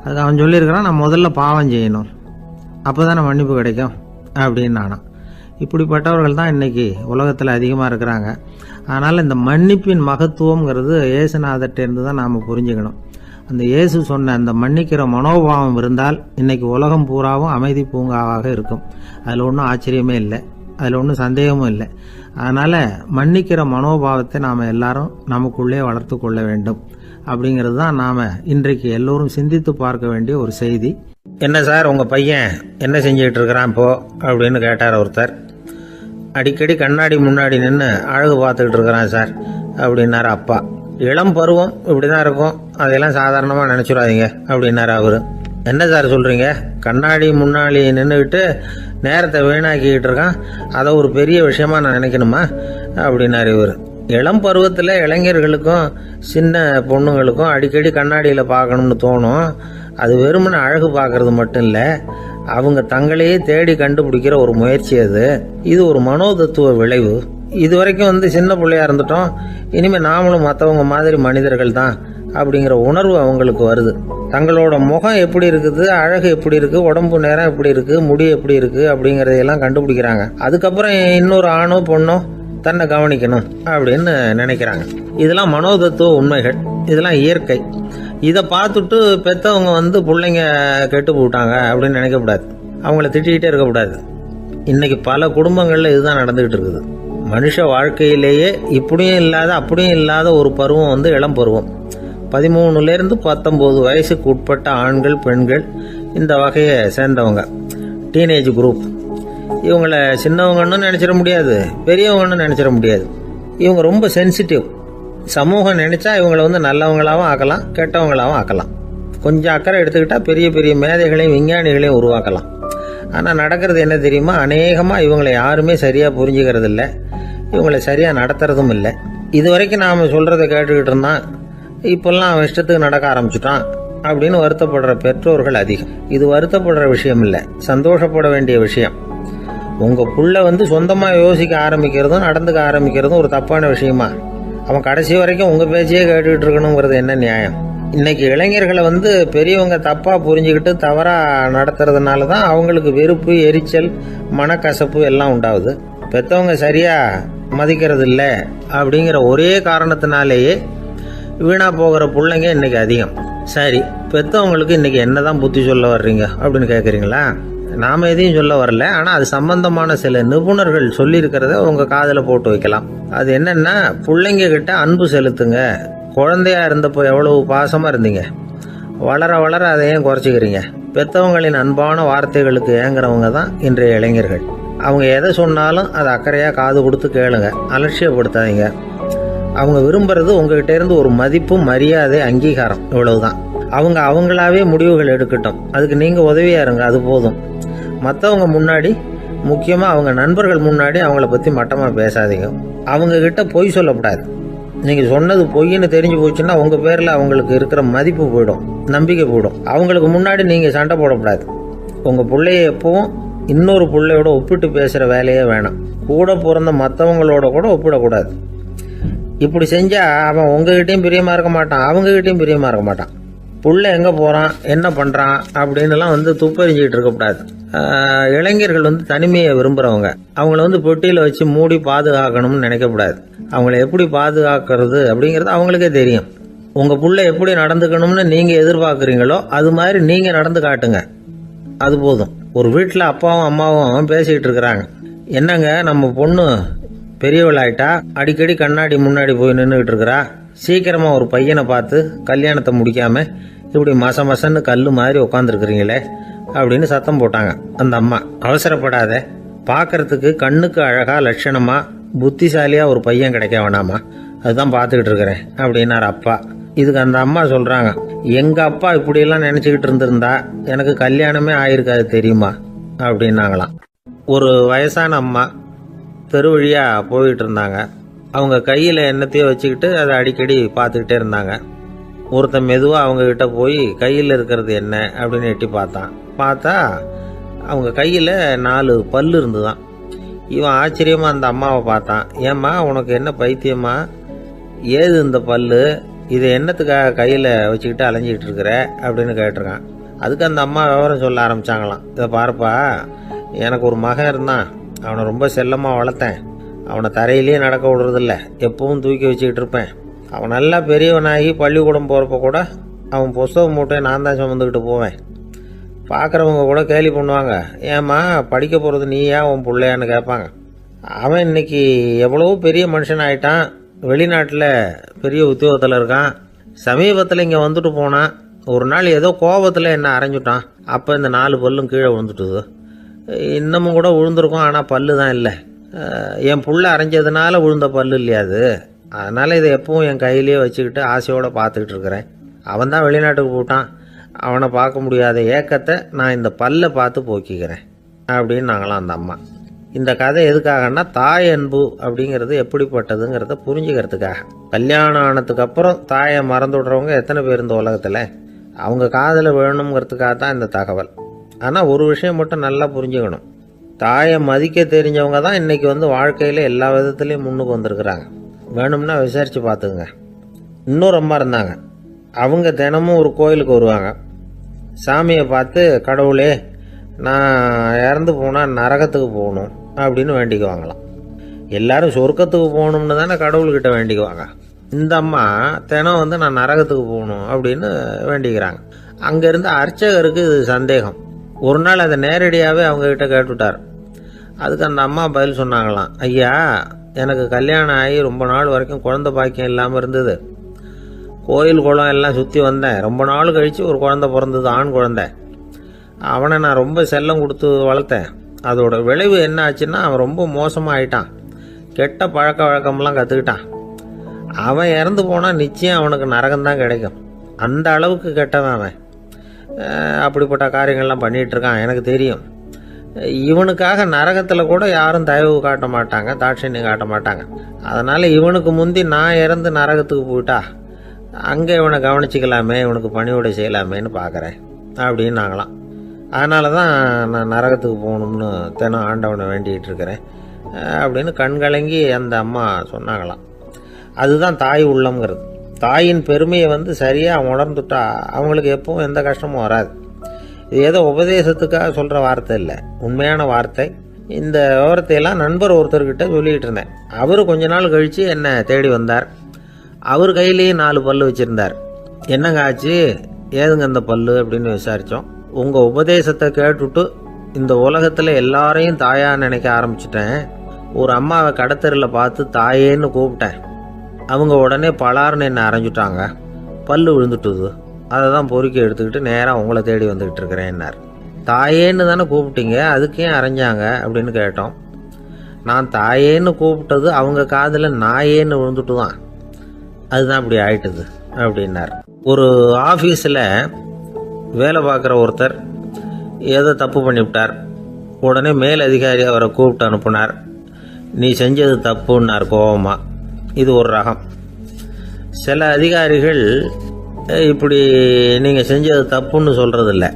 அதுக்கு அவன் சொல்லியிருக்கிறான், நான் முதல்ல பாவம் செய்யணும், அப்போ தானே மன்னிப்பு கிடைக்கும் அப்படின்னு நானாம். இப்படிப்பட்டவர்கள் தான் இன்றைக்கி உலகத்தில் அதிகமாக இருக்கிறாங்க. அதனால் இந்த மன்னிப்பின் மகத்துவங்கிறது இயேசுநாதர்கிட்டேருந்து தான் நாம் புரிஞ்சுக்கணும். அந்த இயேசு சொன்ன அந்த மன்னிக்கிற மனோபாவம் இருந்தால் இன்றைக்கி உலகம் பூராவும் அமைதி பூங்காவாக இருக்கும். அதில் ஒன்றும் ஆச்சரியமே இல்லை, அதில் ஒன்றும் சந்தேகமும் இல்லை. அதனால் மன்னிக்கிற மனோபாவத்தை நாம் எல்லாரும் நமக்குள்ளே வளர்த்து கொள்ள வேண்டும் அப்படிங்கிறது தான் நாம் இன்றைக்கு எல்லோரும் சிந்தித்து பார்க்க வேண்டிய ஒரு செய்தி. என்ன சார், உங்கள் பையன் என்ன செஞ்சுக்கிட்டு இருக்கிறான் இப்போ அப்படின்னு கேட்டார் ஒருத்தர். அடிக்கடி கண்ணாடி முன்னாடி நின்று அழகு பார்த்துக்கிட்டு இருக்கிறான் சார் அப்படின்னாரு அப்பா. இளம் பருவம் இப்படி தான் இருக்கும், அதையெல்லாம் சாதாரணமாக நினச்சிடாதீங்க அப்படின்னாரு அவர். என்ன சார் சொல்கிறீங்க, கண்ணாடி முன்னாடி நின்றுக்கிட்டு நேரத்தை வீணாக்கிக்கிட்டு இருக்கான், அதை ஒரு பெரிய விஷயமா நான் நினைக்கணுமா அப்படின்னாரு இவர். இளம் பருவத்தில் இளைஞர்களுக்கும் சின்ன பொண்ணுங்களுக்கும் அடிக்கடி கண்ணாடியில் பார்க்கணும்னு தோணும். அது வெறுமனே அழகு பார்க்கறது மட்டும் இல்லை, அவங்க தங்களையே தேடி கண்டுபிடிக்கிற ஒரு முயற்சி அது. இது ஒரு மனோதத்துவ விளைவு. இது வரைக்கும் சின்ன பிள்ளையா இருந்துட்டோம், இனிமேல் நாமளும் மற்றவங்க மாதிரி மனிதர்கள் தான் அப்படிங்கிற உணர்வு அவங்களுக்கு வருது. தங்களோட முகம் எப்படி இருக்குது, அழகு எப்படி இருக்குது, உடம்பு நேரம் எப்படி இருக்குது, முடி எப்படி இருக்குது அப்படிங்கிறதையெல்லாம் கண்டுபிடிக்கிறாங்க. அதுக்கப்புறம் இன்னொரு ஆணோ பொண்ணோ தன்னை கவனிக்கணும் அப்படின்னு நினைக்கிறாங்க. இதெல்லாம் மனோதத்துவ உண்மைகள், இதெல்லாம் இயற்கை. இதை பார்த்துட்டு பெற்றவங்க பிள்ளைங்க கெட்டு போட்டாங்க அப்படின்னு நினைக்கக்கூடாது, அவங்கள திட்டிகிட்டே இருக்கக்கூடாது. இன்னைக்கு பல குடும்பங்களில் இதுதான் நடந்துகிட்டு இருக்குது. மனுஷ வாழ்க்கையிலேயே இப்படியும் இல்லாத அப்படியும் இல்லாத ஒரு பருவம் இளம் பருவம். 13லேருந்து 19 வயசுக்கு உட்பட்ட ஆண்கள் பெண்கள் இந்த வகையை சேர்ந்தவங்க, டீனேஜ் குரூப். இவங்கள சின்னவங்கன்னு நினச்சிட முடியாது, பெரியவங்கன்னு நினச்சிட முடியாது. இவங்க ரொம்ப சென்சிட்டிவ். சமூகம் நினச்சா இவங்களை நல்லவங்களாகவும் ஆக்கலாம், கெட்டவங்களாகவும் ஆக்கலாம். கொஞ்சம் அக்கறை எடுத்துக்கிட்டால் பெரிய பெரிய மேதைகளையும் விஞ்ஞானிகளையும் உருவாக்கலாம். ஆனால் நடக்கிறது என்ன தெரியுமா, அநேகமாக இவங்களை யாருமே சரியாக புரிஞ்சுக்கிறது இல்லை, இவங்களை சரியாக நடத்துறதும் இல்லை. இது வரைக்கும் நாம் சொல்கிறத கேட்டுக்கிட்டு இருந்தான், இப்போல்லாம் அவன் இஷ்டத்துக்கு நடக்க ஆரம்பிச்சுட்டான் அப்படின்னு வருத்தப்படுற பெற்றோர்கள் அதிகம். இது வருத்தப்படுற விஷயம் இல்லை, சந்தோஷப்பட வேண்டிய விஷயம். உங்கள் புள்ள சொந்தமாக யோசிக்க ஆரம்பிக்கிறதும் நடந்துக்க ஆரம்பிக்கிறதும் ஒரு தப்பான விஷயமா? அவன் கடைசி வரைக்கும் உங்கள் பேச்சையே கேட்டுக்கிட்டு இருக்கணுங்கிறது என்ன நியாயம்? இன்னைக்கு இளைஞர்களை பெரியவங்க தப்பாக புரிஞ்சுக்கிட்டு தவறாக நடத்துறதுனால தான் அவங்களுக்கு வெறுப்பு, எரிச்சல், மனக்கசப்பு எல்லாம் உண்டாகுது. பெற்றவங்க சரியாக மதிக்கிறது இல்லை அப்படிங்கிற ஒரே காரணத்தினாலேயே வீணாக போகிற பிள்ளைங்க இன்னைக்கு அதிகம். சரி, பெற்றவங்களுக்கு இன்னைக்கு என்னதான் புத்தி சொல்ல வர்றீங்க அப்படின்னு கேட்குறீங்களா? நாம் எதையும் சொல்ல வரல, ஆனால் அது சம்பந்தமான சில நிபுணர்கள் சொல்லியிருக்கிறத உங்கள் காதில் போட்டு வைக்கலாம். அது என்னன்னா, பிள்ளைங்க கிட்ட அன்பு செலுத்துங்க. குழந்தையா இருந்தப்போ எவ்வளவு பாசமாக இருந்தீங்க, வளர வளர அதை ஏன் குறைச்சிக்கிறீங்க? பெற்றவங்களின் அன்பான வார்த்தைகளுக்கு ஏங்குறவங்க தான் இன்றைய இளைஞர்கள். அவங்க எதை சொன்னாலும் அதை அக்கறையாக காது கொடுத்து கேளுங்க, அலட்சியப்படுத்தாதீங்க. அவங்க விரும்புறது உங்ககிட்ட இருந்து ஒரு மதிப்பு, மரியாதை, அங்கீகாரம், இவ்வளவுதான். அவங்க அவங்களாவே முடிவுகள் எடுக்கட்டும், அதுக்கு நீங்கள் உதவியா இருங்க, அது போதும். மற்றவங்க முன்னாடி, முக்கியமாக அவங்க நண்பர்கள் முன்னாடி அவங்கள பற்றி மட்டமாக பேசாதீங்க. அவங்கக்கிட்ட பொய் சொல்லக்கூடாது. நீங்கள் சொன்னது பொய்ன்னு தெரிஞ்சு போச்சுன்னா உங்கள் பேரில் அவங்களுக்கு இருக்கிற மதிப்பு போயிடும், நம்பிக்கை போயிடும். அவங்களுக்கு முன்னாடி நீங்கள் சண்டை போடக்கூடாது. உங்கள் பிள்ளைய எப்பவும் இன்னொரு பிள்ளையோட ஒப்பிட்டு பேசுகிற வேலையே வேணாம். கூட பிறந்த மற்றவங்களோட கூட ஒப்பிடக்கூடாது. இப்படி செஞ்சால் அவன் உங்ககிட்டையும் பிரியமாக இருக்க மாட்டான், அவங்ககிட்டையும் பிரியமாக இருக்க மாட்டான். புள்ள எங்கே போகிறான், என்ன பண்ணுறான் அப்படின்னுலாம் துப்பறிஞ்சிக்கிட்டு இருக்கக்கூடாது. இளைஞர்கள் தனிமையை விரும்புகிறவங்க. அவங்கள பெட்டியில் வச்சு மூடி பாதுகாக்கணும்னு நினைக்கக்கூடாது. அவங்கள எப்படி பாதுகாக்கிறது அப்படிங்கிறது அவங்களுக்கே தெரியும். உங்கள் புள்ள எப்படி நடந்துக்கணும்னு நீங்கள் எதிர்பார்க்குறீங்களோ அது மாதிரி நீங்கள் நடந்து காட்டுங்க, அது போதும். ஒரு வீட்டில் அப்பாவும் அம்மாவும் பேசிக்கிட்டு இருக்கிறாங்க. என்னங்க, நம்ம பொண்ணு பெரியவளாயிட்டா, அடிக்கடி கண்ணாடி முன்னாடி போய் நின்றுக்கிட்டு இருக்கிறா, சீக்கிரமாக ஒரு பையனை பார்த்து கல்யாணத்தை முடிக்காமல் இப்படி மசன்னு கல் மாதிரி உட்காந்துருக்குறீங்களே அப்படின்னு சத்தம் போட்டாங்க அந்த அம்மா. அவசரப்படாத, பார்க்கறதுக்கு கண்ணுக்கு அழகா லட்சணமா புத்திசாலியா ஒரு பையன் கிடைக்க வேணாமா, அதுதான் பார்த்துக்கிட்டு இருக்கிறேன் அப்படின்னாரு அப்பா. இதுக்கு அந்த அம்மா சொல்றாங்க, எங்க அப்பா இப்படியெல்லாம் நினைச்சுக்கிட்டு இருந்திருந்தா எனக்கு கல்யாணமே ஆயிருக்காது தெரியுமா அப்படின்னாங்களாம். ஒரு வயசான அம்மா தெரு வழியா போயிட்டு இருந்தாங்க. அவங்க கையில் எண்ணத்தையோ வச்சுக்கிட்டு அதை அடிக்கடி பார்த்துக்கிட்டே இருந்தாங்க. ஒருத்தன் மெதுவாக அவங்கக்கிட்ட போய் கையில் இருக்கிறது என்ன அப்படின்னு எட்டி பார்த்தா அவங்க கையில் 4 பல்லு இருந்துதான். இவன் ஆச்சரியமாக அந்த அம்மாவை பார்த்தான். ஏம்மா, உனக்கு என்ன பைத்தியமா, ஏது இந்த பல்லு, இதை என்னத்துக்காக கையில் வச்சுக்கிட்டு அலைஞ்சிக்கிட்டு இருக்கிற அப்படின்னு கேட்டிருக்கான். அதுக்கு அந்த அம்மா விவரம் சொல்ல ஆரம்பித்தாங்களாம். இதை பாருப்பா, எனக்கு ஒரு மகன் இருந்தான், அவனை ரொம்ப செல்லமாக வளர்த்தேன். அவனை தரையிலேயே நடக்க விடுறதில்ல, எப்பவும் தூக்கி வச்சுக்கிட்டு இருப்பேன். அவன் நல்லா பெரியவனாகி பள்ளிக்கூடம் போகிறப்ப கூட அவன் புஸ்தக மூட்டையை நான் தான் சுமந்துக்கிட்டு போவேன். பார்க்குறவங்க கூட கேலி பண்ணுவாங்க, ஏம்மா படிக்க போகிறது நீயா உன் பிள்ளையான்னு கேட்பாங்க. அவன் இன்னைக்கு எவ்வளவோ பெரிய மனுஷன் ஆகிட்டான், வெளிநாட்டில் பெரிய உத்தியோகத்தில் இருக்கான். சமீபத்தில் இங்கே வந்துட்டு போனான். ஒரு நாள் ஏதோ கோபத்தில் என்ன அரைஞ்சுட்டான். அப்போ இந்த 4 பல்லும் கீழே விழுந்துட்டுது. இன்னமும் கூட விழுந்திருக்கும், ஆனால் பல்லு தான் இல்லை. என் புள்ள அரைஞ்சதுனால விழுந்த பல்லு இல்லையா அது, அதனால் இதை எப்பவும் என் கையிலேயே வச்சுக்கிட்டு ஆசையோடு பார்த்துக்கிட்டு இருக்கிறேன். அவன் தான் வெளிநாட்டுக்கு போட்டான், அவனை பார்க்க முடியாத ஏக்கத்தை நான் இந்த பல்லை பார்த்து போக்கிக்கிறேன் அப்படின்னு நாங்களாம் அந்த அம்மா. இந்த கதை எதுக்காகன்னா, தாய் அன்பு அப்படிங்கிறது எப்படிப்பட்டதுங்கிறத புரிஞ்சுக்கிறதுக்காக. கல்யாணம் ஆனதுக்கு அப்புறம் தாயை மறந்து விடுறவங்க எத்தனை பேர் இந்த உலகத்தில், அவங்க காதில் வேணுங்கிறதுக்காக தான் இந்த தகவல். ஆனால் ஒரு விஷயம் மட்டும் நல்லா புரிஞ்சுக்கணும், தாயை மதிக்க தெரிஞ்சவங்க தான் இன்றைக்கி வாழ்க்கையில் எல்லா விதத்துலேயும் முன்னுக்கு வந்திருக்கிறாங்க. வேணும்னா விசாரித்து பார்த்துக்குங்க. இன்னொரு அம்மா இருந்தாங்க, அவங்க தினமும் ஒரு கோயிலுக்கு வருவாங்க. சாமியை பார்த்து, கடவுளே நான் இறந்து போனால் நரகத்துக்கு போகணும் அப்படின்னு வேண்டிக்குவாங்களாம். எல்லாரும் சொர்க்கத்துக்கு போகணும்னு தானே கடவுள்கிட்ட வேண்டிக்குவாங்க. இந்த அம்மா தினம் நான் நரகத்துக்கு போகணும் அப்படின்னு வேண்டிக்கிறாங்க. அங்கேருந்து அர்ச்சகருக்கு இது சந்தேகம். ஒரு நாள் அதை நேரடியாகவே அவங்கக்கிட்ட கேட்டுவிட்டார். அதுக்கு அந்த அம்மா பதில் சொன்னாங்களாம், ஐயா, எனக்கு கல்யாணம் ஆகி ரொம்ப நாள் வரைக்கும் குழந்தை பாக்கியம் இல்லாமல் இருந்தது. கோயில் குளம் எல்லாம் சுற்றி வந்தேன். ரொம்ப நாள் கழித்து ஒரு குழந்தை பிறந்தது, ஆண் குழந்தை. அவனை நான் ரொம்ப செல்லம் கொடுத்து வளர்த்தேன். அதோட விளைவு என்ன ஆச்சுன்னா, அவன் ரொம்ப மோசமாக ஆயிட்டான். கெட்ட பழக்க வழக்கம்லாம் கற்றுக்கிட்டான். அவன் இறந்து போனால் நிச்சயம் அவனுக்கு நரகம்தான் கிடைக்கும். அந்த அளவுக்கு கெட்டவன் அவன். அப்படிப்பட்ட காரியங்கள்லாம் பண்ணிகிட்டு இருக்கான், எனக்கு தெரியும். இவனுக்காக நரகத்தில் கூட யாரும் தயவு காட்ட மாட்டாங்க, தாட்சண்யம் காட்ட மாட்டாங்க. அதனால் இவனுக்கு முந்தி நான் இறந்து நரகத்துக்கு போயிட்டா அங்கே இவனை கவனிச்சிக்கலாமே, இவனுக்கு பணிவிடை செய்யலாமேன்னு பார்க்குறேன் அப்படின்னு நாங்களாம். அதனால தான் நான் நரகத்துக்கு போகணும்னு தினம் ஆண்டவனை வேண்டிகிட்டு இருக்கிறேன் அப்படின்னு கண்கலங்கி அந்த அம்மா சொன்னாங்களாம். அதுதான் தாய் உள்ளம்ங்கிறது. தாயின் பெருமையை சரியாக உணர்ந்துட்டா அவங்களுக்கு எப்பவும் எந்த கஷ்டமும் வராது. இது ஏதோ உபதேசத்துக்காக சொல்கிற வார்த்தை இல்லை, உண்மையான வார்த்தை. இந்த விவரத்தையெல்லாம் நண்பர் ஒருத்தர்கிட்ட சொல்லிகிட்டு இருந்தேன். அவர் கொஞ்ச நாள் கழித்து என்னை தேடி வந்தார். அவர் கையிலேயே 4 பல்லு வச்சுருந்தார். என்னங்க ஆச்சு, ஏதுங்க அந்த பல்லு அப்படின்னு விசாரித்தோம். உங்கள் உபதேசத்தை கேட்டுட்டு இந்த உலகத்தில் எல்லாரையும் தாயாக நினைக்க ஆரம்பிச்சிட்டேன். ஒரு அம்மாவை கடத்தரில் பார்த்து தாயேன்னு கூப்பிட்டேன். அவங்க உடனே பலார்னு என்னை அரைஞ்சிட்டாங்க. பல்லு விழுந்துட்டுது. அதை தான் பொறுக்கி எடுத்துக்கிட்டு நேராக உங்களை தேடி வந்துக்கிட்டு இருக்கிறேன்னார். தாயேன்னு தானே கூப்பிட்டீங்க, அதுக்கு ஏன் அரைஞ்சாங்க அப்படின்னு கேட்டோம். நான் தாயேன்னு கூப்பிட்டது அவங்க காதில் நாயேன்னு விழுந்துட்டு தான், அதுதான் அப்படி ஆயிட்டுது அப்படின்னார். ஒரு ஆஃபீஸில் வேலை பார்க்குற ஒருத்தர் ஏதோ தப்பு பண்ணிவிட்டார். உடனே மேல் அதிகாரி அவரை கூப்பிட்டு அனுப்புனார். நீ செஞ்சது தப்புன்னார் கோபமாக. இது ஒரு ரகம். சில அதிகாரிகள் இப்படி நீங்கள் செஞ்சது தப்புன்னு சொல்கிறதில்ல,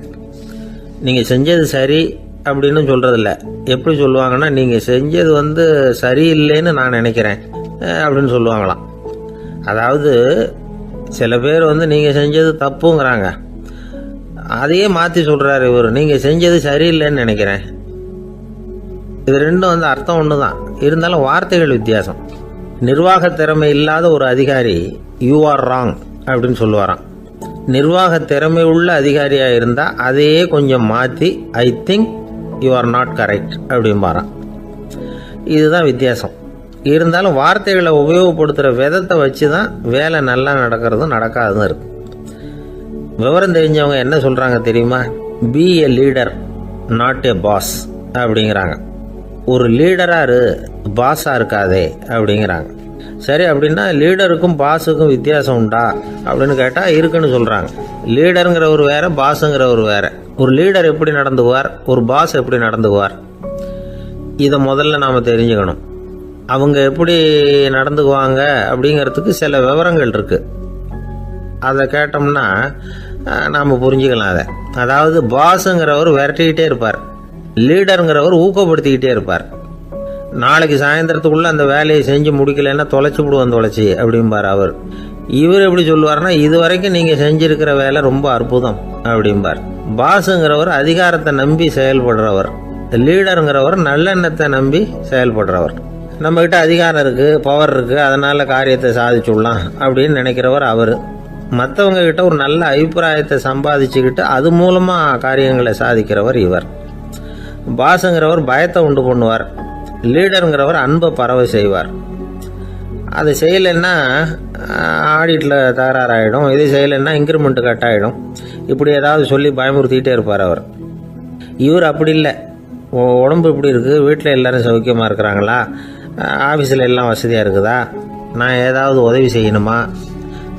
நீங்கள் செஞ்சது சரி அப்படின்னு சொல்கிறதில்ல. எப்படி சொல்லுவாங்கன்னா, நீங்கள் செஞ்சது சரியில்லைன்னு நான் நினைக்கிறேன் அப்படின்னு சொல்லுவாங்களாம். அதாவது சில பேர் நீங்கள் செஞ்சது தப்புங்கிறாங்க, அதையே மாற்றி சொல்கிறாரு இவர், நீங்கள் செஞ்சது சரியில்லைன்னு நினைக்கிறேன். இது ரெண்டும் அர்த்தம் ஒன்று தான், இருந்தாலும் வார்த்தைகள் வித்தியாசம். நிர்வாக திறமை இல்லாத ஒரு அதிகாரி யூ ஆர் ராங் அப்படின்னு சொல்லுவாராம். நிர்வாக திறமை உள்ள அதிகாரியாக இருந்தால் அதையே கொஞ்சம் மாற்றி I think you are not correct அப்படிம்பாராம். இதுதான் வித்தியாசம். இருந்தாலும் வார்த்தைகளை உபயோகப்படுத்துகிற விதத்தை வச்சு தான் வேலை நல்லா நடக்கிறதும் நடக்காததும் இருக்கு. விவரம் தெரிஞ்சவங்க என்ன சொல்கிறாங்க தெரியுமா? Be a leader not a boss அப்படிங்கிறாங்க. ஒரு லீடராக பாஸாக இருக்காதே அப்படிங்கிறாங்க. சரி, அப்படின்னா லீடருக்கும் பாஸுக்கும் வித்தியாசம் உண்டா அப்படின்னு கேட்டால் இருக்குன்னு சொல்கிறாங்க. லீடருங்கிறவர் வேற, பாஸுங்கிறவர் வேற. ஒரு லீடர் எப்படி நடந்துக்குவார், ஒரு பாஸ் எப்படி நடந்துக்குவார், இதை முதல்ல நாம் தெரிஞ்சுக்கணும். அவங்க எப்படி நடந்துக்குவாங்க அப்படிங்கிறதுக்கு சில விவரங்கள் இருக்குது. அதை கேட்டோம்னா நாம் புரிஞ்சுக்கலாம் அதை. அதாவது பாஸுங்கிறவர் விரட்டிக்கிட்டே இருப்பார், லீடருங்கிறவர் ஊக்கப்படுத்திக்கிட்டே இருப்பார். நாளைக்கு சாயந்தரத்துக்குள்ளே அந்த வேலையை செஞ்சு முடிக்கலைன்னா தொலைச்சி விடுவோம் தொலைச்சி அப்படிம்பார் அவர். இவர் எப்படி சொல்லுவார்னா, இது வரைக்கும் நீங்கள் செஞ்சுருக்கிற வேலை ரொம்ப அற்புதம் அப்படிம்பார். பாஸுங்கிறவர் அதிகாரத்தை நம்பி செயல்படுறவர், லீடருங்கிறவர் நல்லெண்ணத்தை நம்பி செயல்படுறவர். நம்மக்கிட்ட அதிகாரம் இருக்குது, பவர் இருக்குது, அதனால் காரியத்தை சாதிச்சுடலாம் அப்படின்னு நினைக்கிறவர் அவர். மற்றவங்க கிட்ட ஒரு நல்ல அபிப்பிராயத்தை சம்பாதிச்சுக்கிட்டு அது மூலமாக காரியங்களை சாதிக்கிறவர் இவர். பாஸுங்கிறவர் பயத்தை உண்டு பண்ணுவார், லீடருங்கிறவர் அன்பை பரவ செய்வார். அதை செய்யலைன்னா ஆடிட்டில் தகராறாயிடும், இது செய்யலைன்னா இன்க்ரிமெண்ட் கட் ஆகிடும், இப்படி ஏதாவது சொல்லி பயமுறுத்திக்கிட்டே இருப்பார் அவர். இவர் அப்படி இல்லை. உடம்பு இப்படி இருக்குது, வீட்டில் எல்லோரும் சௌக்கியமாக இருக்கிறாங்களா, ஆஃபீஸில் எல்லாம் வசதியாக இருக்குதா, நான் ஏதாவது உதவி செய்யணுமா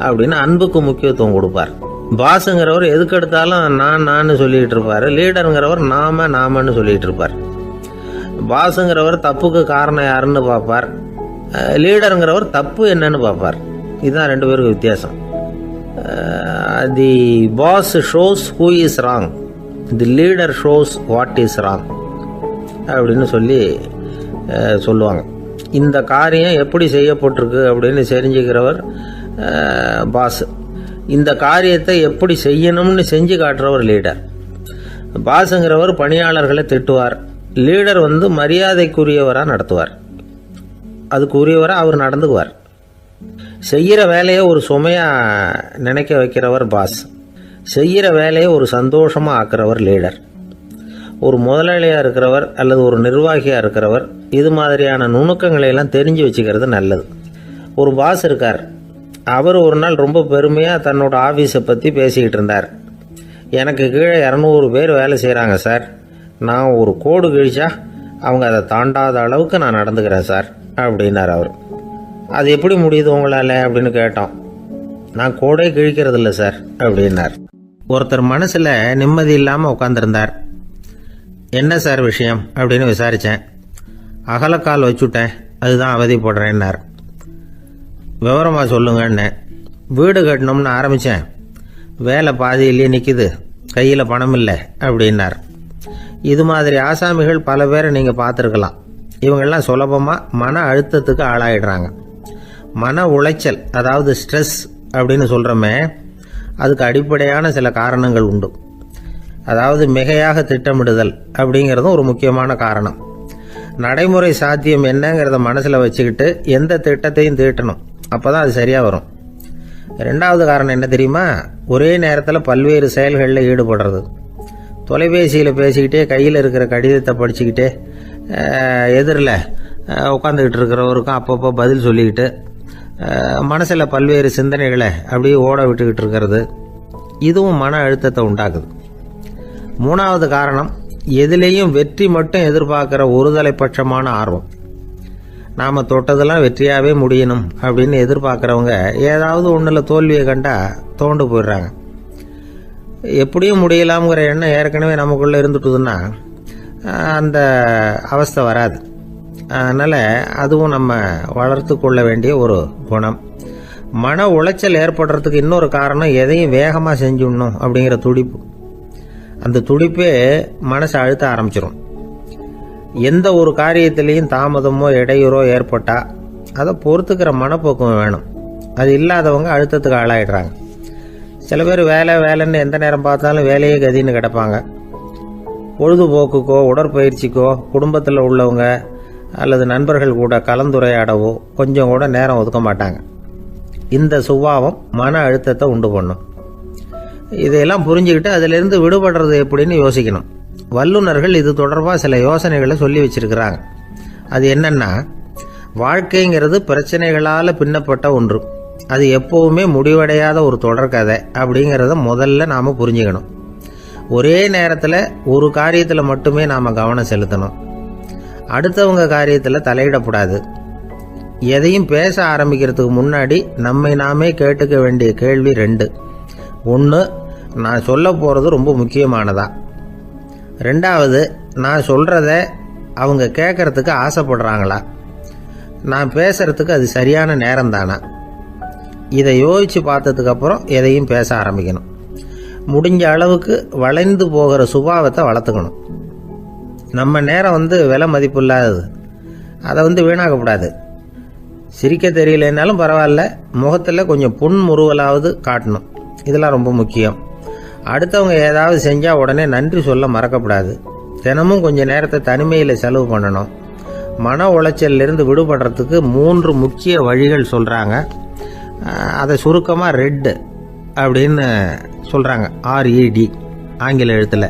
அப்படின்னு அன்புக்கு முக்கியத்துவம் கொடுப்பார். பாஸுங்கிறவர் எதுக்கு எடுத்தாலும் நான் சொல்லிகிட்டு இருப்பார், லீடருங்கிறவர் நாமன்னு சொல்லிகிட்டு இருப்பார். பாஸுங்கிறவர் தப்புக்கு காரணம் யாருன்னு பார்ப்பார், லீடருங்கிறவர் தப்பு என்னன்னு பார்ப்பார். இதுதான் ரெண்டு பேருக்கு வித்தியாசம். The boss shows who is wrong, the leader shows what is wrong அப்படின்னு சொல்லுவாங்க. இந்த காரியம் எப்படி செய்யப்பட்டிருக்கு அப்படின்னு தெரிஞ்சுக்கிறவர் பாஸ். இந்த காரியத்தை எப்படி செய்யணும்னு செஞ்சு காட்டுறவர் லீடர். பாஸுங்கிறவர் பணியாளர்களை திட்டுவார், லீடர் மரியாதைக்குரியவராக நடத்துவார், அதுக்குரியவராக அவர் நடந்துக்குவார். செய்கிற வேலையை ஒரு சுமையாக நினைக்க வைக்கிறவர் பாஸ், செய்கிற வேலையை ஒரு சந்தோஷமாக ஆக்கிறவர் லீடர். ஒரு முதலாளியாக இருக்கிறவர் அல்லது ஒரு நிர்வாகியாக இருக்கிறவர் இது மாதிரியான நுணுக்கங்களையெல்லாம் தெரிஞ்சு வச்சுக்கிறது நல்லது. ஒரு பாஸ் இருக்கார், அவர் ஒரு நாள் ரொம்ப பெருமையாக தன்னோட ஆஃபீஸை பற்றி பேசிக்கிட்டு இருந்தார். எனக்கு கீழே 200 பேர் வேலை செய்கிறாங்க சார், நான் ஒரு கோடு கிழிச்சா அவங்க அதை தாண்டாத அளவுக்கு நான் நடந்துக்கிறேன் சார் அப்படின்னார் அவர். அது எப்படி முடியுது உங்களால் அப்படின்னு கேட்டோம். நான் கோடே கிழிக்கிறதில்ல சார் அப்படின்னார். ஒருத்தர் மனசில் நிம்மதி இல்லாமல் உட்காந்துருந்தார். என்ன சார் விஷயம் அப்படின்னு விசாரித்தேன். அகலக்கால் வச்சுட்டேன், அதுதான் அவதிப்படுறேன்னார். விவரமாக சொல்லுங்கன்னு. வீடு கட்டணும்னு ஆரம்பித்தேன், வேலை பாதியிலேயே நிற்கிது, கையில் பணம் இல்லை அப்படின்னார். இது மாதிரி ஆசாமிகள் பல பேரை நீங்கள் பார்த்துருக்கலாம். இவங்கெல்லாம் சுலபமாக மன அழுத்தத்துக்கு ஆளாயிடுறாங்க. மன உளைச்சல், அதாவது ஸ்ட்ரெஸ் அப்படின்னு சொல்கிறோமே, அதுக்கு அடிப்படையான சில காரணங்கள் உண்டு. அதாவது மிகையாக திட்டமிடுதல் அப்படிங்கிறதும் ஒரு முக்கியமான காரணம். நடைமுறை சாத்தியம் என்னங்கிறத மனசில் வச்சுக்கிட்டு எந்த திட்டத்தையும் தீட்டணும், அப்போ தான் அது சரியாக வரும். ரெண்டாவது காரணம் என்ன தெரியுமா? ஒரே நேரத்தில் பல்வேறு செயல்களில் ஈடுபடுறது. தொலைபேசியில் பேசிக்கிட்டே கையில் இருக்கிற கடிதத்தை படிச்சுக்கிட்டே எதிரில் உட்காந்துக்கிட்டு இருக்கிறவருக்கும் அப்பப்போ பதில் சொல்லிக்கிட்டு மனசில் பல்வேறு சிந்தனைகளை அப்படியே ஓட விட்டுக்கிட்டு இருக்கிறது, இதுவும் மன அழுத்தத்தை உண்டாக்குது. மூணாவது காரணம், எதிலேயும் வெற்றி மட்டும் எதிர்பார்க்குற ஒருதலைப்பட்சமான ஆர்வம். நாம் தொட்டதெல்லாம் வெற்றியாகவே முடியணும் அப்படின்னு எதிர்பார்க்குறவங்க ஏதாவது ஒன்றில் தோல்வியை கண்டால் தோண்டு போயிடுறாங்க. எப்படியும் முடியலாம்ங்கிற எண்ணம் ஏற்கனவே நமக்குள்ளே இருந்துட்டுதுன்னா அந்த அவஸ்தை வராது. அதனால் அதுவும் நம்ம வளர்த்து கொள்ள வேண்டிய ஒரு குணம். மன உளைச்சல் ஏற்படுறதுக்கு இன்னொரு காரணம், எதையும் வேகமாக செஞ்சுடணும் அப்படிங்கிற துடிப்பு. அந்த துடிப்பே மனசை அழுத்த ஆரம்பிச்சிடும். எந்த ஒரு காரியத்திலையும் தாமதமோ இடையூறோ ஏற்பட்டால் அதை பொறுத்துக்கிற மனப்போக்கம் வேணும். அது இல்லாதவங்க அழுத்தத்துக்கு ஆளாயிடுறாங்க. சில பேர் வேலைன்னு எந்த நேரம் பார்த்தாலும் வேலையே கதின்னு கிடப்பாங்க. பொழுதுபோக்குக்கோ உடற்பயிற்சிக்கோ குடும்பத்தில் உள்ளவங்க அல்லது நண்பர்கள் கூட கலந்துரையாடவோ கொஞ்சம் கூட நேரம் ஒதுக்க மாட்டாங்க. இந்த சுபாவம் மன அழுத்தத்தை உண்டு பண்ணும். இதையெல்லாம் புரிஞ்சுக்கிட்டு அதிலிருந்து விடுபடுறது எப்படின்னு யோசிக்கணும். வல்லுநர்கள் இது தொடர்பாக சில யோசனைகளை சொல்லி வச்சிருக்கிறாங்க. அது என்னன்னா, வாழ்க்கைங்கிறது பிரச்சனைகளால் பின்னப்பட்ட ஒன்று. அது எப்போவுமே முடிவடையாத ஒரு தொடர்கதை அப்படிங்கிறத முதல்ல நாம் புரிஞ்சுக்கணும். ஒரே நேரத்தில் ஒரு காரியத்தில் மட்டுமே நாம் கவனம் செலுத்தணும். அடுத்தவங்க காரியத்தில் தலையிடக்கூடாது. எதையும் பேச ஆரம்பிக்கிறதுக்கு முன்னாடி நம்மை நாமே கேட்டுக்க வேண்டிய கேள்வி 2. 1, நான் சொல்ல போகிறது ரொம்ப முக்கியமானதா? 2வது, நான் சொல்கிறத அவங்க கேட்கறதுக்கு ஆசைப்படுறாங்களா? நான் பேசுறதுக்கு அது சரியான நேரம் தானா? இதை யோசித்து பார்த்ததுக்கப்புறம் எதையும் பேச ஆரம்பிக்கணும். முடிஞ்ச அளவுக்கு வளைந்து போகிற சுபாவத்தை வளர்த்துக்கணும். நம்ம நேரம் விலை மதிப்பு இல்லாதது, அதை வீணாக்கக்கூடாது. சிரிக்க தெரியலனாலும் பரவாயில்ல, முகத்தில் கொஞ்சம் புன்முறுவலாவது காட்டணும். இதெல்லாம் ரொம்ப முக்கியம். அடுத்தவங்க ஏதாவது செஞ்சால் உடனே நன்றி சொல்ல மறக்கக்கூடாது. தினமும் கொஞ்சம் நேரத்தை தனிமையில் செலவு பண்ணணும். மன உளைச்சலிருந்து விடுபடுறதுக்கு 3 முக்கிய வழிகள் சொல்கிறாங்க. அதை சுருக்கமாக ரெட் அப்படின்னு சொல்கிறாங்க. RED ஆங்கில எழுத்தில்.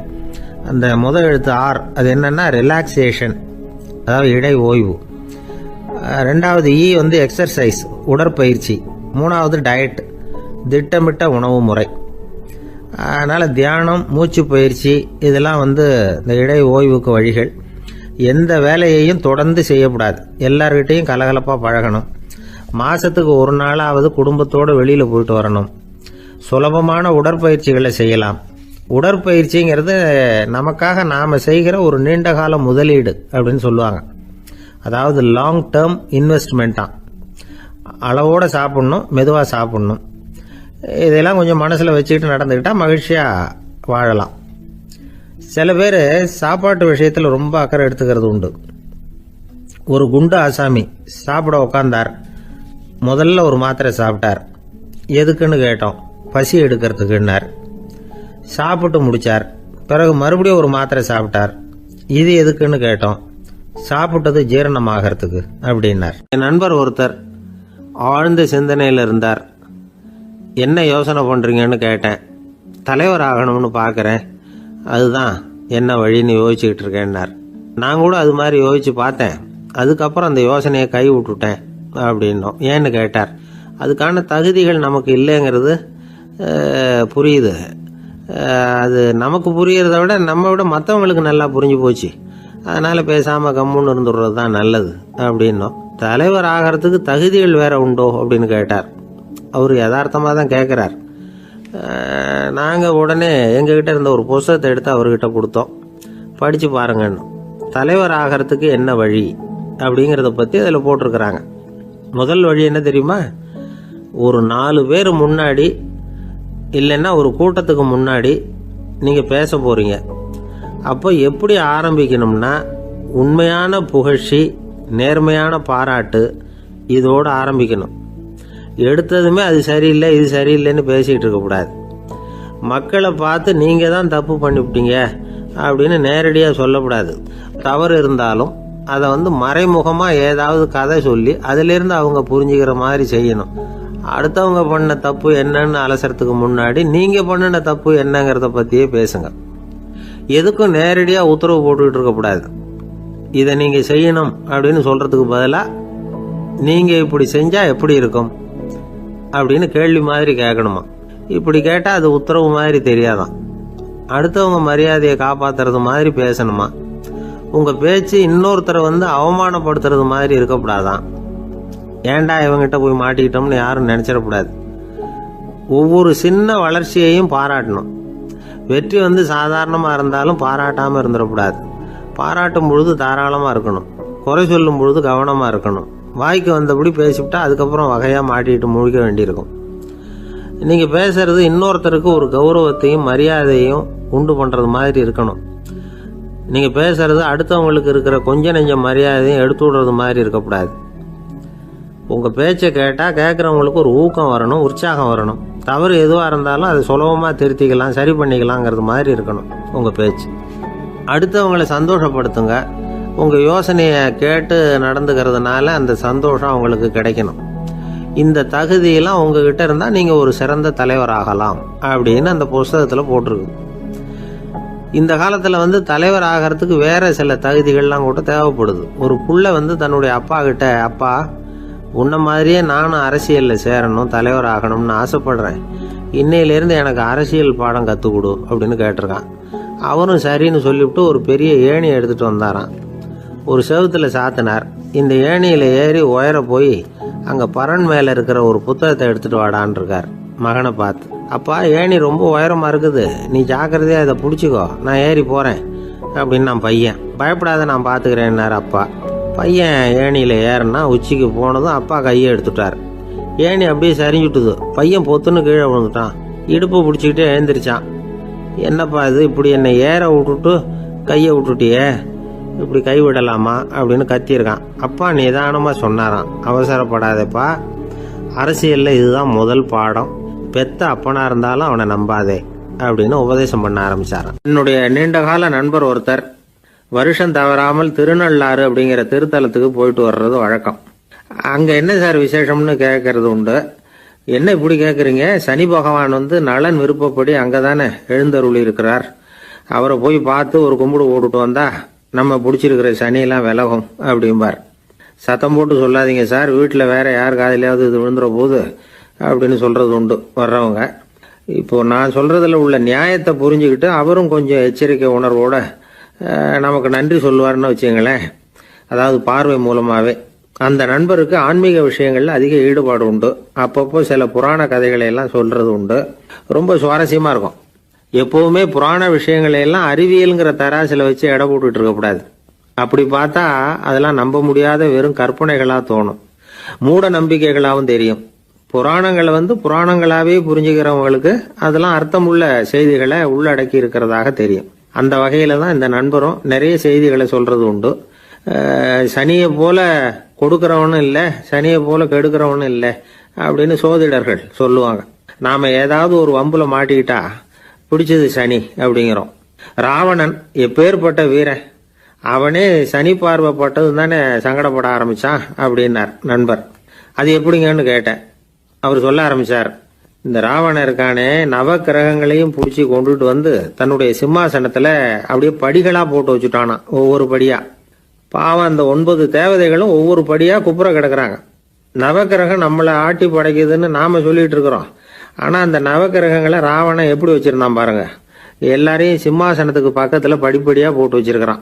அந்த முதல் எழுத்து R, அது என்னென்னா ரிலாக்ஸேஷன், அதாவது இடை ஓய்வு. 2வது E எக்ஸர்சைஸ், உடற்பயிற்சி. 3வது டயட், திட்டமிட்ட உணவு முறை. அதனால் தியானம், மூச்சு பயிற்சி இதெல்லாம் இந்த இடை ஓய்வுக்கு வழிகள். எந்த வேலையையும் தொடர்ந்து செய்யக்கூடாது. எல்லார்கிட்டையும் கலகலப்பாக பழகணும். மாதத்துக்கு ஒரு நாளாவது குடும்பத்தோடு வெளியில் போயிட்டு வரணும். சுலபமான உடற்பயிற்சிகளை செய்யலாம். உடற்பயிற்சிங்கிறது நமக்காக நாம் செய்கிற ஒரு நீண்டகால முதலீடு அப்படின்னு சொல்லுவாங்க. அதாவது லாங் டேர்ம் இன்வெஸ்ட்மெண்ட்டாக. அளவோடு சாப்பிட்ணும், மெதுவாக சாப்பிட்ணும். இதெல்லாம் கொஞ்சம் மனசில் வச்சுக்கிட்டு நடந்துக்கிட்டால் மகிழ்ச்சியாக வாழலாம். சில பேர் சாப்பாட்டு விஷயத்தில் ரொம்ப அக்கறை எடுத்துக்கிறது உண்டு. ஒரு குண்டு ஆசாமி சாப்பிட உக்காந்தார். முதல்ல ஒரு மாத்திரை சாப்பிட்டார். எதுக்குன்னு கேட்டோம். பசி எடுக்கிறதுக்குன்னார். சாப்பிட்டு முடித்தார். பிறகு மறுபடியும் ஒரு மாத்திரை சாப்பிட்டார். இது எதுக்குன்னு கேட்டோம். சாப்பிட்டது ஜீரணமாகறதுக்கு அப்படின்னார். என் நண்பர் ஒருத்தர் ஆழ்ந்த சிந்தனையில் இருந்தார். என்ன யோசனை பண்ணுறீங்கன்னு கேட்டேன். தலைவர் ஆகணும்னு பார்க்குறேன், அதுதான் என்ன வழின்னு யோசிச்சுக்கிட்டு இருக்கேன்னார். நான் கூட அது மாதிரி யோசித்து பார்த்தேன். அதுக்கப்புறம் அந்த யோசனையை கை விட்டுட்டேன் அப்படின்னோம். ஏன்னு கேட்டார். அதுக்கான தகுதிகள் நமக்கு இல்லைங்கிறது புரியுது. அது நமக்கு புரியறத விட நம்ம விட மற்றவங்களுக்கு நல்லா புரிஞ்சு போச்சு. அதனால் பேசாமல் கம்முன்னு இருந்துடுறது தான் நல்லது அப்படின்னோம். தலைவர் ஆகிறதுக்கு தகுதிகள் வேற உண்டோ அப்படின்னு கேட்டார். அவர் யதார்த்தமாக தான் கேட்குறார். நாங்கள் உடனே எங்ககிட்ட இருந்த ஒரு புத்தகத்தை எடுத்து அவர்கிட்ட கொடுத்தோம். படித்து பாருங்கன்னு. தலைவர் ஆகிறதுக்கு என்ன வழி அப்படிங்கிறத பற்றி அதில் போட்டிருக்கிறாங்க. முதல் வழி என்ன தெரியுமா? ஒரு 4 பேர் முன்னாடி இல்லைன்னா ஒரு கூட்டத்துக்கு முன்னாடி நீங்கள் பேச போகிறீங்க. அப்போ எப்படி ஆரம்பிக்கணும்னா, உண்மையான புகழ்ச்சி, நேர்மையான பாராட்டு இதோடு ஆரம்பிக்கணும். எடுத்ததுமே அது சரியில்லை இது சரியில்லைன்னு பேசிகிட்டு இருக்கக்கூடாது. மக்களை பார்த்து நீங்கள் தான் தப்பு பண்ணிவிட்டீங்க அப்படின்னு நேரடியாக சொல்லக்கூடாது. தவறு இருந்தாலும் அதை மறைமுகமாக ஏதாவது கதை சொல்லி அதிலிருந்து அவங்க புரிஞ்சுக்கிற மாதிரி செய்யணும். அடுத்தவங்க பண்ண தப்பு என்னன்னு அலசறதுக்கு முன்னாடி நீங்கள் பண்ணின தப்பு என்னங்கிறத பற்றியே பேசுங்க. எதுக்கும் நேரடியாக உத்தரவு போட்டுக்கிட்டு இருக்கக்கூடாது. இதை நீங்கள் செய்யணும் அப்படின்னு சொல்கிறதுக்கு பதிலாக நீங்கள் இப்படி செஞ்சால் எப்படி இருக்கும் அப்படின்னு கேள்வி மாதிரி கேட்கணுமா. இப்படி கேட்டால் அது உத்தரவு மாதிரி தெரியாதான். அடுத்தவங்க மரியாதையை காப்பாற்றுறது மாதிரி பேசணுமா. உங்கள் பேச்சு இன்னொருத்தரை அவமானப்படுத்துறது மாதிரி இருக்கக்கூடாதான். ஏன்டா இவங்கிட்ட போய் மாட்டிக்கிட்டோம்னு யாரும் நினச்சிடக்கூடாது. ஒவ்வொரு சின்ன வளர்ச்சியையும் பாராட்டணும். வெற்றி சாதாரணமாக இருந்தாலும் பாராட்டாமல் இருந்துடக்கூடாது. பாராட்டும் பொழுது தாராளமாக இருக்கணும். குறை சொல்லும் பொழுது கவனமாக இருக்கணும். வாய்க்கு வந்தபடி பேசிவிட்டா அதுக்கப்புறம் வகையாக மாட்டிக்கிட்டு முழிக்க வேண்டியிருக்கும். நீங்கள் பேசுறது இன்னொருத்தருக்கு ஒரு கௌரவத்தையும் மரியாதையும் உண்டு பண்ணுறது மாதிரி இருக்கணும். நீங்கள் பேசுறது அடுத்தவங்களுக்கு இருக்கிற கொஞ்ச நெஞ்ச மரியாதையும் எடுத்து விடுறது மாதிரி இருக்கக்கூடாது. உங்கள் பேச்சை கேட்டால் கேட்குறவங்களுக்கு ஒரு ஊக்கம் வரணும், உற்சாகம் வரணும். தவறு எதுவாக இருந்தாலும் அதை சுலபமாக திருத்திக்கலாம், சரி பண்ணிக்கலாங்கிறது மாதிரி இருக்கணும் உங்கள் பேச்சு. அடுத்தவங்களை சந்தோஷப்படுத்துங்க. உங்கள் யோசனையை கேட்டு நடந்துக்கிறதுனால அந்த சந்தோஷம் அவங்களுக்கு கிடைக்கணும். இந்த தகுதியெல்லாம் உங்ககிட்ட இருந்தால் நீங்கள் ஒரு சிறந்த தலைவராகலாம் அப்படின்னு அந்த புஸ்தகத்தில் போட்டிருக்கு. இந்த காலத்தில் தலைவர் ஆகிறதுக்கு வேறு சில தகுதிகள்லாம் கூட தேவைப்படுது. ஒரு புள்ள தன்னுடைய அப்பா கிட்ட, அப்பா உன்ன மாதிரியே நானும் அரசியலில் சேரணும், தலைவர் ஆகணும்னு ஆசைப்படுறேன், இன்னையிலேருந்து எனக்கு அரசியல் பாடம் கற்றுக் கொடு அப்படின்னு கேட்டிருக்கான். அவரும் சரின்னு சொல்லிவிட்டு ஒரு பெரிய ஏணியை எடுத்துகிட்டு வந்தாராம். ஒரு செவுத்தில் சாத்தினார். இந்த ஏணியில் ஏறி உயர போய் அங்கே பரன் மேலே இருக்கிற ஒரு புத்தகத்தை எடுத்துகிட்டு வாடான் இருக்கார் மகனை பார்த்து. அப்பா ஏணி ரொம்ப உயரமாக இருக்குது, நீ ஜாக்கிரதையாக இதை பிடிச்சிக்கோ, நான் ஏறி போகிறேன் அப்படின்னு நான் பையன். பயப்படாத நான் பார்த்துக்கிறேன்னார் அப்பா. பையன் ஏணியில் ஏறினா உச்சிக்கு போனதும் அப்பா கையை எடுத்துட்டார். ஏணி அப்படியே சரிஞ்சுட்டுது. பையன் பொத்துன்னு கீழே விழுந்துட்டான். இடுப்பு பிடிச்சிக்கிட்டே எழுந்திரிச்சான். என்னப்பா இது, இப்படி என்னை ஏற விட்டுட்டு கையை விட்டுட்டியே, இப்படி கை விடலாமா அப்படின்னு கத்தியிருக்கான். அப்பா நிதானமாக சொன்னாராம், அவசரப்படாதேப்பா, அரசியலில் இதுதான் முதல் பாடம், பெத்த அப்பனா இருந்தாலும் அவனை நம்பாதே அப்படின்னு உபதேசம் பண்ண ஆரம்பிச்சாராம். என்னுடைய நீண்டகால நண்பர் ஒருத்தர் வருஷம் தவறாமல் திருநள்ளாறு அப்படிங்கிற திருத்தலத்துக்கு போயிட்டு வர்றது வழக்கம். அங்கே என்ன சார் விசேஷம்னு கேட்கறது உண்டு. என்ன இப்படி கேட்குறீங்க, சனி பகவான் நலன் விருப்பப்படி அங்கே தானே எழுந்தருளி இருக்கிறார், அவரை போய் பார்த்து ஒரு கும்பிடு போட்டுட்டு வந்தா நம்ம பிடிச்சிருக்கிற சனியெல்லாம் விலகும் அப்படிம்பார். சத்தம் போட்டு சொல்லாதீங்க சார், வீட்டில் வேற யார் காதிலையாவது இது விழுந்துற போது அப்படின்னு சொல்கிறது உண்டு வர்றவங்க. இப்போது நான் சொல்கிறதுல உள்ள நியாயத்தை புரிஞ்சுக்கிட்டு அவரும் கொஞ்சம் எச்சரிக்கை உணர்வோட நமக்கு நன்றி சொல்லுவார்னு வச்சுங்களேன். அதாவது பார்வை மூலமாகவே. அந்த நண்பருக்கு ஆன்மீக விஷயங்களில் அதிக ஈடுபாடு உண்டு. அப்பப்போ சில புராண கதைகளை எல்லாம் சொல்கிறது உண்டு. ரொம்ப சுவாரஸ்யமாக இருக்கும். எப்போவுமே புராண விஷயங்களையெல்லாம் அறிவியலுங்கிற தராசில் வச்சு எடை போட்டுட்டு இருக்கக்கூடாது. அப்படி பார்த்தா அதெல்லாம் நம்ப முடியாத வெறும் கற்பனைகளாக தோணும், மூட நம்பிக்கைகளாகவும் தெரியும். புராணங்களை புராணங்களாகவே புரிஞ்சுக்கிறவங்களுக்கு அதெல்லாம் அர்த்தமுள்ள செய்திகளை உள்ளடக்கி இருக்கிறதாக தெரியும். அந்த வகையில தான் இந்த நண்பரும் நிறைய செய்திகளை சொல்றது உண்டு. சனியை போல கொடுக்கிறவனும் இல்லை, சனியை போல கெடுக்கிறவனும் இல்லை அப்படின்னு சோதிடர்கள் சொல்லுவாங்க. நாம ஏதாவது ஒரு வம்புல மாட்டிக்கிட்டா பிடிச்சது சனி அப்படிங்கிறோம். ராவணன் எப்பேற்பட்ட வீரன், அவனே சனி பார்வைப்பட்டது தானே சங்கடப்பட ஆரம்பிச்சான் அப்படின்னார் நண்பர். அது எப்படிங்கன்னு கேட்டேன். அவர் சொல்ல ஆரம்பிச்சார், இந்த ராவணன் இருக்கானே நவ கிரகங்களையும் பிடிச்சி கொண்டுட்டு தன்னுடைய சிம்மாசனத்துல அப்படியே படிகளா போட்டு வச்சுட்டானா, ஒவ்வொரு படியா. பாவம் அந்த 9 தேவதைகளும் ஒவ்வொரு படியா குப்புற கிடக்குறாங்க. நவக்கிரகம் நம்மளை ஆட்டி படைக்குதுன்னு நாம சொல்லிட்டு இருக்கிறோம். ஆனா அந்த நவக்கிரகங்களை ராவணன் எப்படி வச்சிருந்தான் பாருங்க. எல்லாரையும் சிம்மாசனத்துக்கு பக்கத்துல படிப்படியா போட்டு வச்சிருக்கிறான்.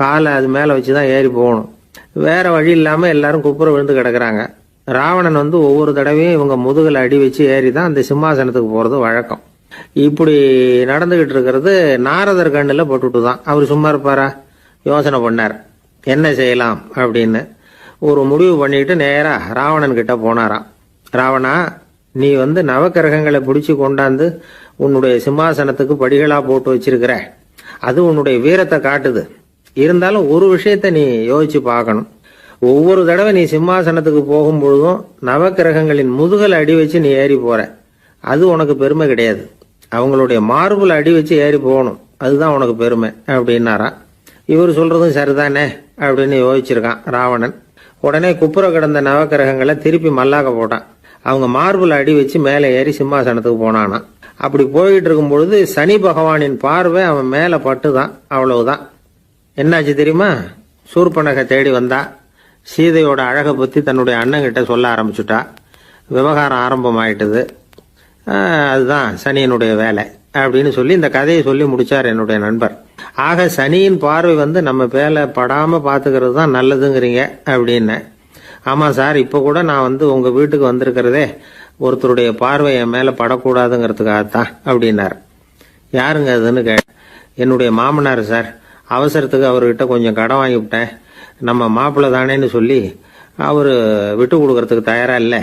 காலை அது மேல வச்சுதான் ஏறி போகணும். வேற வழி இல்லாம எல்லாரும் குப்புற விழுந்து கிடக்குறாங்க. ராவணன் ஒவ்வொரு தடவையும் இவங்க முதுகில் அடி வச்சு ஏறி தான் அந்த சிம்மாசனத்துக்கு போறது வழக்கம். இப்படி நடந்துகிட்டு இருக்கிறது நாரதர் கண்ணில் பட்டுட்டு தான். அவர் சும்மா இருப்பாரா? யோசனை பண்ணார் என்ன செய்யலாம் அப்படின்னு. ஒரு முடிவு பண்ணிட்டு நேரா ராவணன் கிட்ட போனாராம். ராவணா, நீ நவக்கிரகங்களை பிடிச்சி கொண்டாந்து உன்னுடைய சிம்மாசனத்துக்கு படிகளா போட்டு வச்சிருக்கிற, அது உன்னுடைய வீரத்தை காட்டுது. இருந்தாலும் ஒரு விஷயத்த நீ யோசிச்சு பார்க்கணும். ஒவ்வொரு தடவை நீ சிம்மாசனத்துக்கு போகும்பொழுதும் நவக்கிரகங்களின் முதுகல் அடி வச்சு நீ ஏறி போற. அது உனக்கு பெருமை கிடையாது. அவங்களுடைய மார்புல அடி வச்சு ஏறி போகணும், அதுதான் உனக்கு பெருமை அப்படின்னாராம். இவர் சொல்றதும் சரிதானே அப்படின்னு யோசிச்சிருக்கான் ராவணன். உடனே குப்புற கிடந்த நவக்கிரகங்களை திருப்பி மல்லாக்க போட்டான். அவங்க மார்புல அடி வச்சு மேலே ஏறி சிம்மாசனத்துக்கு போனானா. அப்படி போயிட்டு இருக்கும் பொழுது சனி பகவானின் பார்வை அவன் மேல பட்டுதான். அவ்வளவுதான். என்னாச்சு தெரியுமா? சூர்பனகை தேடி வந்தா. சீதையோட அழகை பத்தி தன்னுடைய அண்ணங்கிட்ட சொல்ல ஆரம்பிச்சுட்டா. விவகாரம் ஆரம்பமாயிட்டது. அதுதான் சனியனுடைய வேலை அப்படின்னு சொல்லி இந்த கதையை சொல்லி முடிச்சார் என்னுடைய நண்பர். ஆக சனியின் பார்வை நம்ம மேல படாம பாத்துக்கிறது தான் நல்லதுங்கிறீங்க அப்படின்னு. ஆமா சார், இப்ப கூட நான் உங்க வீட்டுக்கு வந்திருக்கிறதே ஒருத்தருடைய பார்வை என் மேல படக்கூடாதுங்கிறதுக்காகத்தான் அப்படின்னார். யாருங்க அதுன்னு என்னுடைய மாமனார் சார். அவசரத்துக்கு அவர்கிட்ட கொஞ்சம் கடன் வாங்கி விட்டேன். நம்ம மாப்பிள்ளை தானேன்னு சொல்லி அவரு விட்டு கொடுக்கறதுக்கு தயாரா இல்லை.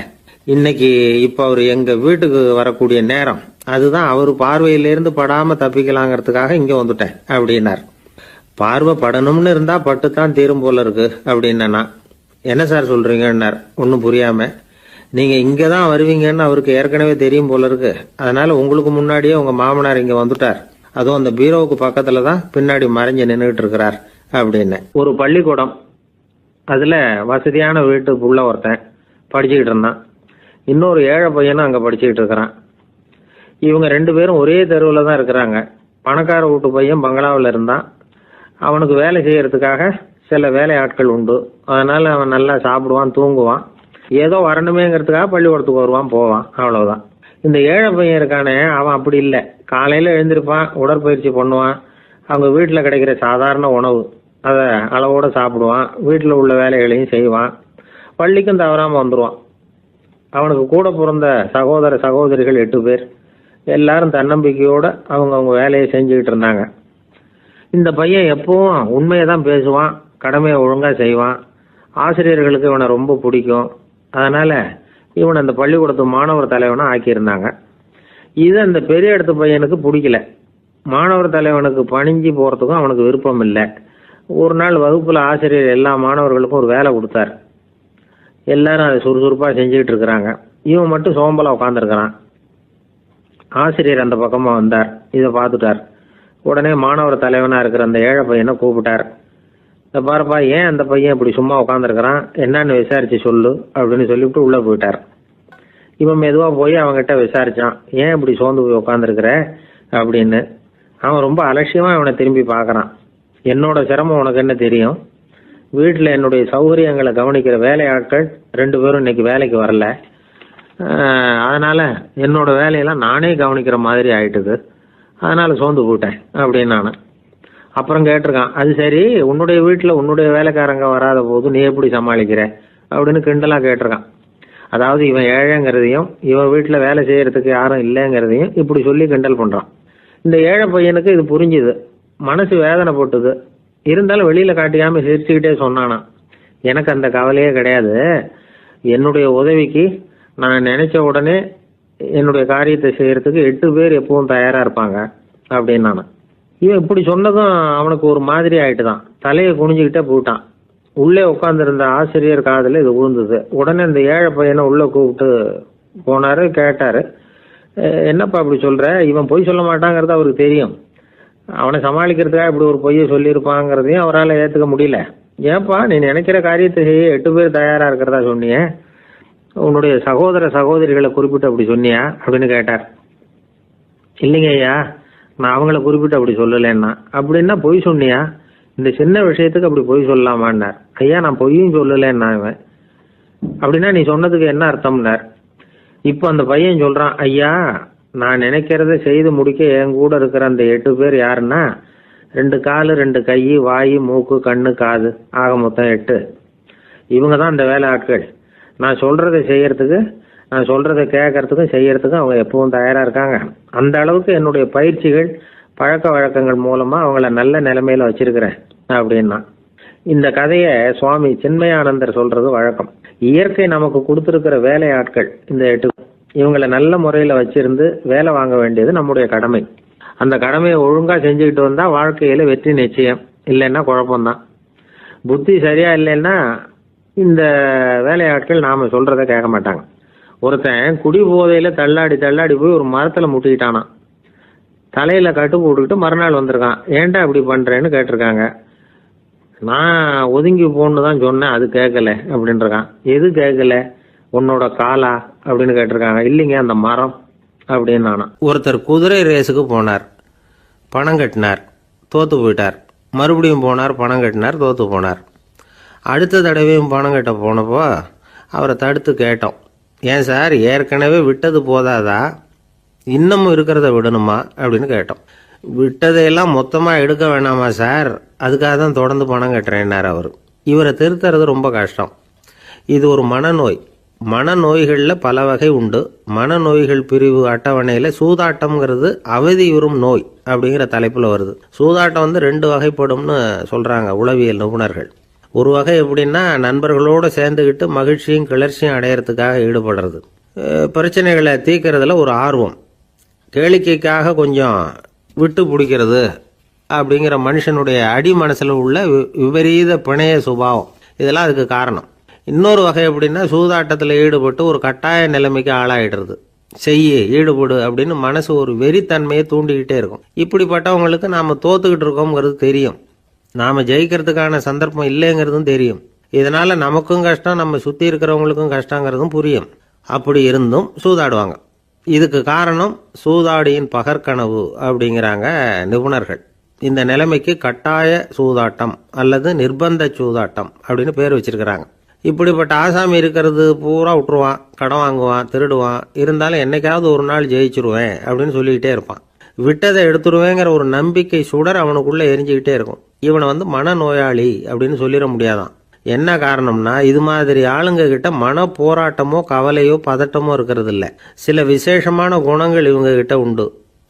இன்னைக்கு இப்ப அவர் எங்க வீட்டுக்கு வரக்கூடிய நேரம், அதுதான் அவர் பார்வையிலிருந்து படாம தப்பிக்கலாங்கிறதுக்காக இங்க வந்துட்டேன் அப்படின்னார். பார்வை படணும்னு இருந்தா பட்டுத்தான் தீரும் போல இருக்கு அப்படின்னா. என்ன சார் சொல்றீங்கன்னார் ஒன்னும் புரியாம. நீங்க இங்கதான் வருவீங்கன்னு அவருக்கு ஏற்கனவே தெரியும் போல இருக்கு. அதனால உங்களுக்கு முன்னாடியே உங்க மாமனார் இங்க வந்துட்டார். அதுவும் அந்த பீரோவுக்கு பக்கத்துல தான் பின்னாடி மறைஞ்சு நின்றுட்டு இருக்கிறார் அப்படின்னு. ஒரு பள்ளிக்கூடம், அதுல வசதியான வீட்டுக்குள்ள ஒருத்தன் படிச்சுக்கிட்டு இருந்தான். இன்னொரு ஏழை பையனும் அங்க படிச்சுக்கிட்டு இருக்கிறான். இவங்க 2 பேரும் ஒரே தெருவில் தான் இருக்கிறாங்க. பணக்கார வீட்டு பையன் பங்களாவில் இருந்தான். அவனுக்கு வேலை செய்யறதுக்காக சில வேலை ஆட்கள் உண்டு. அதனால அவன் நல்லா சாப்பிடுவான், தூங்குவான். ஏதோ வரணுமேங்கிறதுக்காக பள்ளிக்கூடத்துக்கு வருவான், போவான், அவ்வளவுதான். இந்த ஏழை பையன் இருக்கானே, அவன் அப்படி இல்லை. காலையில எழுந்திருப்பான், உடற்பயிற்சி பண்ணுவான். அவங்க வீட்டில் கிடைக்கிற சாதாரண உணவு அதை அளவோட சாப்பிடுவான். வீட்டில் உள்ள வேலைகளையும் செய்வான். பள்ளிக்கும் தவறாம வந்துடுவான். அவனுக்கு கூட பிறந்த சகோதர சகோதரிகள் 8 பேர். எல்லாரும் தன்னம்பிக்கையோட அவங்க வேலையை செஞ்சுக்கிட்டு இருந்தாங்க. இந்த பையன் எப்பவும் உண்மையை தான் பேசுவான், கடமையை ஒழுங்கா செய்வான். ஆசிரியர்களுக்கு இவனை ரொம்ப பிடிக்கும். அதனால இவன் அந்த பள்ளிக்கூடத்து மாணவர் தலைவனா ஆக்கியிருந்தாங்க. இது அந்த பெரிய இடத்து பையனுக்கு பிடிக்கல. மாணவர் தலைவனுக்கு பணிஞ்சு போறதுக்கும் அவனுக்கு விருப்பம் இல்லை. ஒரு நாள் வகுப்புல ஆசிரியர் எல்லா மாணவர்களுக்கும் ஒரு வேலை கொடுத்தார். எல்லாரும் அதை சுறுசுறுப்பா செஞ்சுக்கிட்டு இருக்கிறாங்க. இவன் மட்டும் சோம்பலா உட்காந்துருக்கிறான். ஆசிரியர் அந்த பக்கமா வந்தார். இதை பார்த்துட்டார். உடனே மாணவர் தலைவனா இருக்கிற அந்த ஏழை பையனை கூப்பிட்டார். இந்த பாருப்பா, ஏன் அந்த பையன் இப்படி சும்மா உட்காந்துருக்கிறான், என்னன்னு விசாரிச்சு சொல்லு அப்படின்னு சொல்லிவிட்டு உள்ள போயிட்டார். இவன் மெதுவா போய் அவன்கிட்ட விசாரிச்சான், ஏன் இப்படி சோர்ந்து போய் உட்காந்துருக்கிற அப்படின்னு. அவன் ரொம்ப அலட்சியமா இவனை திரும்பி பார்க்கறான். என்னோட சிரமம் உனக்கு என்ன தெரியும்? வீட்டில் என்னுடைய சௌகரியங்களை கவனிக்கிற வேலையாட்கள் 2 பேரும் இன்னைக்கு வேலைக்கு வரல. அதனால என்னோட வேலையெல்லாம் நானே கவனிக்கிற மாதிரி ஆயிட்டுது. அதனால சோர்ந்து போயிட்டேன் அப்படின்னு நான். அப்புறம் கேட்டிருக்கான், அது சரி, உன்னுடைய வீட்டில் உன்னுடைய வேலைக்காரங்க வராத போது நீ எப்படி சமாளிக்கிற அப்படின்னு கிண்டலா கேட்டிருக்கான். அதாவது இவன் ஏழைங்கிறதையும் இவன் வீட்டில் வேலை செய்யறதுக்கு யாரும் இல்லைங்கிறதையும் இப்படி சொல்லி கிண்டல் பண்றான். இந்த ஏழை பையனுக்கு இது புரிஞ்சுது. மனசு வேதனை போட்டுது. இருந்தாலும் வெளியில காட்டியாம சிரிச்சுக்கிட்டே சொன்னானா, எனக்கு அந்த கவலையே கிடையாது. என்னுடைய உதவிக்கு நான் நினைச்ச உடனே என்னுடைய காரியத்தை செய்யறதுக்கு 8 பேர் எப்பவும் தயாரா இருப்பாங்க அப்படின்னு நானு. இவன் இப்படி சொன்னதும் அவனுக்கு ஒரு மாதிரி ஆயிட்டுதான். தலையை குனிஞ்சுக்கிட்டே போட்டான். உள்ளே உட்காந்துருந்த ஆசிரியர் காதுல இது விழுந்தது. உடனே இந்த ஏழை பையனை உள்ள கூப்பிட்டு போனாரு. கேட்டாரு, என்னப்பா இப்படி சொல்ற? இவன் பொய் சொல்ல மாட்டாங்கிறது அவருக்கு தெரியும். அவனை சமாளிக்கிறதுக்காக இப்படி ஒரு பொய்யை சொல்லியிருப்பாங்கிறதையும் அவரால் ஏத்துக்க முடியல. ஏன்பா, நீ நினைக்கிற காரியத்தை செய்ய 8 பேர் தயாரா இருக்கிறதா சொன்னிய, உன்னுடைய சகோதர சகோதரிகளை குறிப்பிட்டு அப்படி சொன்னியா அப்படின்னு கேட்டார். இல்லைங்க ஐயா, நான் அவங்கள குறிப்பிட்டு அப்படி சொல்லலைன்னா. அப்படின்னா பொய் சொன்னியா? இந்த சின்ன விஷயத்துக்கு அப்படி பொய் சொல்லலாமான்னார். ஐயா, நான் பொய்யும் சொல்லலைன்னா. இவன் அப்படின்னா நீ சொன்னதுக்கு என்ன அர்த்தம்னார். இப்போ அந்த பையன் சொல்றான், ஐயா, நான் நினைக்கிறத செய்து முடிக்க என் கூட இருக்கிற அந்த 8 பேர் யாருன்னா 2 காலு, 2 கை, வாய், மூக்கு, கண்ணு, காது, ஆக மொத்தம் 8. இவங்க தான் இந்த வேலை ஆட்கள். நான் சொல்றதை செய்யறதுக்கு, நான் சொல்றதை கேட்கறதுக்கும் செய்யறதுக்கும் அவங்க எப்பவும் தயாரா இருக்காங்க. அந்த அளவுக்கு என்னுடைய பயிற்சிகள், பழக்க வழக்கங்கள் மூலமா அவங்கள நல்ல நிலைமையில வச்சிருக்கிறேன் அப்படின்னா. இந்த கதையை சுவாமி சின்மயானந்தர் சொல்றது வழக்கம். இயற்கை நமக்கு கொடுத்திருக்கிற வேலை ஆட்கள் இந்த 8. இவங்களை நல்ல முறையில வச்சிருந்து வேலை வாங்க வேண்டியது நம்முடைய கடமை. அந்த கடமையை ஒழுங்காக செஞ்சுக்கிட்டு வந்தால் வாழ்க்கையில் வெற்றி நிச்சயம், இல்லைன்னா குழப்பம்தான். புத்தி சரியா இல்லைன்னா இந்த வேலையாட்கள் நாம் சொல்கிறத கேட்க மாட்டாங்க. ஒருத்தன் குடி போதையில் தள்ளாடி தள்ளாடி போய் ஒரு மரத்தில் முட்டிக்கிட்டானா. தலையில் கட்டு போட்டுக்கிட்டு மறுநாள் வந்திருக்கான். ஏன்டா இப்படி பண்ணுறேன்னு கேட்டிருக்காங்க. நான் ஒதுங்கி போன்னு தான் சொன்னேன், அது கேட்கல அப்படின்றான். எது கேட்கல? உன்னோட காலா அப்படின்னு கேட்டிருக்காங்க. இல்லைங்க, அந்த மரம் அப்படின்னு நானா. ஒருத்தர் குதிரை ரேஸுக்கு போனார், பணம் கட்டினார், தோற்று போயிட்டார். மறுபடியும் போனார், பணம் கட்டினார், தோற்று போனார். அடுத்த தடவையும் பணம் கட்ட போனப்போ அவரை தடுத்து கேட்டோம், ஏன் சார் ஏற்கனவே விட்டது போதாதா, இன்னமும் இருக்கிறத விடணுமா அப்படின்னு கேட்டோம். விட்டதையெல்லாம் மொத்தமாக எடுக்க வேணாமா சார், அதுக்காக தான் தொடர்ந்து பணம் கட்டுறேன்னார் அவர். இவரை திருத்துறது ரொம்ப கஷ்டம். இது ஒரு மனநோய். மனநோய்களில் பல வகை உண்டு. மனநோய்கள் பிரிவு அட்டவணையில் சூதாட்டம்ங்கிறது அவதியுறும் நோய் அப்படிங்கிற தலைப்பில் வருது. சூதாட்டம் 2 வகைப்படும்னு சொல்கிறாங்க உளவியல் நிபுணர்கள். ஒரு வகை எப்படின்னா, நண்பர்களோடு சேர்ந்துக்கிட்டு மகிழ்ச்சியும் கிளர்ச்சியும் அடையிறதுக்காக ஈடுபடுறது. பிரச்சனைகளை தீர்க்கறதுல ஒரு ஆர்வம், கேளிக்கைக்காக கொஞ்சம் விட்டு பிடிக்கிறது அப்படிங்கிற மனுஷனுடைய அடி மனசில் உள்ள விபரீத பிணைய சுபாவம், இதெல்லாம் அதுக்கு காரணம். இன்னொரு வகை எப்படின்னா, சூதாட்டத்தில் ஈடுபட்டு ஒரு கட்டாய நிலைமைக்கு ஆளாயிடுறது. ஈடுபடு அப்படின்னு மனசு ஒரு வெறித்தன்மையை தூண்டிக்கிட்டே இருக்கும். இப்படிப்பட்டவங்களுக்கு நாம் தோத்துக்கிட்டு இருக்கோங்கிறது தெரியும், நாம் ஜெயிக்கிறதுக்கான சந்தர்ப்பம் இல்லைங்கிறதும் தெரியும். இதனால் நமக்கும் கஷ்டம், நம்ம சுற்றி இருக்கிறவங்களுக்கும் கஷ்டங்கிறதும் புரியும். அப்படி இருந்தும் சூதாடுவாங்க. இதுக்கு காரணம் சூதாடியின் பகற்கனவு அப்படிங்கிறாங்க நிபுணர்கள். இந்த நிலைமைக்கு கட்டாய சூதாட்டம் அல்லது நிர்பந்த சூதாட்டம் அப்படின்னு பேர் வச்சிருக்கிறாங்க. இப்படிப்பட்ட ஆசாமி இருக்கிறது பூரா விட்டுருவான், கடன் வாங்குவான், திருடுவான். இருந்தாலும் என்னைக்காவது ஒரு நாள் ஜெயிச்சிருவேன் அப்படின்னு சொல்லிக்கிட்டே இருப்பான். விட்டதை எடுத்துருவேங்கிற ஒரு நம்பிக்கை சுடர் அவனுக்குள்ளே எரிஞ்சுக்கிட்டே இருக்கும். இவனை மனநோயாளி அப்படின்னு சொல்லிட முடியாதான். என்ன காரணம்னா, இது மாதிரி ஆளுங்க கிட்ட மன போராட்டமோ கவலையோ பதட்டமோ இருக்கிறது இல்லை. சில விசேஷமான குணங்கள் இவங்க கிட்ட உண்டு.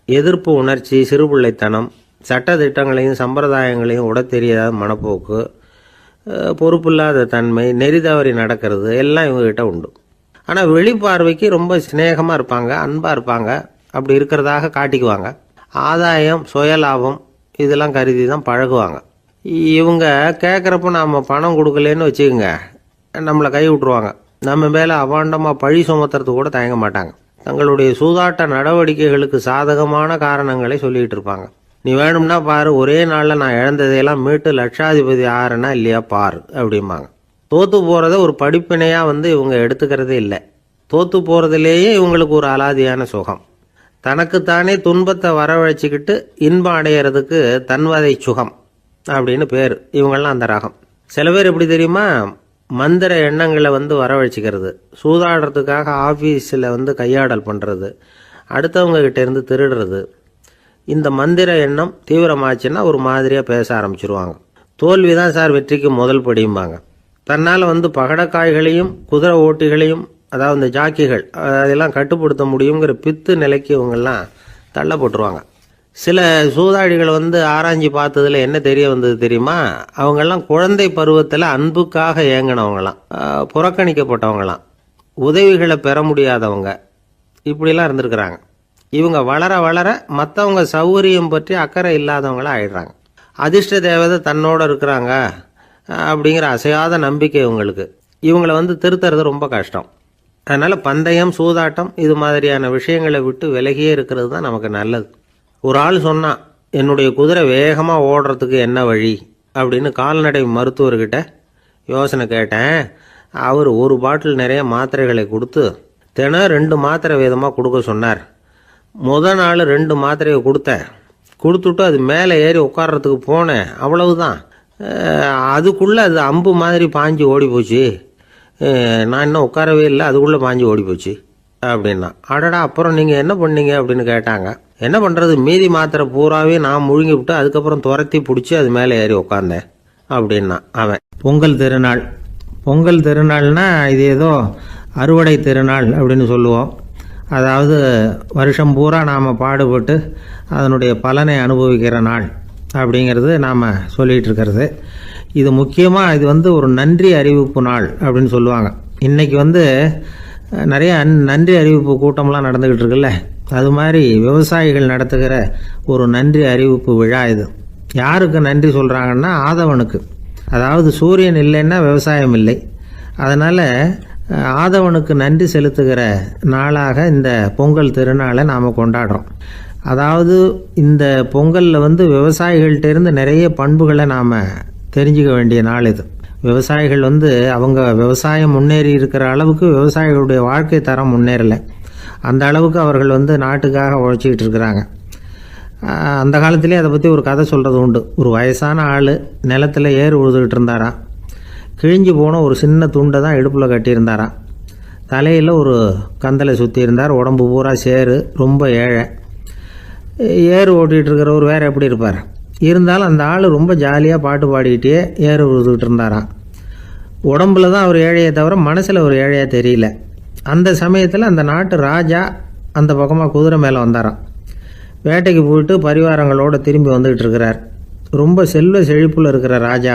எதிர்ப்பு உணர்ச்சி, சிறுபிள்ளைத்தனம், சட்ட திட்டங்களையும் சம்பிரதாயங்களையும் உட தெரியாத மனப்போக்கு, பொறுப்பில்லாத தன்மை, நெறி தவறி நடக்கிறது எல்லாம் இவங்ககிட்ட உண்டு. ஆனால் வெளிப்பார்வைக்கு ரொம்ப சிநேகமாக இருப்பாங்க, அன்பாக இருப்பாங்க. அப்படி இருக்கிறதாக காட்டிக்குவாங்க. ஆதாயம், சுயலாபம் இதெல்லாம் கருதி தான் பழகுவாங்க. இவங்க கேட்குறப்ப நாம் பணம் கொடுக்கலன்னு வச்சுக்கோங்க, நம்மளை கை விட்டுருவாங்க. நம்ம மேலே அபாண்டமாக பழி சுமத்துறது கூட தயங்க மாட்டாங்க. தங்களுடைய சூதாட்ட நடவடிக்கைகளுக்கு சாதகமான காரணங்களை சொல்லிகிட்டு இருப்பாங்க. நீ வேணும்னா பாரு, ஒரே நாளில் நான் இழந்ததையெல்லாம் மீட்டு லட்சாதிபதி ஆறேன்னா இல்லையா பாரு அப்படிம்பாங்க. தோற்று போகிறத ஒரு படிப்பினையாக இவங்க எடுத்துக்கிறதே இல்லை. தோற்று போகிறதுலேயே இவங்களுக்கு ஒரு அலாதியான சுகம். தனக்குத்தானே துன்பத்தை வரவழைச்சிக்கிட்டு இன்பம் அடையிறதுக்கு தன்வதை சுகம் அப்படின்னு பேர். இவங்கெல்லாம் அந்த ரகம். சில பேர் எப்படி தெரியுமா, மந்திர எண்ணங்களை வரவழைச்சிக்கிறது, சூதாடுறதுக்காக ஆஃபீஸில் கையாடல் பண்ணுறது, அடுத்தவங்க கிட்ட இருந்து திருடுறது. இந்த மந்திர எண்ணம் தீவிரமாச்சுன்னா ஒரு மாதிரியாக பேச ஆரம்பிச்சிருவாங்க. தோல்வி தான் சார் வெற்றிக்கு முதல் படியும்பாங்க. தன்னால் பகடக்காய்களையும் குதிரை ஓட்டிகளையும், அதாவது இந்த ஜாக்கிகள், அதெல்லாம் கட்டுப்படுத்த முடியுங்கிற பித்து நிலைக்கு இவங்கெல்லாம் தள்ளப்பட்டுருவாங்க. சில சூதாடிகள் ஆராய்ச்சி பார்த்ததில் என்ன தெரிய வந்தது தெரியுமா, அவங்கெல்லாம் குழந்தை பருவத்தில் அன்புக்காக ஏங்கினவங்களாம், புறக்கணிக்கப்பட்டவங்களாம், உதவிகளை பெற முடியாதவங்க, இப்படிலாம் இருந்திருக்கிறாங்க. இவங்க வளர வளர மற்றவங்க சௌகரியம் பற்றி அக்கறை இல்லாதவங்களாக ஆயிடுறாங்க. அதிர்ஷ்ட தேவதை தன்னோட இருக்கிறாங்க அப்படிங்கிற அசையாத நம்பிக்கை இவங்களுக்கு. இவங்களை திருத்துறது ரொம்ப கஷ்டம். அதனால் பந்தயம், சூதாட்டம் இது மாதிரியான விஷயங்களை விட்டு விலகியே இருக்கிறது தான் நமக்கு நல்லது. ஒரு ஆள் சொன்னான், என்னுடைய குதிரை வேகமாக ஓடுறதுக்கு என்ன வழி அப்படின்னு கால்நடை மருத்துவர்கிட்ட யோசனை கேட்டேன். அவர் ஒரு பாட்டில் நிறைய மாத்திரைகளை கொடுத்து தினம் 2 மாத்திரை வீதமாக கொடுக்க சொன்னார். முதல் நாள் 2 மாத்திரையை கொடுத்துட்டு அது மேலே ஏறி உட்கார்றதுக்கு போனேன். அவ்வளவுதான். அதுக்குள்ளே அது அம்பு மாதிரி பாஞ்சு ஓடி போச்சு. நான் இன்னும் உட்காரவே இல்லை, அதுக்குள்ளே பாஞ்சு ஓடி போச்சு அப்படின்னா. அடடா, அப்புறம் நீங்கள் என்ன பண்ணீங்க அப்படின்னு கேட்டாங்க. என்ன பண்ணுறது, மீதி மாத்திரை பூராவே நான் முழுங்கி விட்டு அதுக்கப்புறம் துரத்தி பிடிச்சி அது மேலே ஏறி உட்காந்தேன் அப்படின்னா அவன். பொங்கல் திருநாள்னா இது ஏதோ அறுவடை திருநாள் அப்படின்னு சொல்லுவோம். அதாவது வருஷம் பூரா நாம் பாடுபட்டு அதனுடைய பலனை அனுபவிக்கிற நாள் அப்படிங்கிறது நாம் சொல்லிகிட்டு இருக்கிறது. இது முக்கியமாக இது ஒரு நன்றி அறிவிப்பு நாள் அப்படின்னு சொல்லுவாங்க. இன்றைக்கி நிறைய நன்றி அறிவிப்பு கூட்டம்லாம் நடந்துக்கிட்டு இருக்குல்ல, அது மாதிரி விவசாயிகள் நடத்துகிற ஒரு நன்றி அறிவிப்பு விழா இது. யாருக்கு நன்றி சொல்கிறாங்கன்னா ஆதவனுக்கு. அதாவது சூரியன் இல்லைன்னா விவசாயம் இல்லை. அதனால் ஆதவனுக்கு நன்றி செலுத்துகிற நாளாக இந்த பொங்கல் திருநாளை நாம் கொண்டாடுறோம். அதாவது இந்த பொங்கலில் விவசாயிகள்கிட்டேருந்து நிறைய பண்புகளை நாம் தெரிஞ்சுக்க வேண்டிய நாள் இது. விவசாயிகள் அவங்க விவசாயம் முன்னேறி இருக்கிற அளவுக்கு விவசாயிகளுடைய வாழ்க்கை தரம் முன்னேறலை. அந்த அளவுக்கு அவர்கள் நாட்டுக்காக உழைச்சிக்கிட்டு இருக்கிறாங்க. அந்த காலத்திலே அதை பற்றி ஒரு கதை சொல்கிறது உண்டு. ஒரு வயசான ஆள் நிலத்தில் ஏறு உழுதுகிட்டு இருந்தாராம். கிழிஞ்சு போன ஒரு சின்ன துண்டை தான் இடுப்பில் கட்டியிருந்தாராம். தலையில் ஒரு கந்தலை சுற்றி இருந்தார். உடம்பு பூரா சேரு, ரொம்ப ஏழை. ஏறு ஓட்டிகிட்டு இருக்கிறவர் வேறு எப்படி இருப்பார்? இருந்தாலும் அந்த ஆள் ரொம்ப ஜாலியாக பாட்டு பாடிக்கிட்டே ஏறு உழுதுகிட்டு இருந்தாராம். உடம்புல தான் அவர் ஏழையை தவிர மனசில் ஒரு ஏழையாக தெரியல. அந்த சமயத்தில் அந்த நாட்டு ராஜா அந்த பக்கமாக குதிரை மேலே வந்தாராம். வேட்டைக்கு போயிட்டு பரிவாரங்களோடு திரும்பி வந்துக்கிட்டு இருக்கிறார். ரொம்ப செல்வ செழிப்பில் இருக்கிற ராஜா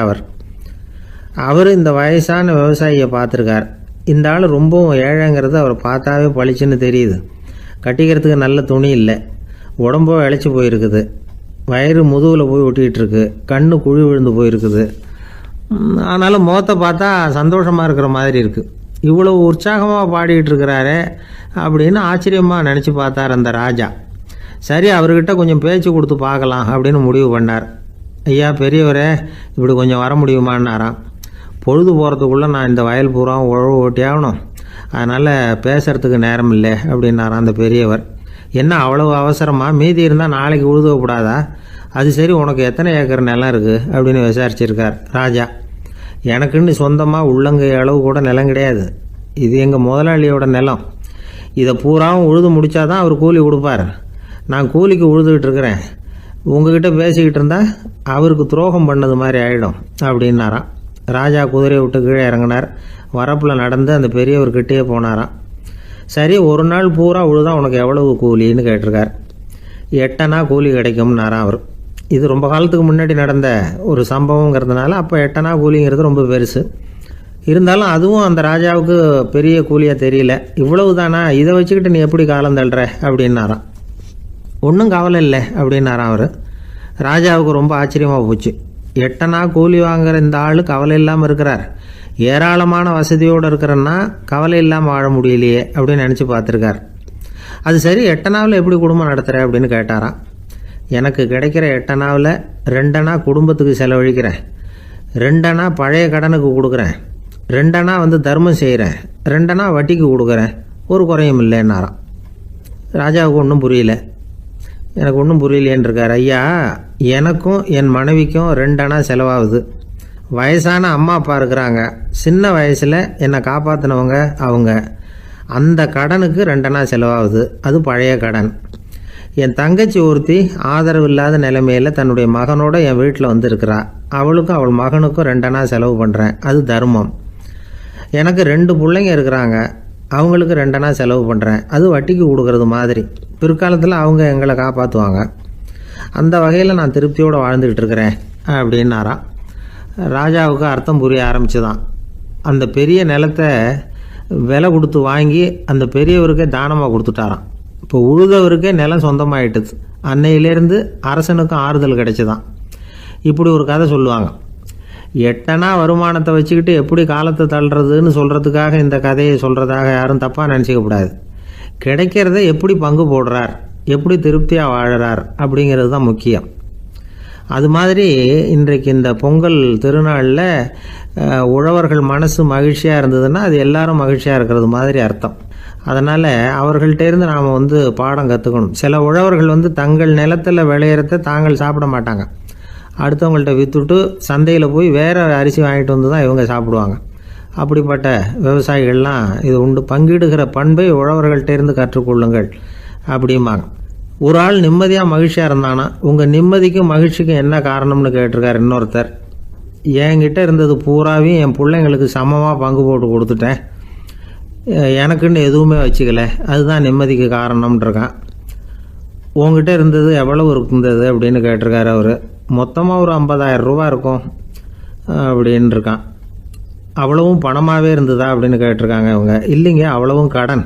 அவர் இந்த வயசான விவசாயியை பார்த்துருக்கார். இந்த ஆள் ரொம்பவும் ஏழைங்கிறது அவர் பார்த்தாவே பளிச்சுன்னு தெரியுது. கட்டிக்கிறதுக்கு நல்ல துணி இல்லை, உடம்போ இழைச்சி போயிருக்குது, வயிறு முதுகில் போய் ஒட்டிக்கிட்டு இருக்கு, கண்ணு குழி விழுந்து போயிருக்குது. ஆனாலும் முகத்தை பார்த்தா சந்தோஷமாக இருக்கிற மாதிரி இருக்குது. இவ்வளோ உற்சாகமாக பாடிக்கிட்டு இருக்கிறாரே அப்படின்னு ஆச்சரியமாக நினச்சி பார்த்தார் அந்த ராஜா. சரி, அவர்கிட்ட கொஞ்சம் பேச்சு கொடுத்து பார்க்கலாம் அப்படின்னு முடிவு பண்ணார். ஐயா பெரியவரே, இப்படி கொஞ்சம் வர முடியுமான்னாராம். பொழுது போகிறதுக்குள்ளே நான் இந்த வயல் பூரா உழவு ஓட்டி ஆகணும், அதனால் பேசுகிறதுக்கு நேரம் இல்லை அப்படின்னாராம் அந்த பெரியவர். என்ன அவ்வளவு அவசரமாக? மீதி இருந்தால் நாளைக்கு உழுதக்கூடாதா? அது சரி, உனக்கு எத்தனை ஏக்கர் நிலம் இருக்குது அப்படின்னு விசாரிச்சிருக்கார் ராஜா. எனக்குன்னு சொந்தமாக உள்ளங்கை அளவு கூட நிலம் கிடையாது. இது எங்கள் முதலாளியோட நிலம். இதை பூராவும் உழுது முடித்தாதான் அவர் கூலி கொடுப்பார். நான் கூலிக்கு உழுதுகிட்டு இருக்கிறேன். உங்ககிட்ட பேசிக்கிட்டு இருந்தால் அவருக்கு துரோகம் பண்ணது மாதிரி ஆகிடும் அப்படின்னாராம். ராஜா குதிரையை விட்டு கீழே இறங்கினார். வரப்பில் நடந்து அந்த பெரியவர்கிட்டே போனாராம். சரி, ஒரு நாள் பூரா உழுதா உனக்கு எவ்வளவு கூலின்னு கேட்டிருக்கார். 8 அணா கூலி கிடைக்கும்னாராம் அவர். இது ரொம்ப காலத்துக்கு முன்னாடி நடந்த ஒரு சம்பவங்கிறதுனால அப்போ 8 அணா கூலிங்கிறது ரொம்ப பெருசு. இருந்தாலும் அதுவும் அந்த ராஜாவுக்கு பெரிய கூலியாக தெரியல. இவ்வளவு தானா, இதை வச்சுக்கிட்டு நீ எப்படி காலம் தள்ளுற அப்படின்னாராம். ஒன்றும் கவலை இல்லை அப்படின்னாராம் அவர். ராஜாவுக்கு ரொம்ப ஆச்சரியமாக போச்சு. 8 அணா கூலி வாங்குற இந்த ஆள் கவலை இல்லாமல் இருக்கிறார், ஏராளமான வசதியோடு இருக்கிறன்னா கவலை இல்லாமல் வாழ முடியலையே அப்படின்னு நினச்சி பார்த்துருக்கார். அது சரி, 8 அணாவில் எப்படி குடும்பம் நடத்துகிற அப்படின்னு கேட்டாராம். எனக்கு கிடைக்கிற 8 அணாவில் 2 அணா குடும்பத்துக்கு செலவழிக்கிறேன், 2 அணா பழைய கடனுக்கு கொடுக்குறேன், 2 அணா தர்மம் செய்கிறேன், 2 அணா வட்டிக்கு கொடுக்குறேன், ஒரு குறையும் இல்லைன்னாராம். ராஜாவுக்கு ஒன்றும் புரியல. எனக்கு ஒன்றும் புரியலேன்னு இருக்கார். ஐயா, எனக்கும் என் மனைவிக்கும் 2 அணா செலவாகுது. வயசான அம்மா அப்பா இருக்கிறாங்க, சின்ன வயசில் என்னை காப்பாற்றினவங்க அவங்க. அந்த கடனுக்கு 2 அணா செலவாகுது, அது பழைய கடன். என் தங்கச்சி ஒருத்தி ஆதரவு இல்லாத நிலைமையில் தன்னுடைய மகனோட என் வீட்டில் இருக்கிறா. அவளுக்கும் அவள் மகனுக்கும் 2 அணா செலவு பண்ணுறேன், அது தர்மம். எனக்கு 2 பிள்ளைங்க இருக்கிறாங்க, அவங்களுக்கு 2 அணா செலவு பண்ணுறேன், அது வட்டிக்கு கொடுக்கறது மாதிரி. பிற்காலத்தில் அவங்க எங்களை காப்பாற்றுவாங்க. அந்த வகையில் நான் திருப்தியோடு வாழ்ந்துக்கிட்டு இருக்கிறேன் அப்படின்னாராம். ராஜாவுக்கு அர்த்தம் புரிய ஆரம்பிச்சுதான். அந்த பெரிய நிலத்தை விலை கொடுத்து வாங்கி அந்த பெரியவருக்கே தானமாக கொடுத்துட்டாராம். இப்போ உழுதவருக்கே நிலம் சொந்தமாயிட்டுது. அன்னையிலேருந்து அரசனுக்கும் ஆறுதல் கிடைச்சிதான். இப்படி ஒரு கதை சொல்லுவாங்க. 8 அணா வருமானத்தை வச்சுக்கிட்டு எப்படி காலத்தை தள்ளுறதுன்னு சொல்கிறதுக்காக இந்த கதையை சொல்கிறதாக யாரும் தப்பாக நினச்சிக்கக்கூடாது. கிடைக்கிறத எப்படி பங்கு போடுறார், எப்படி திருப்தியாக வாழறார் அப்படிங்கிறது தான் முக்கியம். அது மாதிரி இன்றைக்கு இந்த பொங்கல் திருநாளில் உழவர்கள் மனசு மகிழ்ச்சியாக இருந்ததுன்னா அது எல்லாரும் மகிழ்ச்சியாக இருக்கிறது மாதிரி அர்த்தம். அதனால் அவர்கள்ட்டேருந்து நாம் பாடம் கற்றுக்கணும். சில உழவர்கள் தங்கள் நிலத்தில் விளையிறத தாங்கள் சாப்பிட மாட்டாங்க, அடுத்தவங்கள்ட்ட விற்றுட்டு சந்தையில் போய் வேறு அரிசி வாங்கிட்டு வந்து தான் இவங்க சாப்பிடுவாங்க. அப்படிப்பட்ட விவசாயிகள்லாம் இது உண்டு. பங்கிடுகிற பண்பை உழவர்கள்ட்டேருந்து கற்றுக்கொள்ளுங்கள் அப்படிம்பாங்க. ஒரு ஆள் நிம்மதியாக மகிழ்ச்சியாக இருந்தானா, உங்கள் நிம்மதிக்கும் மகிழ்ச்சிக்கும் என்ன காரணம்னு கேட்டிருக்கார் இன்னொருத்தர். என்கிட்ட இருந்தது பூராவையும் என் பிள்ளைங்களுக்கு சமமாக பங்கு போட்டு கொடுத்துட்டேன், எனக்குன்னு எதுவுமே வச்சுக்கல, அதுதான் நிம்மதிக்கு காரணம்ன்றிருக்கான். உங்ககிட்ட இருந்தது எவ்வளவு இருந்தது அப்படின்னு கேட்டிருக்காரு அவர். மொத்தமாக ஒரு 50,000 ரூபா இருக்கும் அப்படின்னு இருக்கான். அவ்வளவும் பணமாகவே இருந்ததா அப்படின்னு கேட்டிருக்காங்க இவங்க. இல்லைங்க, அவ்வளவும் கடன்,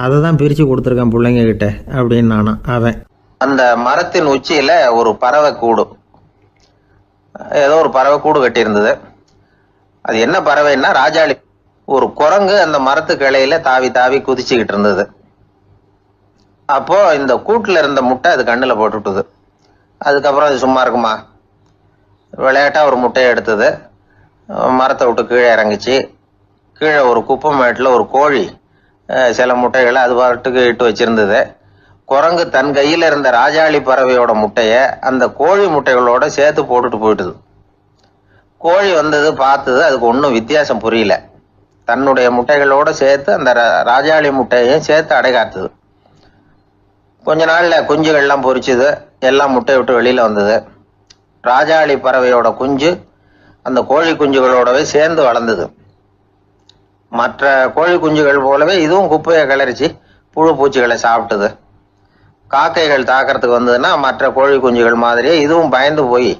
அதை தான் பிரித்து கொடுத்துருக்கேன் பிள்ளைங்க கிட்ட அப்படின்னு நானா அவன். அந்த மரத்தின் உச்சியில ஒரு பறவை கூடு, ஏதோ ஒரு பறவை கூடு கட்டியிருந்தது. அது என்ன பறவைன்னா ராஜாளி. ஒரு குரங்கு அந்த மரத்து கிளையில தாவி தாவி குதிச்சுக்கிட்டு இருந்தது. அப்போ இந்த கூட்டுல இருந்த முட்டை அது கண்ணுல போட்டுட்டுது. அதுக்கப்புறம் அது சும்மா இருக்குமா, விளையாட்டா ஒரு முட்டையை எடுத்தது, மரத்தை விட்டு கீழே இறங்குச்சு. கீழே ஒரு குப்பை மேட்டில் ஒரு கோழி சில முட்டைகளை அது பாட்டுக்கு இட்டு வச்சிருந்தது. குரங்கு தன் கையில இருந்த ராஜாளி பறவையோட முட்டைய அந்த கோழி முட்டைகளோட சேர்த்து போட்டுட்டு போயிட்டுது. கோழி வந்தது, பார்த்தது, அதுக்கு ஒன்றும் வித்தியாசம் புரியல. தன்னுடைய முட்டைகளோட சேர்த்து அந்த ராஜாளி முட்டையையும் சேர்த்து அடைகாத்துது. கொஞ்ச நாள்ல குஞ்சுகள்லாம் பொரிச்சுது, எல்லாம் முட்டையை விட்டு வெளியில வந்தது. ராஜாளி பறவையோட குஞ்சு அந்த கோழி குஞ்சுகளோடவே சேர்ந்து வளர்ந்தது. மற்ற கோழி குஞ்சுகள் போலவே இதுவும் குப்பையை கிளறிச்சு புழு பூச்சிகளை சாப்பிட்டுது. காக்கைகள் தாக்கிறதுக்கு வந்ததுன்னா மற்ற கோழி குஞ்சுகள் மாதிரியே இதுவும் பயந்து போய்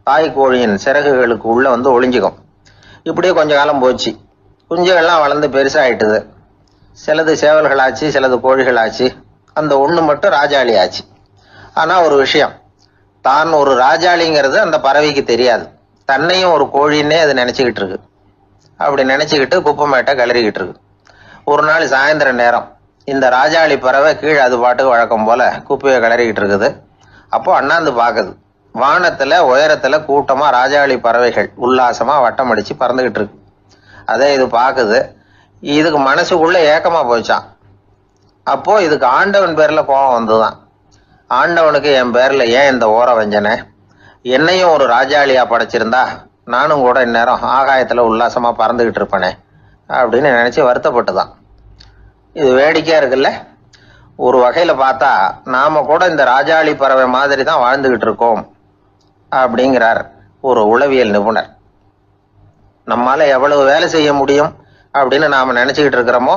தாய் கோழியின் சிறகுகளுக்கு உள்ள வந்து ஒளிஞ்சுக்கும். இப்படியே கொஞ்ச காலம் போச்சு. குஞ்சுகள்லாம் வளர்ந்து பெருசாயிட்டுது. சிலது சேவல்களாச்சு, சிலது கோழிகளாச்சு. அந்த ஒண்ணு மட்டும் ராஜாளி ஆச்சு. ஆனா ஒரு விஷயம், தான் ஒரு ராஜாளிங்கிறது அந்த பறவைக்கு தெரியாது. தன்னையும் ஒரு கோழின்னே அது நினைச்சுக்கிட்டு இருக்கு. அப்படி நினைச்சுக்கிட்டு குப்பை மேட்டை கிளறிக்கிட்டு இருக்கு. ஒரு நாள் சாயந்தர நேரம் இந்த ராஜாளி பறவை கீழே அது பாட்டுக்கு வழக்கம் போல குப்பையை கிளறிக்கிட்டு இருக்குது. அப்போ அண்ணாந்து பாக்குது. வானத்துல உயரத்துல கூட்டமா ராஜாளி பறவைகள் உல்லாசமா வட்டம் அடிச்சு பறந்துகிட்டு இருக்கு. அதே இது பாக்குது. இதுக்கு மனசுக்குள்ள ஏக்கமா போச்சான். அப்போ இதுக்கு ஆண்டவன் பேர்ல கோபம் வந்துதான். ஆண்டவனுக்கு என் பேர்ல ஏன் இந்த ஓர வஞ்சனை, என்னையும் ஒரு ராஜாளியா படைச்சிருந்தா நானும் கூட இந்நேரம் ஆகாயத்துல உல்லாசமா பறந்துகிட்டு இருப்பேனே அப்படின்னு நினைச்சு வருத்தப்பட்டுதான். இது வேடிக்கையா இருக்குல்ல. ஒரு வகையில பார்த்தா நாம கூட இந்த ராஜாளி பறவை மாதிரி தான் வாழ்ந்துகிட்டு இருக்கோம் அப்படிங்கிறார் ஒரு உளவியல் நிபுணர். நம்மால எவ்வளவு வேலை செய்ய முடியும் அப்படின்னு நாம நினைச்சுக்கிட்டு இருக்கிறோமோ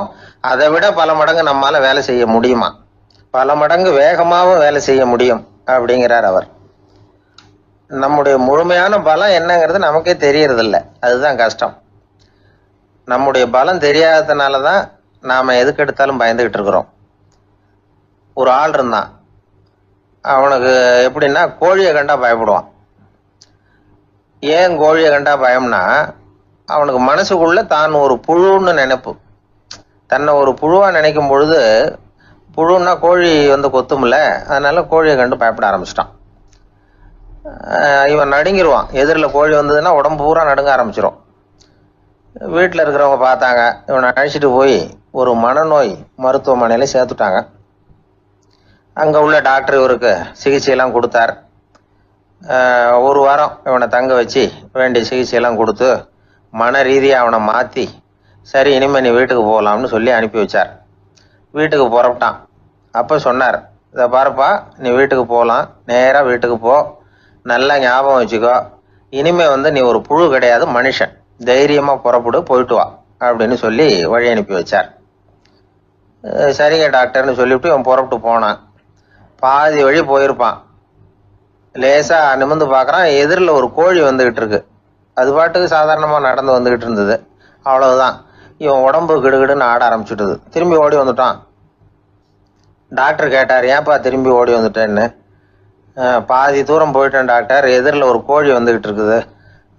அதை விட பல மடங்கு நம்மால வேலை செய்ய முடியுமா, பல மடங்கு வேகமாகவும் வேலை செய்ய முடியும் அப்படிங்கிறார் அவர். நம்முடைய முழுமையான பலம் என்னங்கிறது நமக்கே தெரியறது இல்லை. அதுதான் கஷ்டம். நம்முடைய பலம் தெரியாததுனாலதான் நாம எதுக்கு எடுத்தாலும் பயந்துகிட்டு இருக்கிறோம். ஒரு ஆள் இருந்தான். அவனுக்கு எப்படின்னா கோழியை கண்டா பயப்படுவான். ஏன் கோழியை கண்டா பயம்னா, அவனுக்கு மனசுக்குள்ள தான் ஒரு புழுன்னு நினைப்பு. தன்னை ஒரு புழுவா நினைக்கும் பொழுது, புழுன்னா கோழி வந்து கொத்தும்ல, அதனால கோழியை கண்டு பயப்பட ஆரம்பிச்சிட்டான். இவன் நடுங்கிடுவான். எதிரில் கோழி வந்ததுன்னா உடம்பு பூரா நடுங்க ஆரம்பிச்சிடும். வீட்டில் இருக்கிறவங்க பார்த்தாங்க. இவனை அழைச்சிட்டு போய் ஒரு மனநோய் மருத்துவமனையில சேர்த்துட்டாங்க. அங்க உள்ள டாக்டர் இவருக்கு சிகிச்சையெல்லாம் கொடுத்தார். ஒரு வாரம் இவனை தங்க வச்சு வேண்டிய சிகிச்சையெல்லாம் கொடுத்து மன ரீதியாக அவனை மாற்றி, சரி இனிமே நீ வீட்டுக்கு போகலாம்னு சொல்லி அனுப்பி வச்சார். வீட்டுக்கு புறப்பட்டான். அப்போ சொன்னார், இதை பாருப்பா, நீ வீட்டுக்கு போகலாம், நேராக வீட்டுக்கு போ, நல்லா ஞாபகம் வச்சுக்கோ, இனிமே வந்து நீ ஒரு புழு கிடையாது, மனுஷன், தைரியமா புறப்படு, போயிட்டு வா அப்படின்னு சொல்லி வழி அனுப்பி வச்சார். சரிங்க டாக்டர்னு சொல்லிவிட்டு இவன் புறப்பட்டு போனான். பாதி வழி போயிருப்பான். லேசா நிமிர்ந்து பார்க்கறான், எதிரில் ஒரு கோழி வந்துகிட்டு இருக்கு. அது பாட்டுக்கு சாதாரணமா நடந்து வந்துகிட்டு இருந்தது. அவ்வளவுதான், இவன் உடம்பு கிடுகிடுன்னு ஆட ஆரம்பிச்சுட்டுது. திரும்பி ஓடி வந்துட்டான். டாக்டர் கேட்டார், ஏன்பா திரும்பி ஓடி வந்துட்டேன்னு. பாதி தூரம் போயிட்டேன் டாக்டர், எதிரில் ஒரு கோழி வந்துகிட்டு இருக்குது,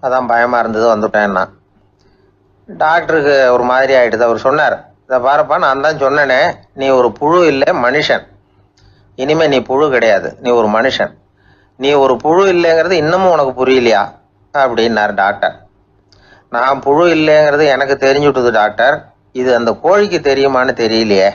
அதான் பயமா இருந்தது, வந்துட்டேன்னா. டாக்டருக்கு ஒரு மாதிரி ஆயிடுது. அவர் சொன்னார், இதை பாருப்பா, நான் தான் சொன்னேனே, நீ ஒரு புழு இல்லை, மனுஷன். இனிமே நீ புழு கிடையாது, நீ ஒரு மனுஷன். நீ ஒரு புழு இல்லைங்கிறது இன்னமும் உனக்கு புரியலையா அப்படின்னாரு டாக்டர். நான் புழு இல்லைங்கிறது எனக்கு தெரிஞ்சுட்டுது டாக்டர், இது அந்த கோழிக்கு தெரியுமான்னு தெரியலையே.